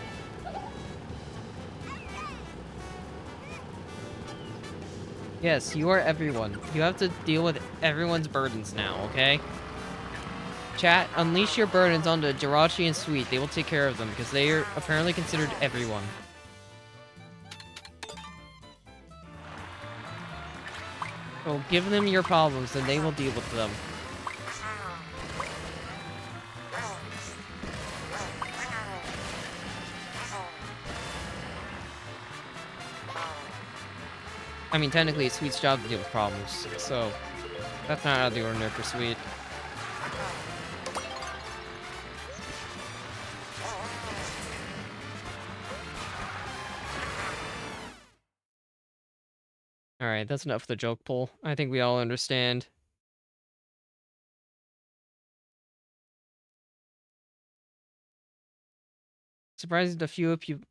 Yes, you are everyone. You have to deal with everyone's burdens now, okay? Chat, unleash your burdens onto Jirachi and Sweet. They will take care of them because they are apparently considered everyone. So give them your problems and they will deal with them. I mean, technically, it's Sweet's job to deal with problems, so that's not out of the ordinary for Sweet. Alright, that's enough for the joke poll. I think we all understand. Surprised that a few of you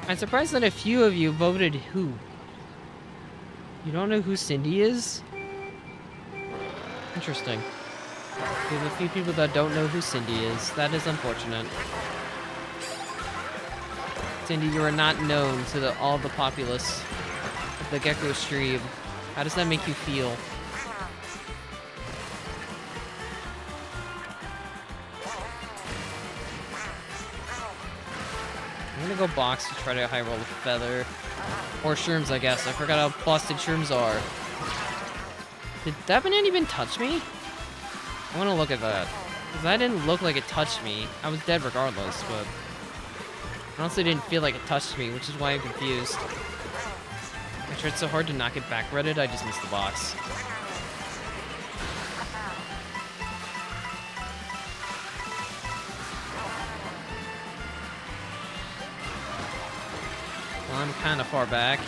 I'm surprised that a few of you voted who? You don't know who Cindy is? Interesting. We have a few people that don't know who Cindy is. That is unfortunate. Cindy, you are not known to all the populace. the Gecko stream. How does that make you feel? I'm gonna go box to try to high roll a feather. Or shrooms, I guess. I forgot how busted shrooms are. Did that banana even touch me? I wanna look at that. Because that didn't look like it touched me. I was dead regardless, but... I honestly didn't feel like it touched me, which is why I'm confused. I tried so hard to not get back redded, I just missed the box. Well, I'm kind of far back.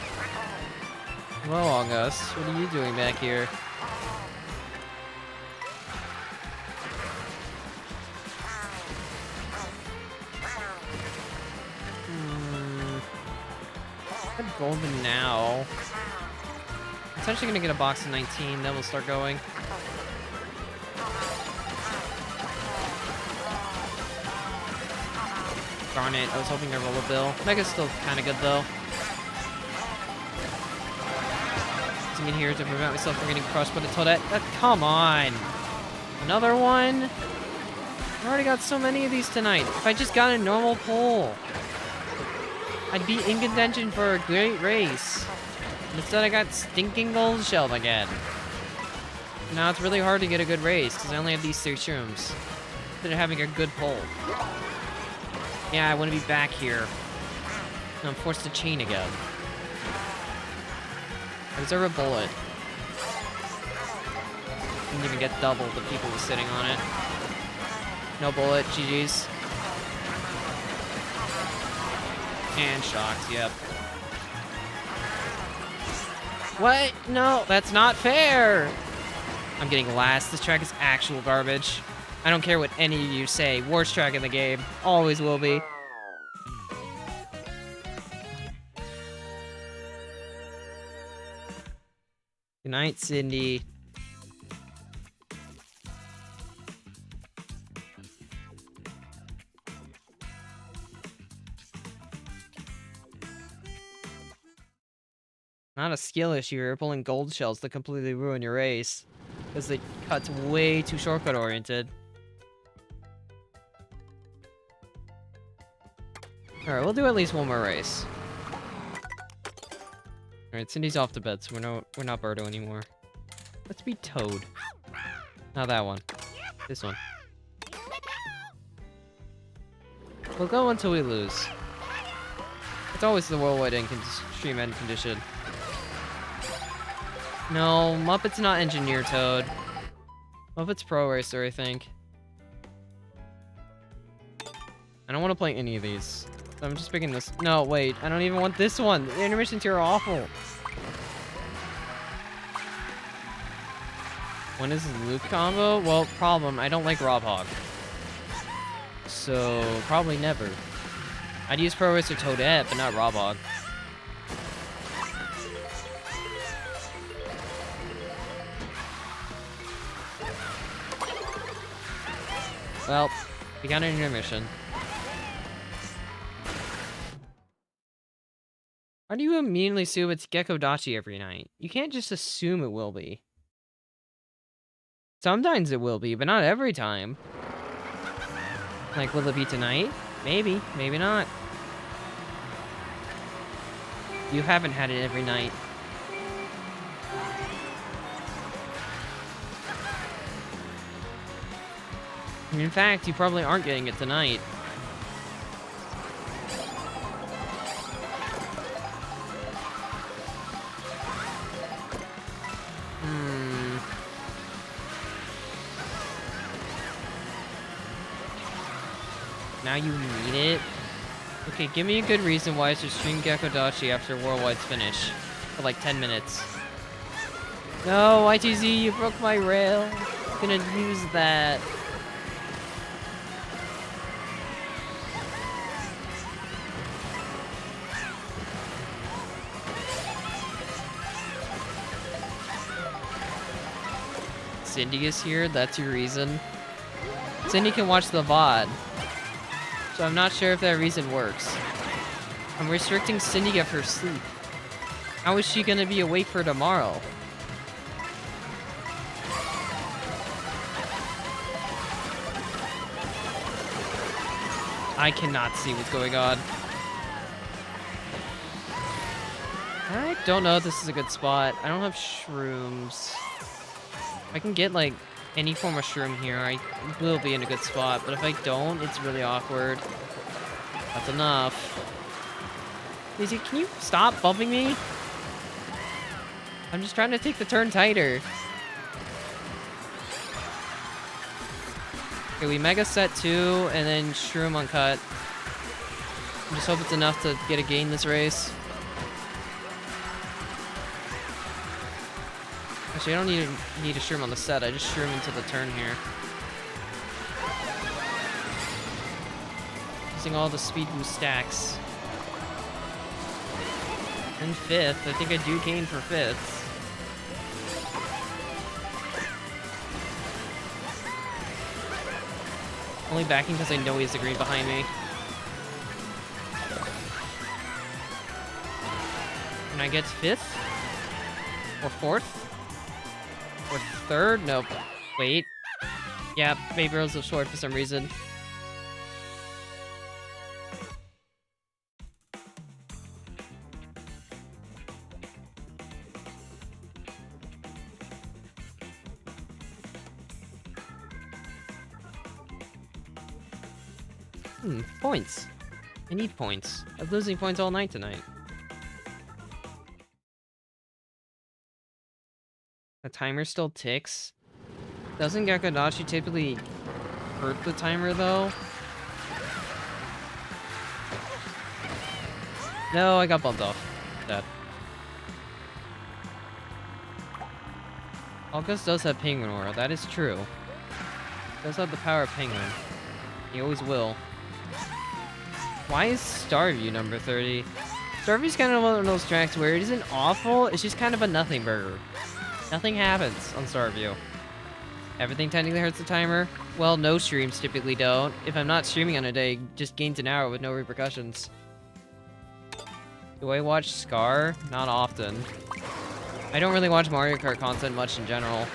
Hello, August. What are you doing back here? I'm golden now. I'm essentially gonna get a box of 19, then we'll start going. Darn it, I was hoping to roll a bill. Mega's still kind of good though. I'm in here to prevent myself from getting crushed by the Toadette. Come on! Another one? I already got so many of these tonight. If I just got a normal pull, I'd be in contention for a great race. Instead, I got stinking gold shelled again. Now it's really hard to get a good race because I only have these 3 shrooms. Instead of having a good pull. Yeah, I want to be back here. And I'm forced to chain again. I deserve a bullet. Didn't even get double the people who were sitting on it. No bullet, GG's. And shocked, yep. What? No, that's not fair! I'm getting last. This track is actual garbage. I don't care what any of you say. Worst track in the game. Always will be. Good night, Cindy. Not a skill issue. You're pulling gold shells to completely ruin your race. Because the cut's way too shortcut oriented. Alright, we'll do at least one more race. Alright, Cindy's off to bed, so we're not Birdo anymore. Let's be Toad. Not that one. This one. We'll go until we lose. It's always the Worldwidin stream end condition. No, Muppet's not Engineer Toad. Muppet's Pro Racer, I think. I don't want to play any of these. So I'm just picking this. No, wait. I don't even want this one. The intermissions here are awful. When is Luke combo? Well, problem. I don't like Rob Hog. So, probably never. I'd use Pro Racer Toadette, but not Rob Hog. Well, we got an intermission. Why do you immediately assume it's Gekkodachi every night? You can't just assume it will be. Sometimes it will be, but not every time. Like, will it be tonight? Maybe, maybe not. You haven't had it every night. In fact, you probably aren't getting it tonight. Now you need it? Okay, give me a good reason why I should stream Gekkodachi after Worldwide's finish. For like 10 minutes. No, ITZ, you broke my rail. I'm gonna use that. Cindy is here, that's your reason. Cindy can watch the VOD. So I'm not sure if that reason works. I'm restricting Cindy of her sleep. How is she gonna be awake for tomorrow? I cannot see what's going on. I don't know if this is a good spot. I don't have shrooms. If I can get, like, any form of shroom here, I will be in a good spot. But if I don't, it's really awkward. That's enough. Daisy, can you stop bumping me? I'm just trying to take the turn tighter. Okay, we mega set 2, and then shroom on cut. I just hope it's enough to get a gain this race. Actually, I don't need a shroom on the set. I just shroom into the turn here. Using all the speed boost stacks. And 5th. I think I do gain for 5th. Only backing because I know he has the green behind me. Can I get 5th? Or 4th? Or 3rd? Nope. Wait. Yeah, Baby Rose of short for some reason. Points. I need points. I'm losing points all night tonight. The timer still ticks. Doesn't Gekkodashi typically hurt the timer though? No, I got bumped off. Dead. August does have Penguin Aura, that is true. Does have the power of Penguin. He always will. Why is Starview number 30? Starview's kind of one of those tracks where it isn't awful, it's just kind of a nothing burger. Nothing happens on Starview. Everything technically hurts the timer. Well, no streams typically don't. If I'm not streaming on a day, it just gains an hour with no repercussions. Do I watch Scar? Not often. I don't really watch Mario Kart content much in general.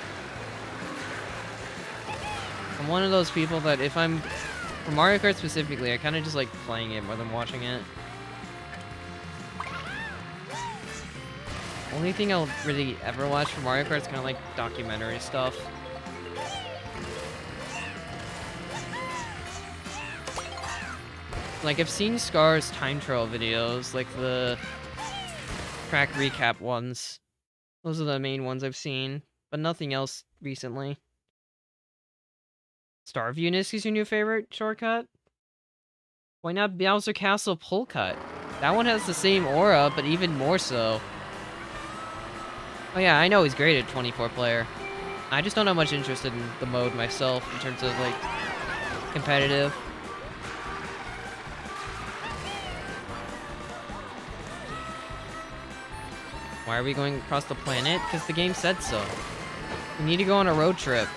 I'm one of those people that if I'm... For Mario Kart specifically, I kind of just like playing it more than watching it. Only thing I'll really ever watch for Mario Kart is kind of like documentary stuff. Like, I've seen Scar's time trial videos, like the track recap ones. Those are the main ones I've seen, but nothing else recently. Starview is your new favorite shortcut? Why not Bowser Castle pull cut? That one has the same aura, but even more so. Oh yeah, I know he's great at 24 player. I just don't have much interest in the mode myself in terms of like competitive. Why are we going across the planet? Because the game said so. We need to go on a road trip.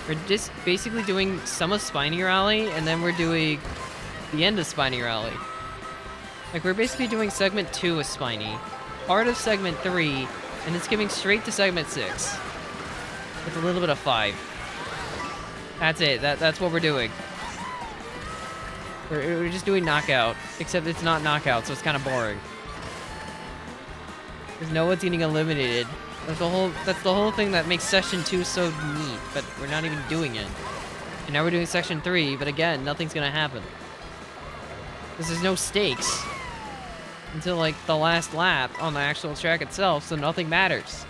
We're just basically doing some of Spiny Rally, and then we're doing the end of Spiny Rally. Like, we're basically doing segment 2 of Spiny, part of segment 3, and it's skipping straight to segment 6. With a little bit of 5. That's it. That's what we're doing. We're just doing Knockout, except it's not Knockout, so it's kind of boring. Because no one's getting eliminated. That's the whole thing that makes Session 2 so neat, but we're not even doing it. And now we're doing Section 3, but again, nothing's gonna happen. Because there's no stakes. Until, like, the last lap on the actual track itself, so nothing matters.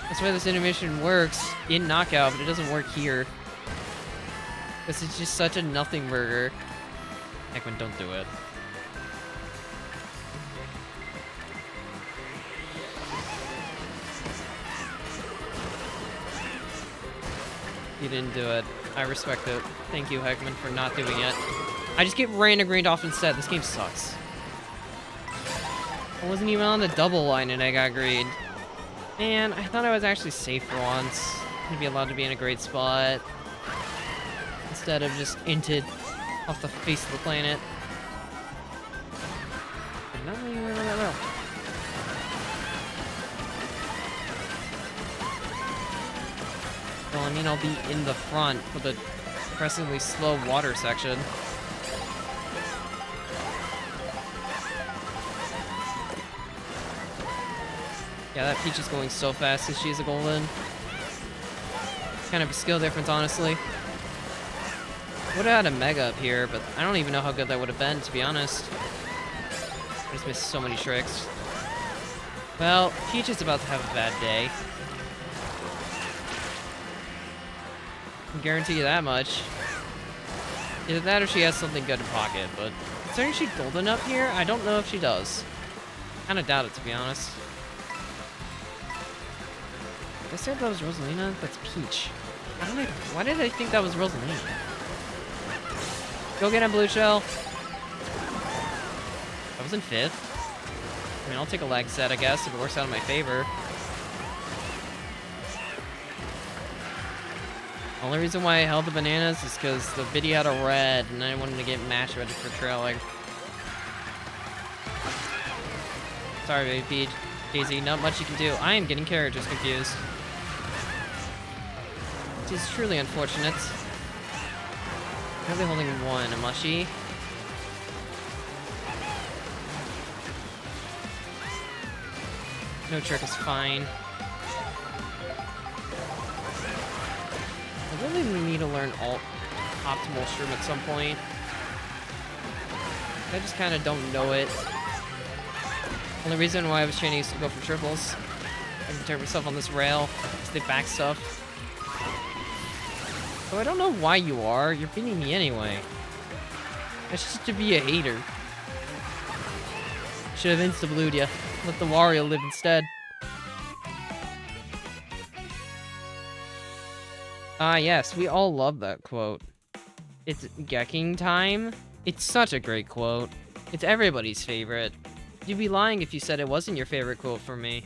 That's why this intermission works in Knockout, but it doesn't work here. Because it's just such a nothing burger. Heckman, don't do it. You didn't do it. I respect it. Thank you, Heckman, for not doing it. I just get random greened off instead. This game sucks. I wasn't even on the double line and I got greened. Man, I thought I was actually safe for once. Gonna be allowed to be in a great spot. Instead of just inted. off the face of the planet. But not really on that rail. Well, I mean, I'll be in the front for the depressingly slow water section. Yeah, that Peach is going so fast because she's a golden. Kind of a skill difference, honestly. Would have had a Mega up here, but I don't even know how good that would have been, to be honest. I just missed so many tricks. Well, Peach is about to have a bad day. I can guarantee you that much. Either that or she has something good in pocket, but considering she golden up here, I don't know if she does. Kinda doubt it, to be honest. Did I say that was Rosalina? That's Peach. I don't know. Why did I think that was Rosalina? Go get him, Blue Shell. I was in 5th. I mean, I'll take a lag set, I guess, if it works out in my favor. Only reason why I held the bananas is because the video had a red, and I wanted to get match ready for trailing. Sorry, baby Peach. Daisy, not much you can do. I am getting characters confused. Which is truly unfortunate. Currently holding 1, a mushy. No trick is fine. I really need to learn optimal shroom at some point. I just kind of don't know it. Only reason why I was training is to go for triples. I can turn myself on this rail. It's the back stuff. So I don't know why you are. You're beating me anyway. That's just to be a hater. Should have insta-blued ya. Let the Wario live instead. Ah, yes, we all love that quote. It's Gekking time. It's such a great quote. It's everybody's favorite. You'd be lying if you said it wasn't your favorite quote from me.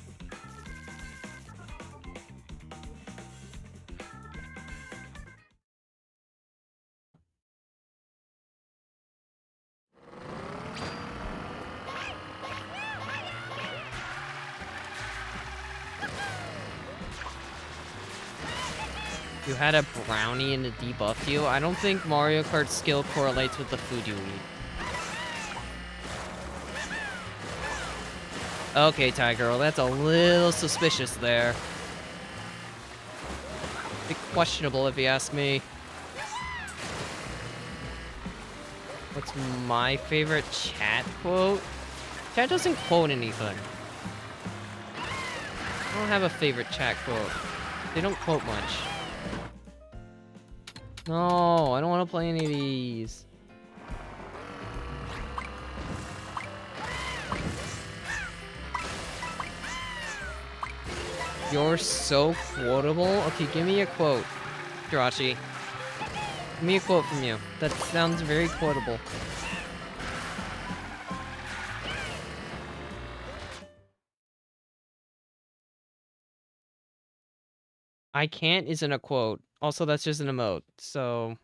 You had a brownie and it debuffed you? I don't think Mario Kart's skill correlates with the food you eat. Okay, Tiger, that's a little suspicious there. Bit questionable if you ask me. What's my favorite chat quote? Chat doesn't quote anything. I don't have a favorite chat quote. They don't quote much. No, I don't want to play any of these. You're so quotable. Okay, give me a quote, Jirachi. Give me a quote from you. That sounds very quotable. I can't isn't a quote. Also, that's just an emote. So,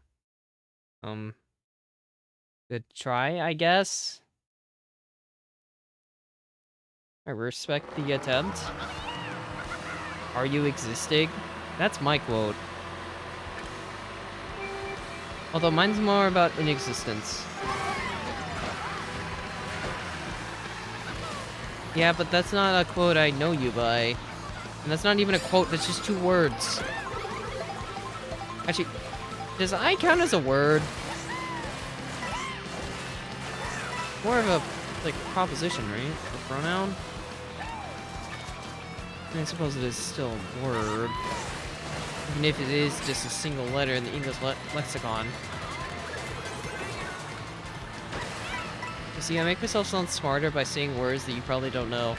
good try, I guess. I respect the attempt. Are you existing? That's my quote. Although mine's more about inexistence. Yeah, but that's not a quote I know you by. And that's not even a quote, that's just 2 words. Actually, does I count as a word? More of a, like, proposition, right? A pronoun? I suppose it is still a word. Even if it is just a single letter in the English lexicon. You see, I make myself sound smarter by saying words that you probably don't know.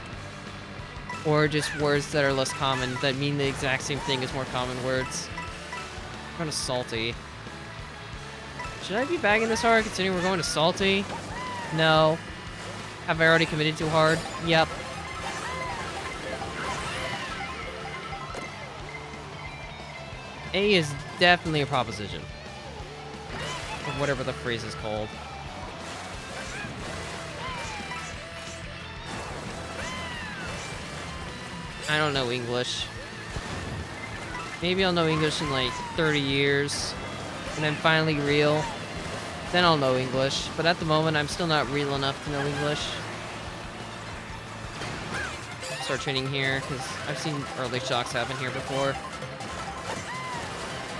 Or just words that are less common, that mean the exact same thing as more common words. Kind of salty. Should I be bagging this hard, considering we're going to salty? No. Have I already committed too hard? Yep. A is definitely a proposition. whatever the phrase is called. I don't know English. Maybe I'll know English in like 30 years, and I'm finally real. Then I'll know English, but at the moment I'm still not real enough to know English. Start training here, because I've seen early shocks happen here before.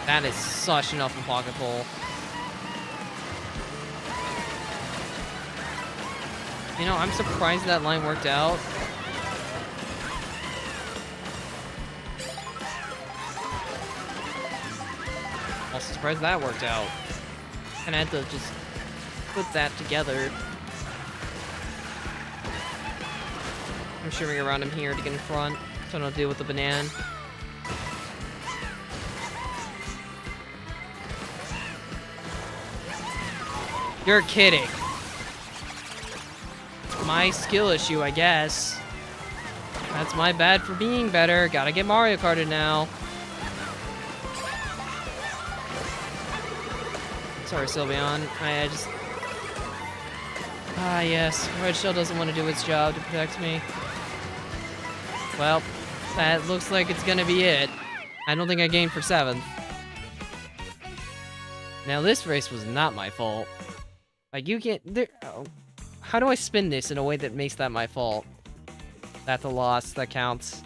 That is such an awful pocket hole. You know, I'm surprised that line worked out. Also surprised that worked out. And I had to just put that together. I'm shimmy around him here to get in front, so I don't deal with the banana. You're kidding. My skill issue, I guess. That's my bad for being better. Gotta get Mario Karted now. Sorry, Sylveon. I just... Ah, yes. Red Shell doesn't want to do its job to protect me. Well, that looks like it's gonna be it. I don't think I gained for 7th. Now, this race was not my fault. Like, you can't... Oh. How do I spin this in a way that makes that my fault? That's a loss. That counts.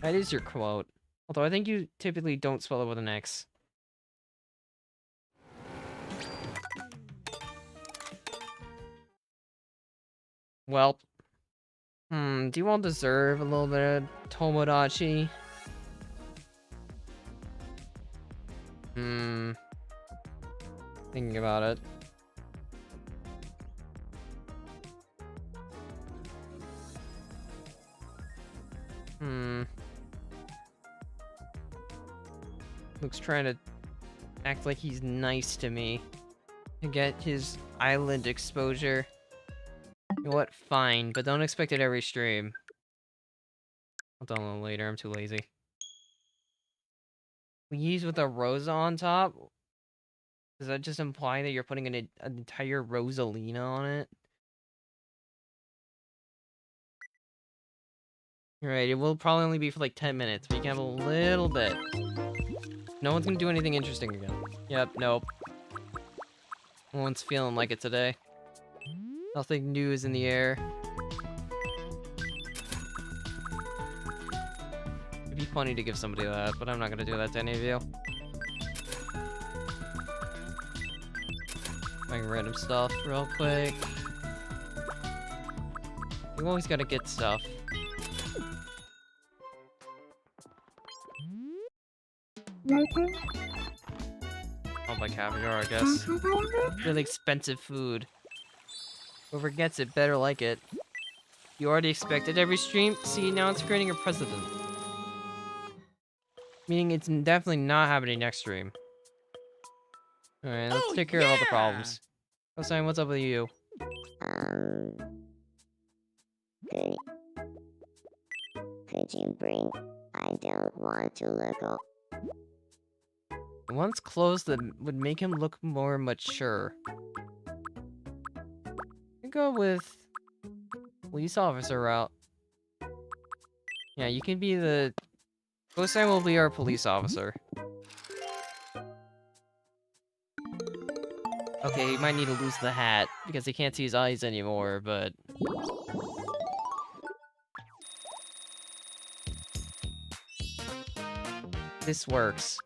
That is your quote. Although I think you typically don't spell it with an X. Well, do you all deserve a little bit of Tomodachi? Thinking about it. Luke's trying to act like he's nice to me to get his island exposure. You know what? Fine, but don't expect it every stream. I'll download later, I'm too lazy. Please with a Rosa on top? Does that just imply that you're putting an entire Rosalina on it? Right, it will probably only be for like 10 minutes, but you can have a little bit. No one's gonna do anything interesting again. Yep, nope. No one's feeling like it today. Nothing new is in the air. It'd be funny to give somebody that, but I'm not gonna do that to any of you. Buying random stuff real quick. You always gotta get stuff. I'll buy caviar, I guess. Really expensive food. Whoever gets it better like it. You already expected every stream? See, now it's creating a precedent. Meaning it's definitely not happening next stream. Alright, let's take care of all the problems. Cosine, what's up with you? Could you bring... I don't want to look up. One's clothes that would make him look more mature. I go with police officer route. Yeah, you can be the... Cosine will be our police officer. Okay, he might need to lose the hat, because he can't see his eyes anymore, but... This works.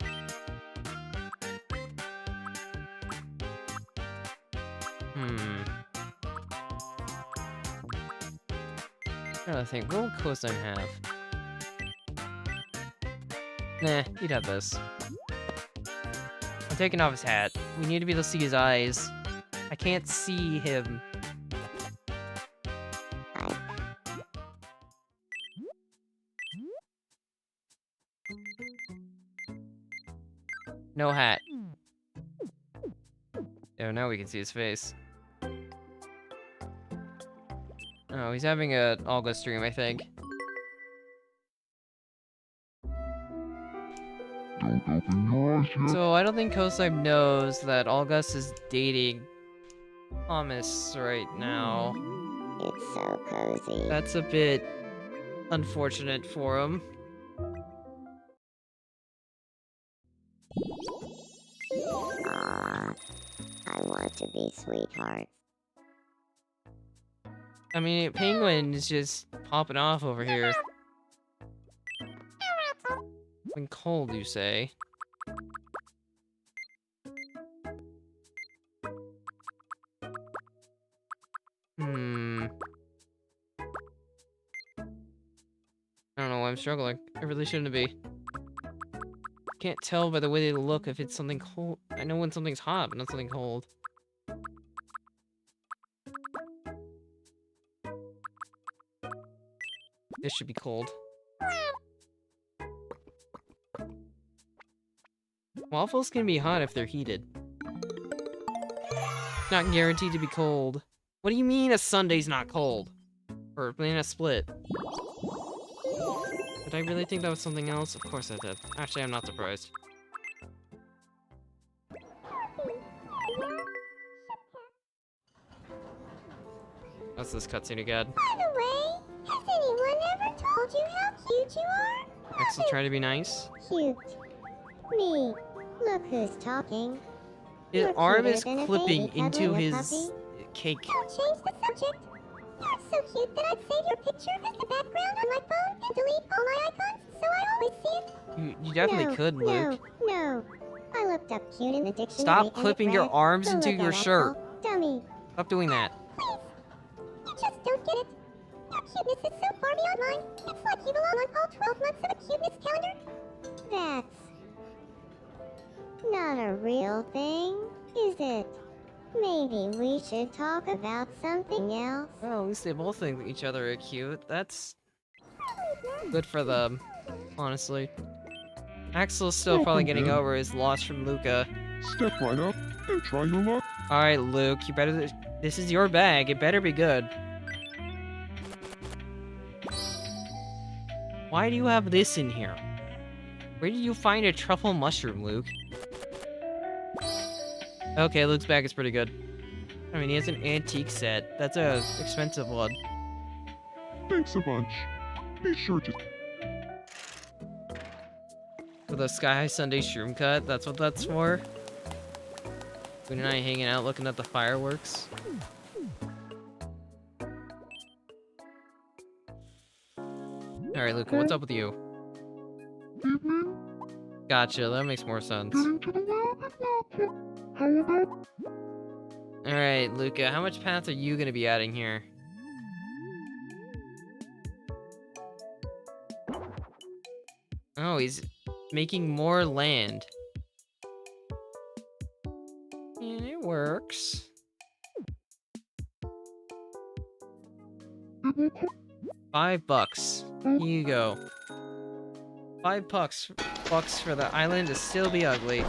Another thing, what will Cosine have? Nah, he'd have this. I'm taking off his hat. We need to be able to see his eyes. I can't see him. No hat. Oh, now we can see his face. Oh, he's having a Olga stream, I think. Don't open your eyes yet. So I don't think Kosai knows that August is dating Thomas right now. It's so cozy. That's a bit unfortunate for him. Aw, I want to be sweethearts. I mean, Penguin is just popping off over here. Been cold, you say? I don't know why I'm struggling. I really shouldn't be. Can't tell by the way they look if it's something cold. I know when something's hot, but not something cold. This should be cold. Waffles can be hot if they're heated. Not guaranteed to be cold. What do you mean a sundae's not cold? Or banana split? Did I really think that was something else? Of course I did. Actually, I'm not surprised. What's this cutscene again? By the way, has anyone ever told you how cute you are? Axel try to be nice? Cute. Me. Look who's talking. His You're arm cuter is than a clipping baby into cuddling a his puppy. cake. Don't change the subject. You're so cute that I'd save your picture as the background on my phone and delete all my icons so I always see it. You definitely No, could, Luke. No. I looked up cute in the dictionary. Stop and it clipping your read, arms "Go into look your at shirt. Axel, Dummy. Stop doing that. Please. You just don't get it. Your cuteness is so far beyond mine. It's like you belong on all 12 months of a cuteness calendar. That's not a real thing, is it? Maybe we should talk about something else. Well, at least they both think each other are cute. That's good for them, honestly. Axel's still probably getting over his loss from Luca. Step right up and try your luck. Alright, Luke, you better... This is your bag. It better be good. Why do you have this in here? Where did you find a truffle mushroom, Luke? Okay, Luke's bag is pretty good. I mean, he has an antique set. That's a expensive one. Thanks a bunch. Be sure to... With a Sky High Sunday shroom cut, that's what that's for. Boone and I hanging out looking at the fireworks. Alright, Luca, what's up with you? Evening. Gotcha, that makes more sense. Getting to the well and now. How about... Alright, Luca, how much path are you gonna be adding here? Oh, he's making more land. And it works. $5. Here you go. $5 for the island to still be ugly.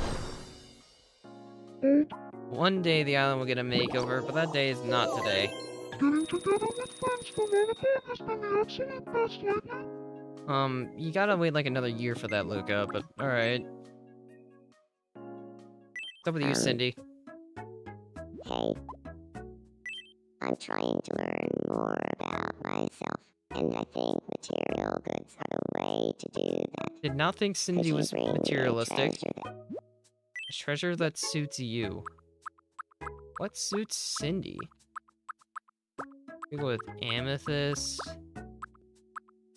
One day the island will get a makeover, but that day is not today. Getting together with friends for Worldwidin has been an excellent past lately. You gotta wait like another year for that, Luca, but alright. What's up with you, Cindy? Hey. I'm trying to learn more about myself, and I think material goods are the way to do that. Did not think Could Cindy you was bring me a materialistic. treasure that- A treasure that suits you. What suits Cindy? We go with amethyst.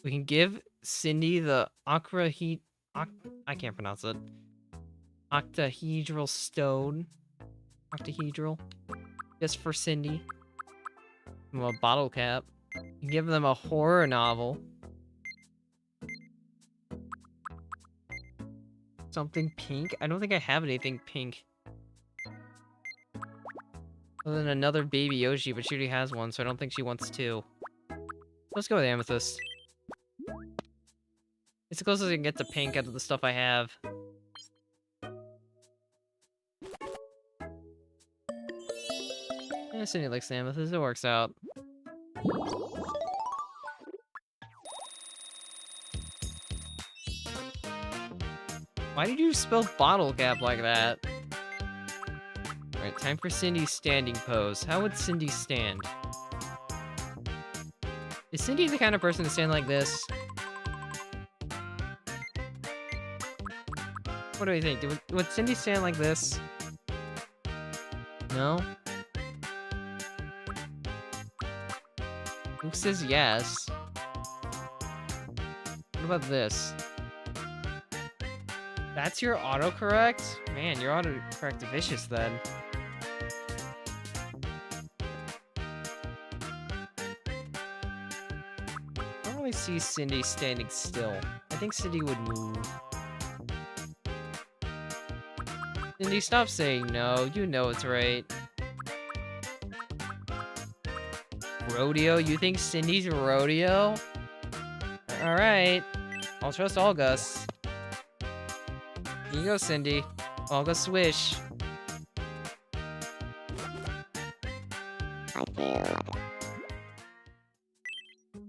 We can give Cindy the I can't pronounce it. Octahedral stone. Octahedral. Just for Cindy. Give them a bottle cap. Give them a horror novel. Something pink? I don't think I have anything pink. Other than another baby Yoshi, but she already has one, so I don't think she wants two. Let's go with amethyst. It's the closest I can get to pink out of the stuff I have. Yeah, Cindy likes amethyst, it works out. Why did you spell bottle cap like that? Alright, time for Cindy's standing pose. How would Cindy stand? Is Cindy the kind of person to stand like this? What do you think? Would Cindy stand like this? No? Who says yes? What about this? That's your autocorrect? Man, your autocorrect is vicious then. I don't really see Cindy standing still. I think Cindy would move. Cindy, stop saying no. You know it's right. Rodeo? You think Cindy's rodeo? Alright. I'll trust August. Here you go, Cindy. August swish. I feel like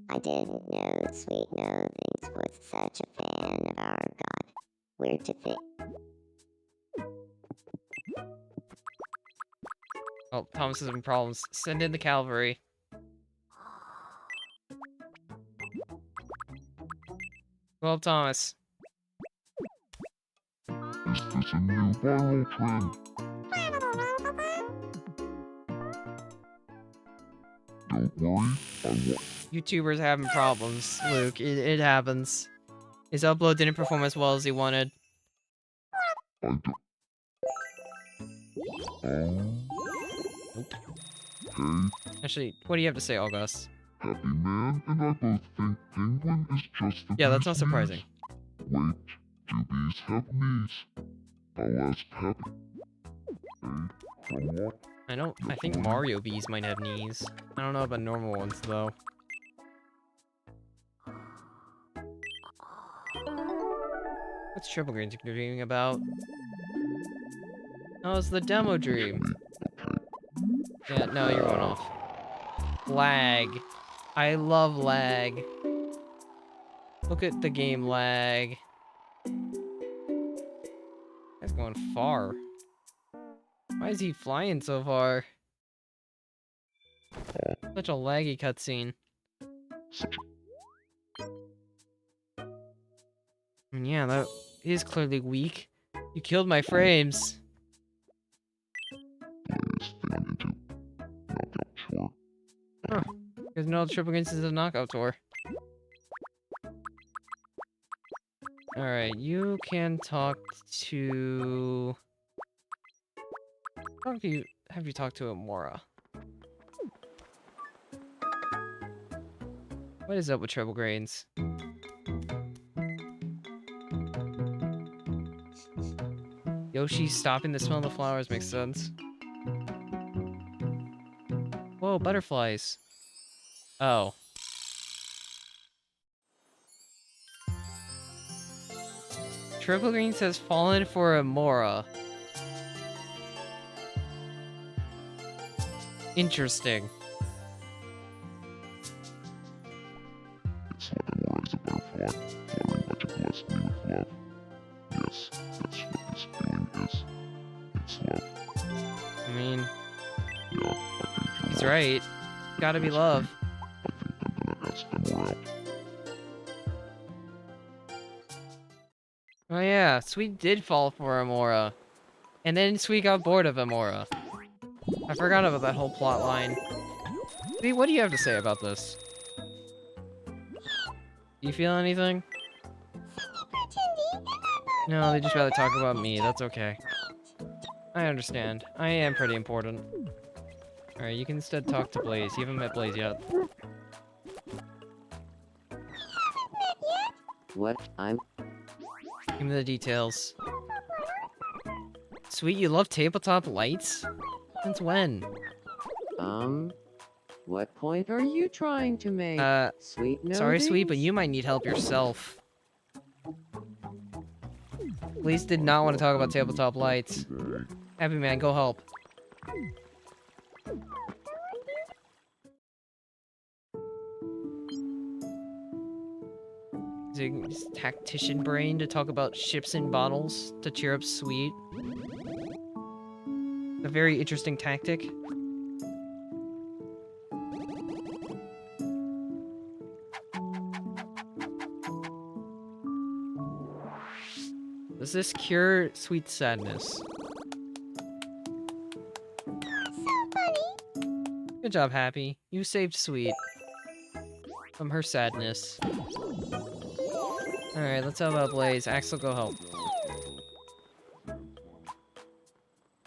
I didn't know Sweet Nothings was such a fan of our god. Weird to think. Oh, Thomas is having problems. Send in the cavalry. Go up, Thomas. Is this a new viral trend? Don't worry, I won't. YouTubers having problems, Luke. It happens. His upload didn't perform as well as he wanted. I don't. Hey, Actually, what do you have to say, August? Happy Man and I both think Penguin is just the Yeah, that's not bee's surprising. knees. Wait, do bees have knees? I'll ask Happy. Hey, from what? I think Mario bees might have knees. I don't know about normal ones, though. What's Triple Green dreaming about? Oh, it's the demo dream. Yeah, no, you're going off. Lag. I love lag. Look at the game lag. That's going far. Why is he flying so far? Such a laggy cutscene. Yeah, that is clearly weak. You killed my frames. Huh. Because no Triple Green is a knockout tour. Alright, you can talk to... How have you talked to Amora? What is up with Triple Grains? Yoshi stopping the smell of the flowers makes sense. Whoa, butterflies. Oh. Triple Green says fallen for Amora. Interesting. It's like Amora is a butterfly, fluttering like it blessed me with love. Yes, that's what this feeling is. It's love. I mean, Yeah, I think you're he's right. Gotta be love. I think I'm gonna ask Amora out. Oh yeah, Sweet did fall for Amora. And then Sweet got bored of Amora. I forgot about that whole plot line. Sweet, what do you have to say about this? Do you feel anything? No, they just rather talk about me. That's okay. I understand. I am pretty important. Alright, you can instead talk to Blaze. You haven't met Blaze yet. What? Give me the details. Sweet, you love tabletop lights? Since when? What point are you trying to make? Sweet Sorry, Sweet, but Nothings? you might need help yourself. Blaze did not want to talk about tabletop lights. Happy Man, go help. Using his tactician brain to talk about ships and bottles to cheer up Sweet. A very interesting tactic. Does this cure Sweet's sadness? So funny. Good job, Happy. You saved Sweet from her sadness. Alright, let's help out Blaze. Axel, go help.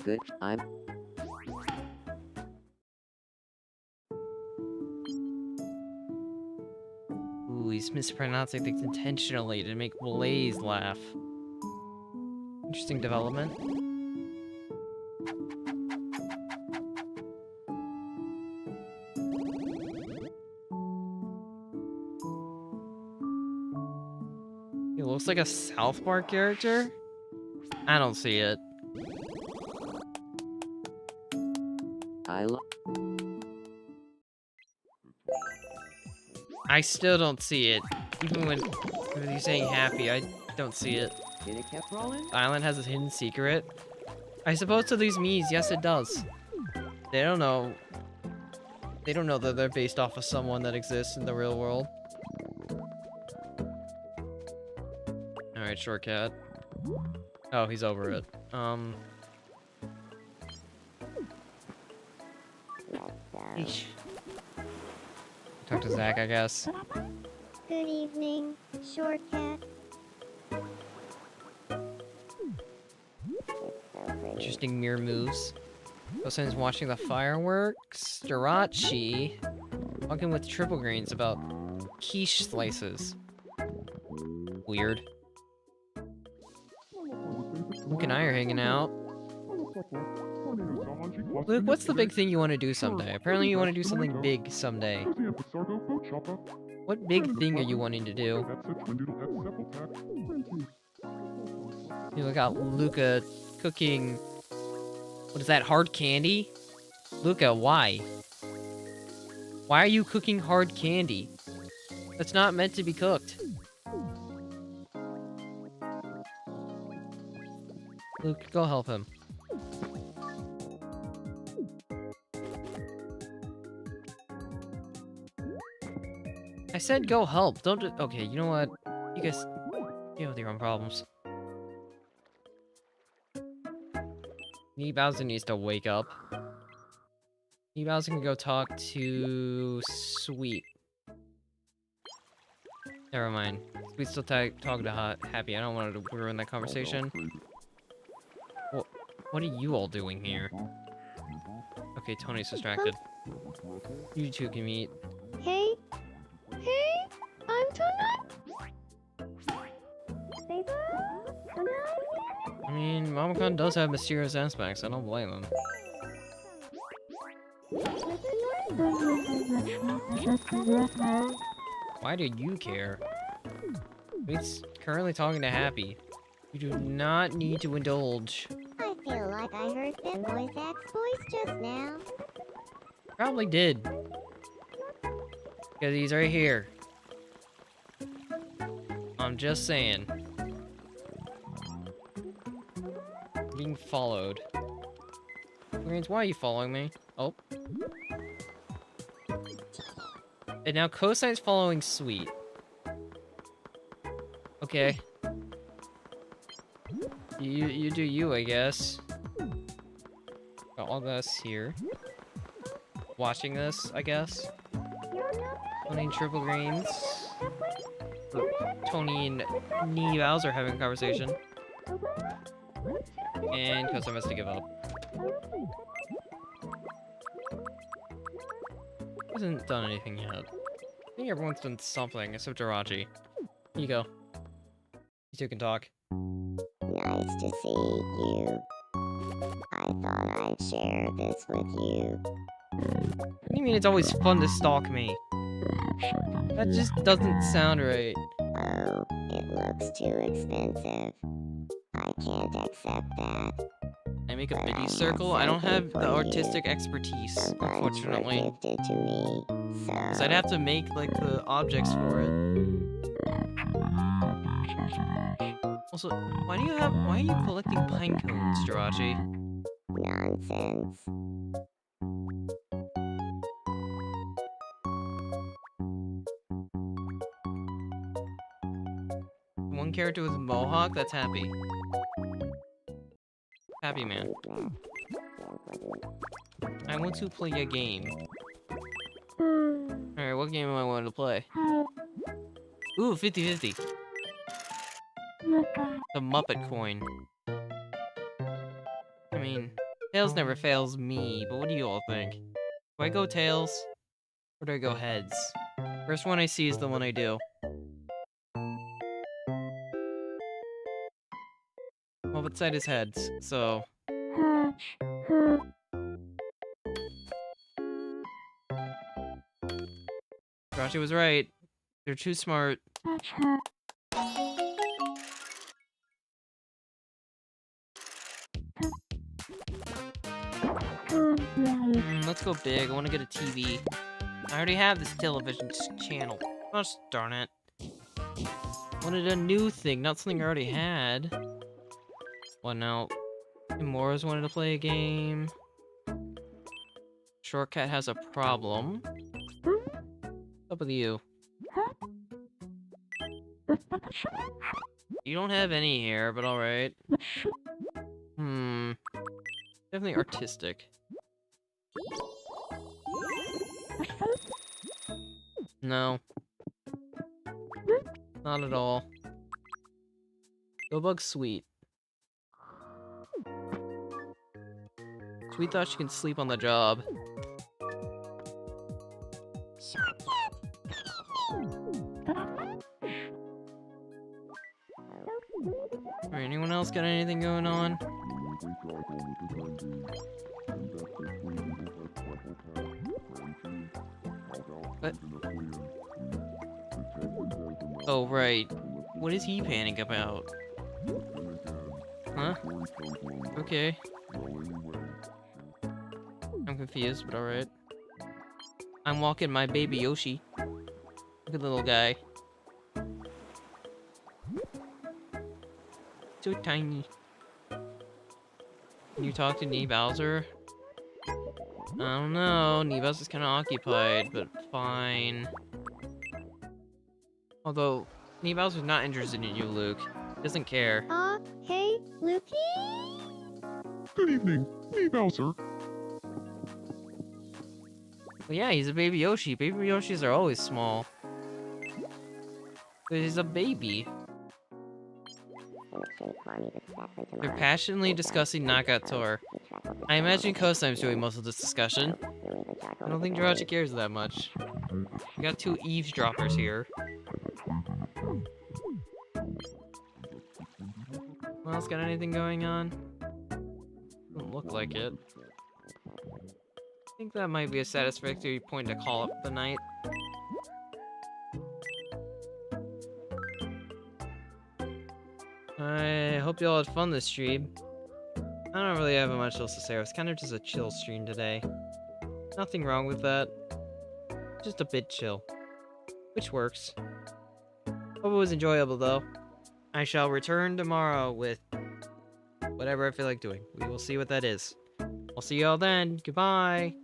Good. I'm. Ooh, he's mispronouncing things intentionally to make Blaze laugh. Interesting development. He looks like a South Park character? I don't see it. I still don't see it. Even when you're saying happy, I don't see it. Did it kept rolling? Island has a hidden secret. I suppose to these Miis, yes it does. They don't know. They don't know that they're based off of someone that exists in the real world. Alright, short cat. Oh, he's over it. Eesh. Talk to Zach, I guess. Good evening, short cat. Interesting mirror moves. Kosen's watching the fireworks. Jirachi talking with triple greens about quiche slices. Weird. Luke and I are hanging out. Luke, what's the big thing you want to do someday? Apparently you want to do something big someday. What big thing are you wanting to do? You look at Luca cooking... What is that, hard candy? Luca, why? Why are you cooking hard candy? That's not meant to be cooked. Luke, go help him. I said go help, don't do- Okay, you know what? You guys deal with your own problems. Bowser needs to wake up. Bowser can go talk to Sweet. Never mind. Sweet's still talking to Happy. I don't want to ruin that conversation. What are you all doing here? Okay, Tony's distracted. You two can meet. Hey? Hey? I'm Tonight. I mean, Momocon does have mysterious aspects. I don't blame him. Why do you care? Sweet's currently talking to Happy. You do not need to indulge. I feel like I heard that noise Zach's voice just now. Probably did. Because he's right here. I'm just saying. Being followed. Greens, why are you following me? Oh. And now Cosine's following Sweet. Okay. You do you, I guess. Got all this here. Watching this, I guess. Tony and Triple Greens. Tony and Bowser having a conversation. And Kosine has to give up. Hasn't done anything yet. I think everyone's done something except Jirachi. Here you go. You two can talk. Nice to see you. I thought I'd share this with you. What do you mean it's always fun to stalk me? That just doesn't sound right. Oh, it looks too expensive. I can't accept that. I make a But I mini have circle? I don't have something the for you. artistic expertise, The buns were unfortunately. gifted to me, Because so I'd have to make, like, the objects for it. Also, why are you collecting pine cones, Jirachi? Nonsense. One character with a mohawk, that's happy. Happy man. I want to play a game. Alright, what game am I wanting to play? Ooh, 50-50. The Muppet coin. I mean, Tails never fails me, but what do you all think? Do I go Tails? Or do I go heads? First one I see is the one I do. Muppet side is heads, so... Jirachi was right. They're too smart. Let's go big. I want to get a TV. I already have this television channel. Gosh darn it. Wanted a new thing, not something I already had. What now? Mora's wanted to play a game. Shortcut has a problem. What's up with you? You don't have any hair, but alright. Definitely artistic. No. Not at all. Go bug Sweet. Sweet thought she can sleep on the job. Alright, anyone else got anything going on? What? Oh, right. What is he panicking about? Huh? Okay. I'm confused, but alright. I'm walking my baby Yoshi. Look at the little guy. So tiny. Can you talk to Nee Bowser? I don't know. Nee Bowser's kind of occupied, but fine. Although, Nee Bowser's not interested in you, Luke. He doesn't care. Hey, Lukey? Good evening, me Bowser. Well, yeah, he's a baby Yoshi. Baby Yoshis are always small. But he's a baby. They're passionately discussing Nagator. I imagine Kostime's doing most of this discussion. I don't think Jirachi cares that much. We got two eavesdroppers here. Anyone else got anything going on? Doesn't look like it. I think that might be a satisfactory point to call up the night. I hope y'all had fun this stream. I don't really have much else to say. It was kind of just a chill stream today. Nothing wrong with that. Just a bit chill. Which works. Hope it was enjoyable though. I shall return tomorrow with whatever I feel like doing. We will see what that is. I'll see y'all then. Goodbye.